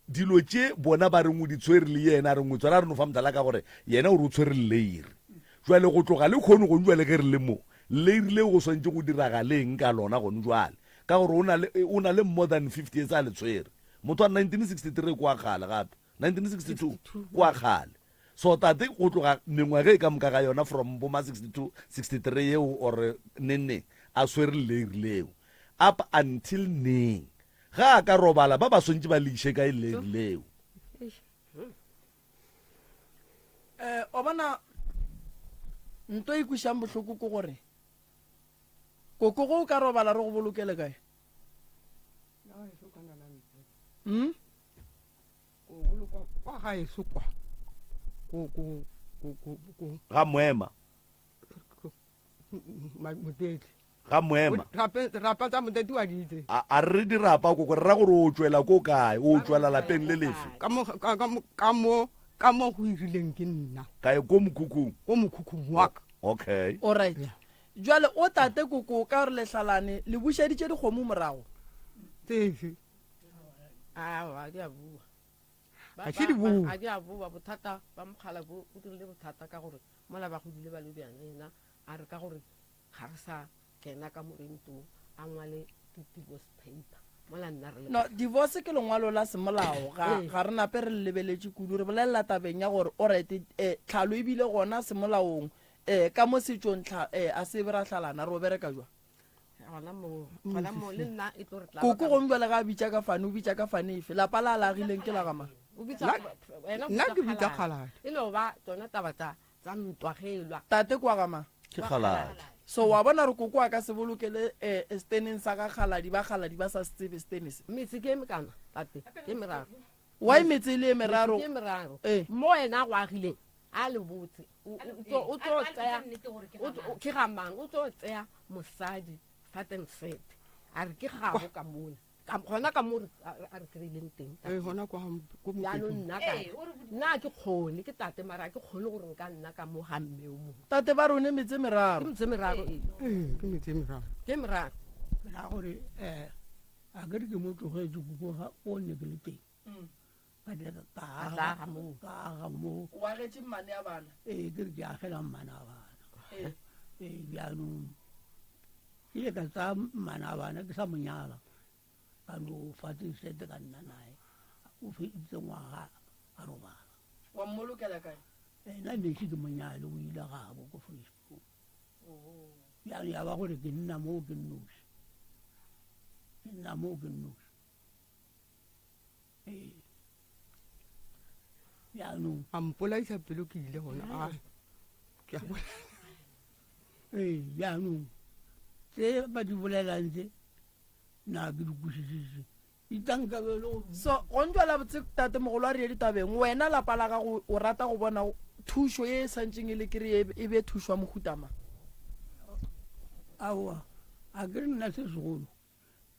dilo tše bona ba reng o di tshwere le yena a reng o tswara re no fa motala ka gore yena o re o tshwere leiri jwale go tloga le kgone gone jwale ge re le mo leiri leo go swantse go diragaleng ka lona gone jwale ka gore o na le more than 50 years a le tshwere motho wa 1963 kwa kgale gape 1962 kwa kgale so tate go tloga mengwaga e ka moka ga yona from boma 62 63 yeo or nenneng a swere leiri leo up until neng ga a ka robala ba ba swantse ba leiše ka e leiri leo o bona nto e kwišang bohloko ko gore koko go o ka robala re go bolokele kae kwa gaeso kwa ga moema motete ga moema rapa tsa motete wa ditse a re dirapa koko re ra gore o tswela ko kae o tswela lapeng le lefe ka mo go irileng ke nna kae ko mokhukhung wa ka okay alright jwale o tate koko ka re lehlalane le bušeditše dikgomo morago tsefe a di a bua a se di bua a di a bua bothata ba mogala bo o dirile bothata ka gore mola ba godile ba le bjanena a re ka gore ga re sa kena ka morentong a ngwale divorce paper mola nna re no divorce ke lengwalo la semolao ga re nape re lebeletše kudu re bolelela tabeng ya gore orete tlhalo e bile gona semolaong ka mo setšong a se be ra hlalana re o bereka jwa koko go mbele ga bitša ka fane o bitša ka fane efe lapa la lagileng ke la gama nna ke bitša kgaladi e no ba tsona taba tsa ntwagelwa tate kwa gama ke kgaladi so wa bona re koko a ka se bolokele steneng sa ka kgaladi ba sa se tsebe stenis metse ke mekana tate ke meraro wa e metse le meraro ke meraro mo ena go agileng a le botse o tlo tsaya ke gamang o tlo tsaya mosadi faten fet a re ke gago ka mona gona ka mo a re kreileng teng gona kwa yaanong nna ke kgone ke tate mara ke kgone gore nka nna ka mo gamme o mo tate ba rone metse meraro ke meraro ke meraro na gore a ke re ke mo tlogetse koko ga o ne ke le teng ka dira ka aga mo wa getše mmane ya bana ke re ke agela mmane a bana bjanong ke ile ka tsa mmane a bana ke sa monyala ka no fatse sete ka nna nae o feditse ngwaga a robala wa mmolokela kae nna nese ke monyale o ile gabo ko Facebook bjalo ya ba gore ke nna moo ke nnoši bjanong a mpolaisa pelo ke ile gona bjanong tse ba di bolelang tse na ke di kwisisitse itankabelo so go ntšwela botse tate mogolo a rile ditabeng wena lapa la gago o rata go bona thušo e santseng e le kry e be thušwa mogutama aowa a ke re nna se segolo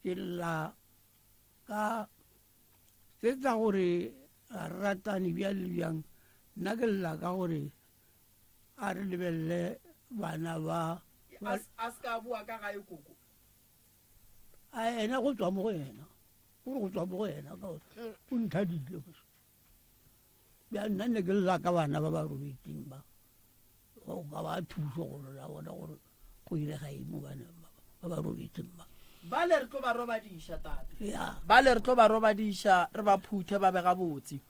ke lla ka se tsa gore ratane bja le bjang nna ke lla ka gore a re lebelele bana ba a se ka bua ka gae koko a ena go tswa mo go ena gore go tswa mo go ena ka gore o nthadile bja nna ne ke lla ka bana ba ba robetseng ba go ka ba thuso go la bona gore go ile ga imo bana ba ba robetseng ba ba le re tlo ba robadiša tate ba le re tlo ba robadiša re ba phuthe ba bega botse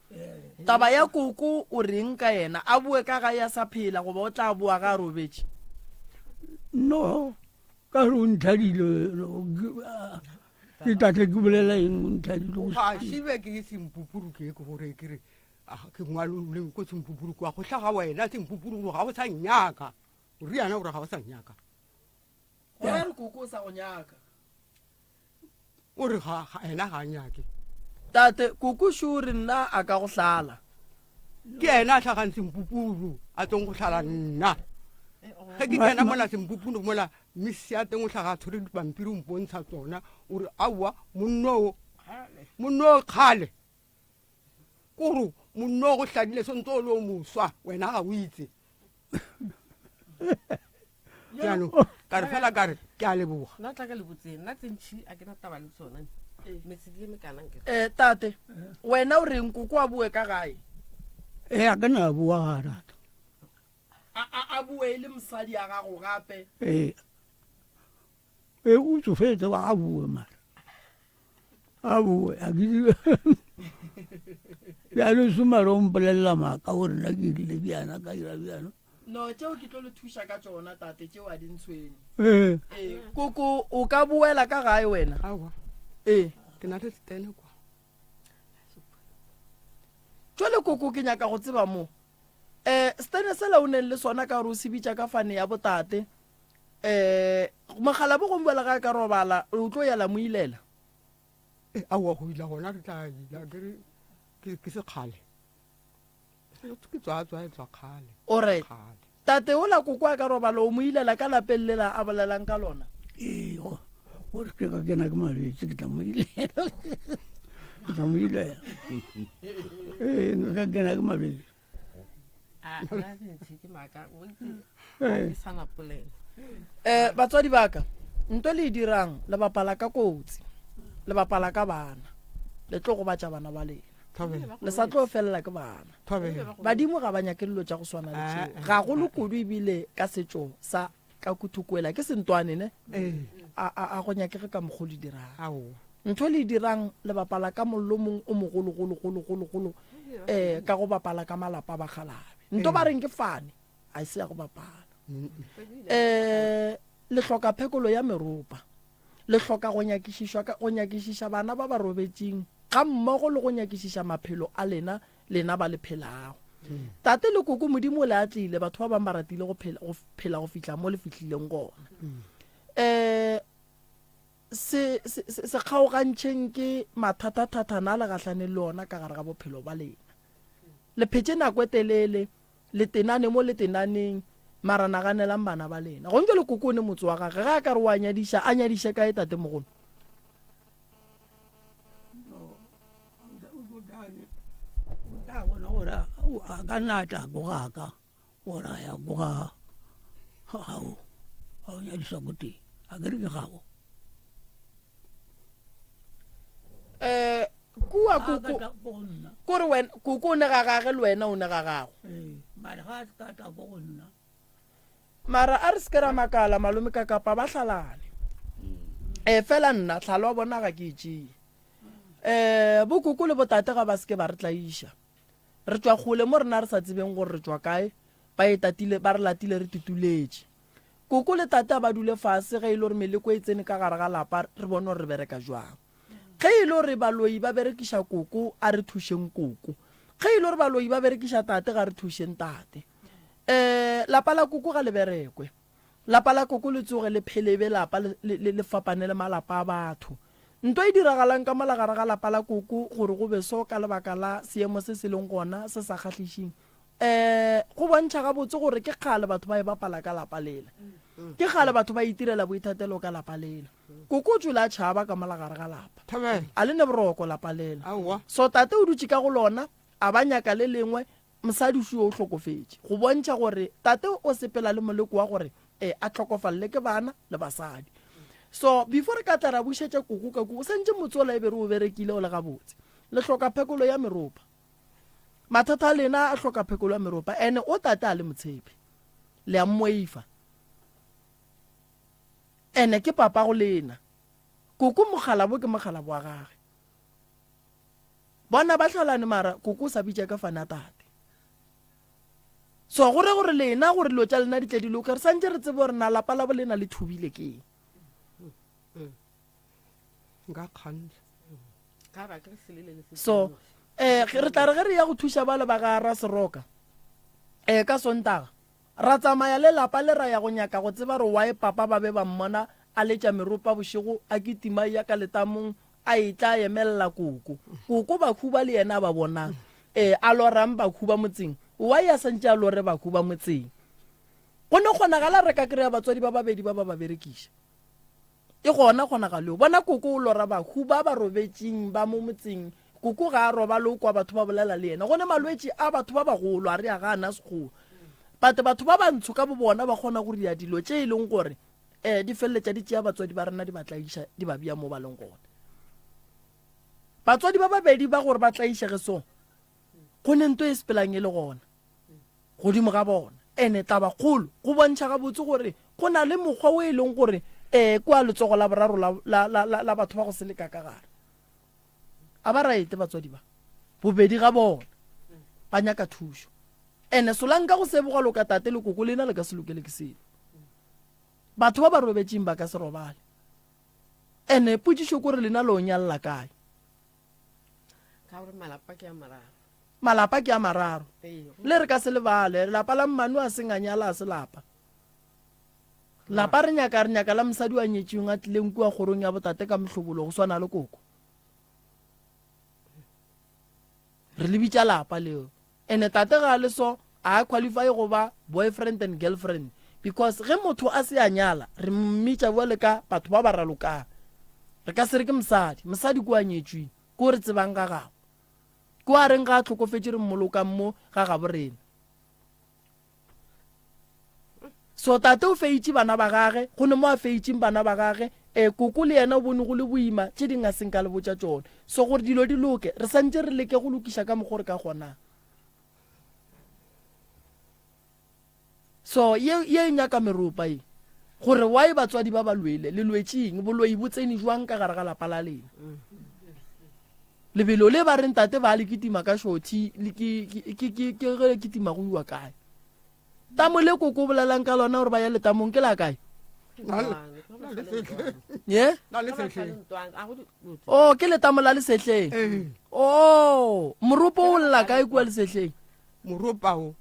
taba ya koko o reng ka yena a bue ka ga ya sa phela goba o tla bua ga a robetse no ka re o nthadile ke tate ke bolela eng o nthadile ga šibe ke sempupuru ke ke gore ke re ke ngwaloleng ko sempupuru kwa go tlhaga wena sempupuru ga o sa nnyaka o riana gore ga o sa nnyaka gore re koko o sa go nyaka o re ena ga nyake tate koko šo re nna a ka go hlala ke ena a tlhagang sempupuru a tsong go hlala nna ge ke kena mola sempupuno mola misi ya teng o tlhaga tshwere dipampiri o mpontsha tsona ore aowa monno o kgale kore monno o go hladile sentse o le o moswa wena ga o itse jaanong ka re fela kare ke a leboga nna tla ka le botseng nna tsentšhi a ke na taba le tsona metsedile mekanang tate wena o reng koko a bue ka gae a ka na bua ga rata a bue le mosadi ya gago gape o tsofetse ba a bue mara a bue a ke bjalo somare o mpolelela maaka gore nna ke ile bjana ka ira bjano no tšeo ke tlo le thuša ka tsona tate tšeo a dintshwene koko o ka buela ka gae wena aowa ke na le setene kwa jale koko ke nyaka go tseba mo setene sela o neng le sona ka gore o se bitša ka fane ya botate mogala bo gombuela ga ka robala o tlo yala mo ilela aowa go ila gona re tla ila ke sekgale ke tswa kgale alright tate o la koko a ka robala o mo ilela ka lapeng le la a bolelang ka lona gore ke ka kena ke malwetse ke tla mo ilela ka kena ke malwetse batswadi baka nto le dirang le bapala ka kotsi le bapala ka bana le tlo go batša bana ba lena le sa tlo felela ke bana badimo ga ba nyake dilo tša go swana le tšeo ga go le kudu ebile ka setšo sa ka kuthukwela ke sentwane ne a go nyakege ka mokgo le dirang ntho le dirang le bapala ka mollo mong o mogologologologologolo ka go bapala ka malapa ba galabe nto ba reng ke fane a se ya go bapala le hloka phekolo ya meropa le hloka go nyakišiša bana ba ba robetseng ga mmogo le go nyakišiša maphelo a lena ba le phelago tate le koko modimo le a tlile batho ba bang ba ratile go phela go fitlha mo le fitlhileng gona se kgaogantšheng ke mathata-thatana a le gatlhaneng le ona ka gare ga bophelo ba lena le phetse nako e telele le tenane mo le tenaneng mara naganelang bana ba lena gonke le koko o ne motse wa gage ga a ka re o a nyadiša ka e tate mogolo bona gore a ka nata ko gaka gore a ya ko ga gago ga o nyadisa ko teng a kere ke gago kua kore koko o ne ga gage le wena o ne ga gago mare ga a se kata ko go nna mara a re se ke ra makala malome ka kapa ba hlalane fela nna tlhalo wa bona ga ke etsee bokoko le botate ga ba se ke ba re tlaiša re tswa kgole mo rena re sa tsebeng gore re tswa kae ba re latile re tutuletse koko le tate ba dule fase ge e le gore meleko e tsene ka gare ga lapa re bone gore re bereka jwang ge e le gore baloi ba berekiša koko a re thušeng koko ge e le gore baloi ba berekiša tate ga re thušeng tate lapa la koko ga le berekwe lapa la koko le tsoge le phelebe lapa le fapane le malapa a batho nto e diragalang ka molagare ga lapa la koko gore go beso ka lebaka la seemo se se leng gona se sa kgatlhišing go bontšha gabotse gore ke kgale batho ba e bapala ka lapa lela ke kgale batho ba itirela boithatelo ka lapa lela koko o tswile a tšhaba ka molagare ga lapa a le ne boroko lapa lela so tate o dutse ka go lona a ba nyaka le lengwe mosadi o hlokofetse go bontšha gore tate o sepela le moleko wa gore a tlhokofalele ke bana le basadi so before re ka tla ra bušetša koko ka koko sentše motsola e be re o berekile o le gabotse le hloka phekolo ya meropa mathata a lena a hloka phekolo ya meropa ene o tate a le motshepe le a mmoifa ene ke papa go lena koko mogalabo ke mogalabo wa gage bona ba tlhalane mara koko o sa bitša ka fana tate so gore lena gore lo tša lena di tle di loka re santse re tsebe gore na lapa la bo lena le thubile ke so re tla re ge re ya go thuša ba le ba ga ra seroka ka sontaga ra tsamaya le lapa le ra ya go nyaka go tseba re wae papa ba be ba mmona a letša meropa bošego a ketima ya ka letamong a e tla emelela koko bakhu ba le yena ba bonang a lorang bakhu ba motseng wa ya santse a lore bakhu ba motseng go ne kgonagala re ka kry-a batswadi ba babedi ba ba berekiša e gona kgonagaleo bona koko o lora bahu ba ba robetseng ba mo motseng koko ga a roba le o kwa batho ba bolela le ena gone malwetse a batho ba bagolo a re a gana sekgowa batho ba bantsho ka bo bona ba kgona go ria dilo tše e leng gore di feleletša di tšea batswadi ba rena di batlaiša di ba bia mo ba leng gone batswadi ba babedi ba gore ba tlaišege so go ne nto e sepelang e le gona godimo ga bona ene taba kgolo go bontšha gabotse gore go na le mokgwa o e leng gore kwa letsogo la boraro la batho ba go se leka ka gare a ba raete batswadi ba bobedi ga bona ba nyaka thušo ene solanka go seboga lo ka tate le koko lena le ka se lokele ke selo batho ba ba robetseng ba ka se robale ene potsišo kore lena le o nyalela kae malapa ke a mararo le re ka se lebale lapa la mmanu a seng a nyala a se lapa re nyaka la mosadi wa nyetseng a tlileng kua kgorong ya botate ka mohlobolo go swana le koko re le bitša lapa leo ene tate ga le so a qualify go ba boyfriend and girlfriend because ge motho a se a nyala re mmitša bole ka batho ba ba ralokang re ka se re ke mosadi kua nyetsweng ko re tsebang ka gago ko a reng ga a tlhokofetse re mmolokang mo ga ga borena so tate o feitše bana ba gage go ne mo a feitšeng bana ba gage koko le yena o bone go le boima tše di nga seng ka le botša tsone so gore dilo di loke re santse re leke go lokiša ka mokgwa re ka kgonang so ye nyaka meropa e gore why batswadi ba ba lwele le lwetseng boloi bo tsene jwang ka gare ga lapa la lena lebelo le ba reng tate ba le kitima ka shothi ke kitima go iwa kae tamo le koko bolelang ka lona gore ba ya letamong ke la kae ye oh ke letamo la lesetleng oh moropo o lla kae kua lesetleng moropa o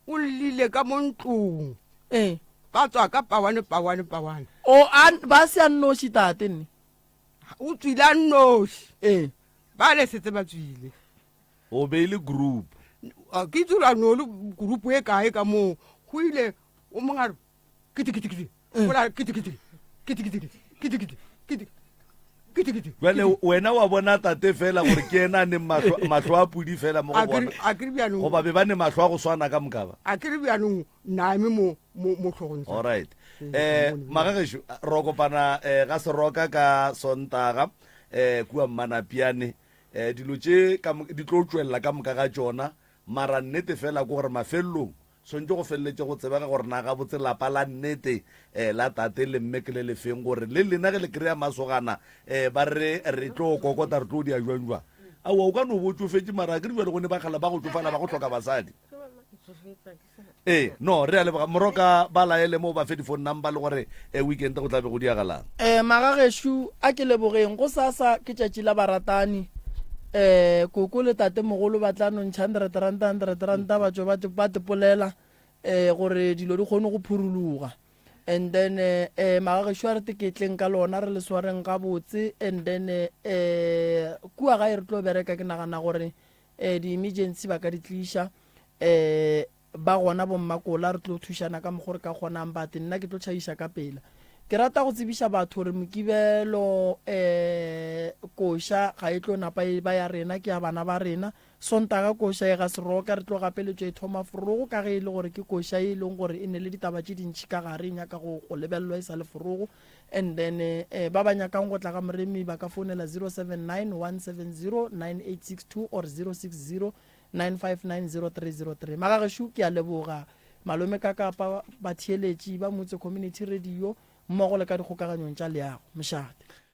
o lile ka montlong ba tswa ka pawane o ba se a nnoši tate nne o tswile a nnoši ba le setse ba tswile o beile group ke tsula no le group e kae ka mo go ile o mongaro kiti ola kiti wele wena wa bona tate fela gore ke ena ne mahlo a pudi fela mo go bona go ba be ba ne mahlo a go swana ka mokaba a ke re bjanong naeme mo tlhogong all right magagesho ro kopana ga seroka ka sontaga kua mmanapiane dilo tše di tlo tswelela ka moka ga tsona mara nnete fela ko gore mafelelong sontse go feleletse go tsebega gore na ga botse lapa la nnete la tate le mme ke le lefeng gore le lena ge le kry-a masogana ba re tlo kokota re tlo di a jwang aowa o ka no bo tsofetse mara ke dibele gone ba kgala ba go tsofala ba go tlhoka basadi no re a leboga moroka ba laele mo ba fe di-phone number le gore weekend go tlabe go diagalang magageshu a ke lebogeng go sasa ke tšatši la baratani koko le tate mogolo ba tla nontšha 100 batho ba tepolela gore dilo di kgone go phuruluga and then magagesho a re teketleng ka lona re le swareng ga botse and then kua ga e re tlo bereka ke nagana gore di-emergency ba ka di tliša ba gona bommakola re tlo thušana ka mogore ka kgonang bate nna ke tlo tšhaiša ka pela ke rata go tsebiša batho gore mokibelo koša ga e tlo napa ba ya rena ke ya bana ba rena sontaga koša e ga seroka re tlo gapeletšo e thoma forogo ka ge e le gore ke koša e leng gore e ne le ditaba tše dintšhi ka gare nyaka go lebelelwa e sa le forogo and then ba ba nyakang go tla ga moremi ba ka founela 079 170 9862 or 060 9590303 magagesho ke a leboga malome ka kapa ba theeletši ba motse community radio mmogo le ka dikgokaganyong tša leago mošate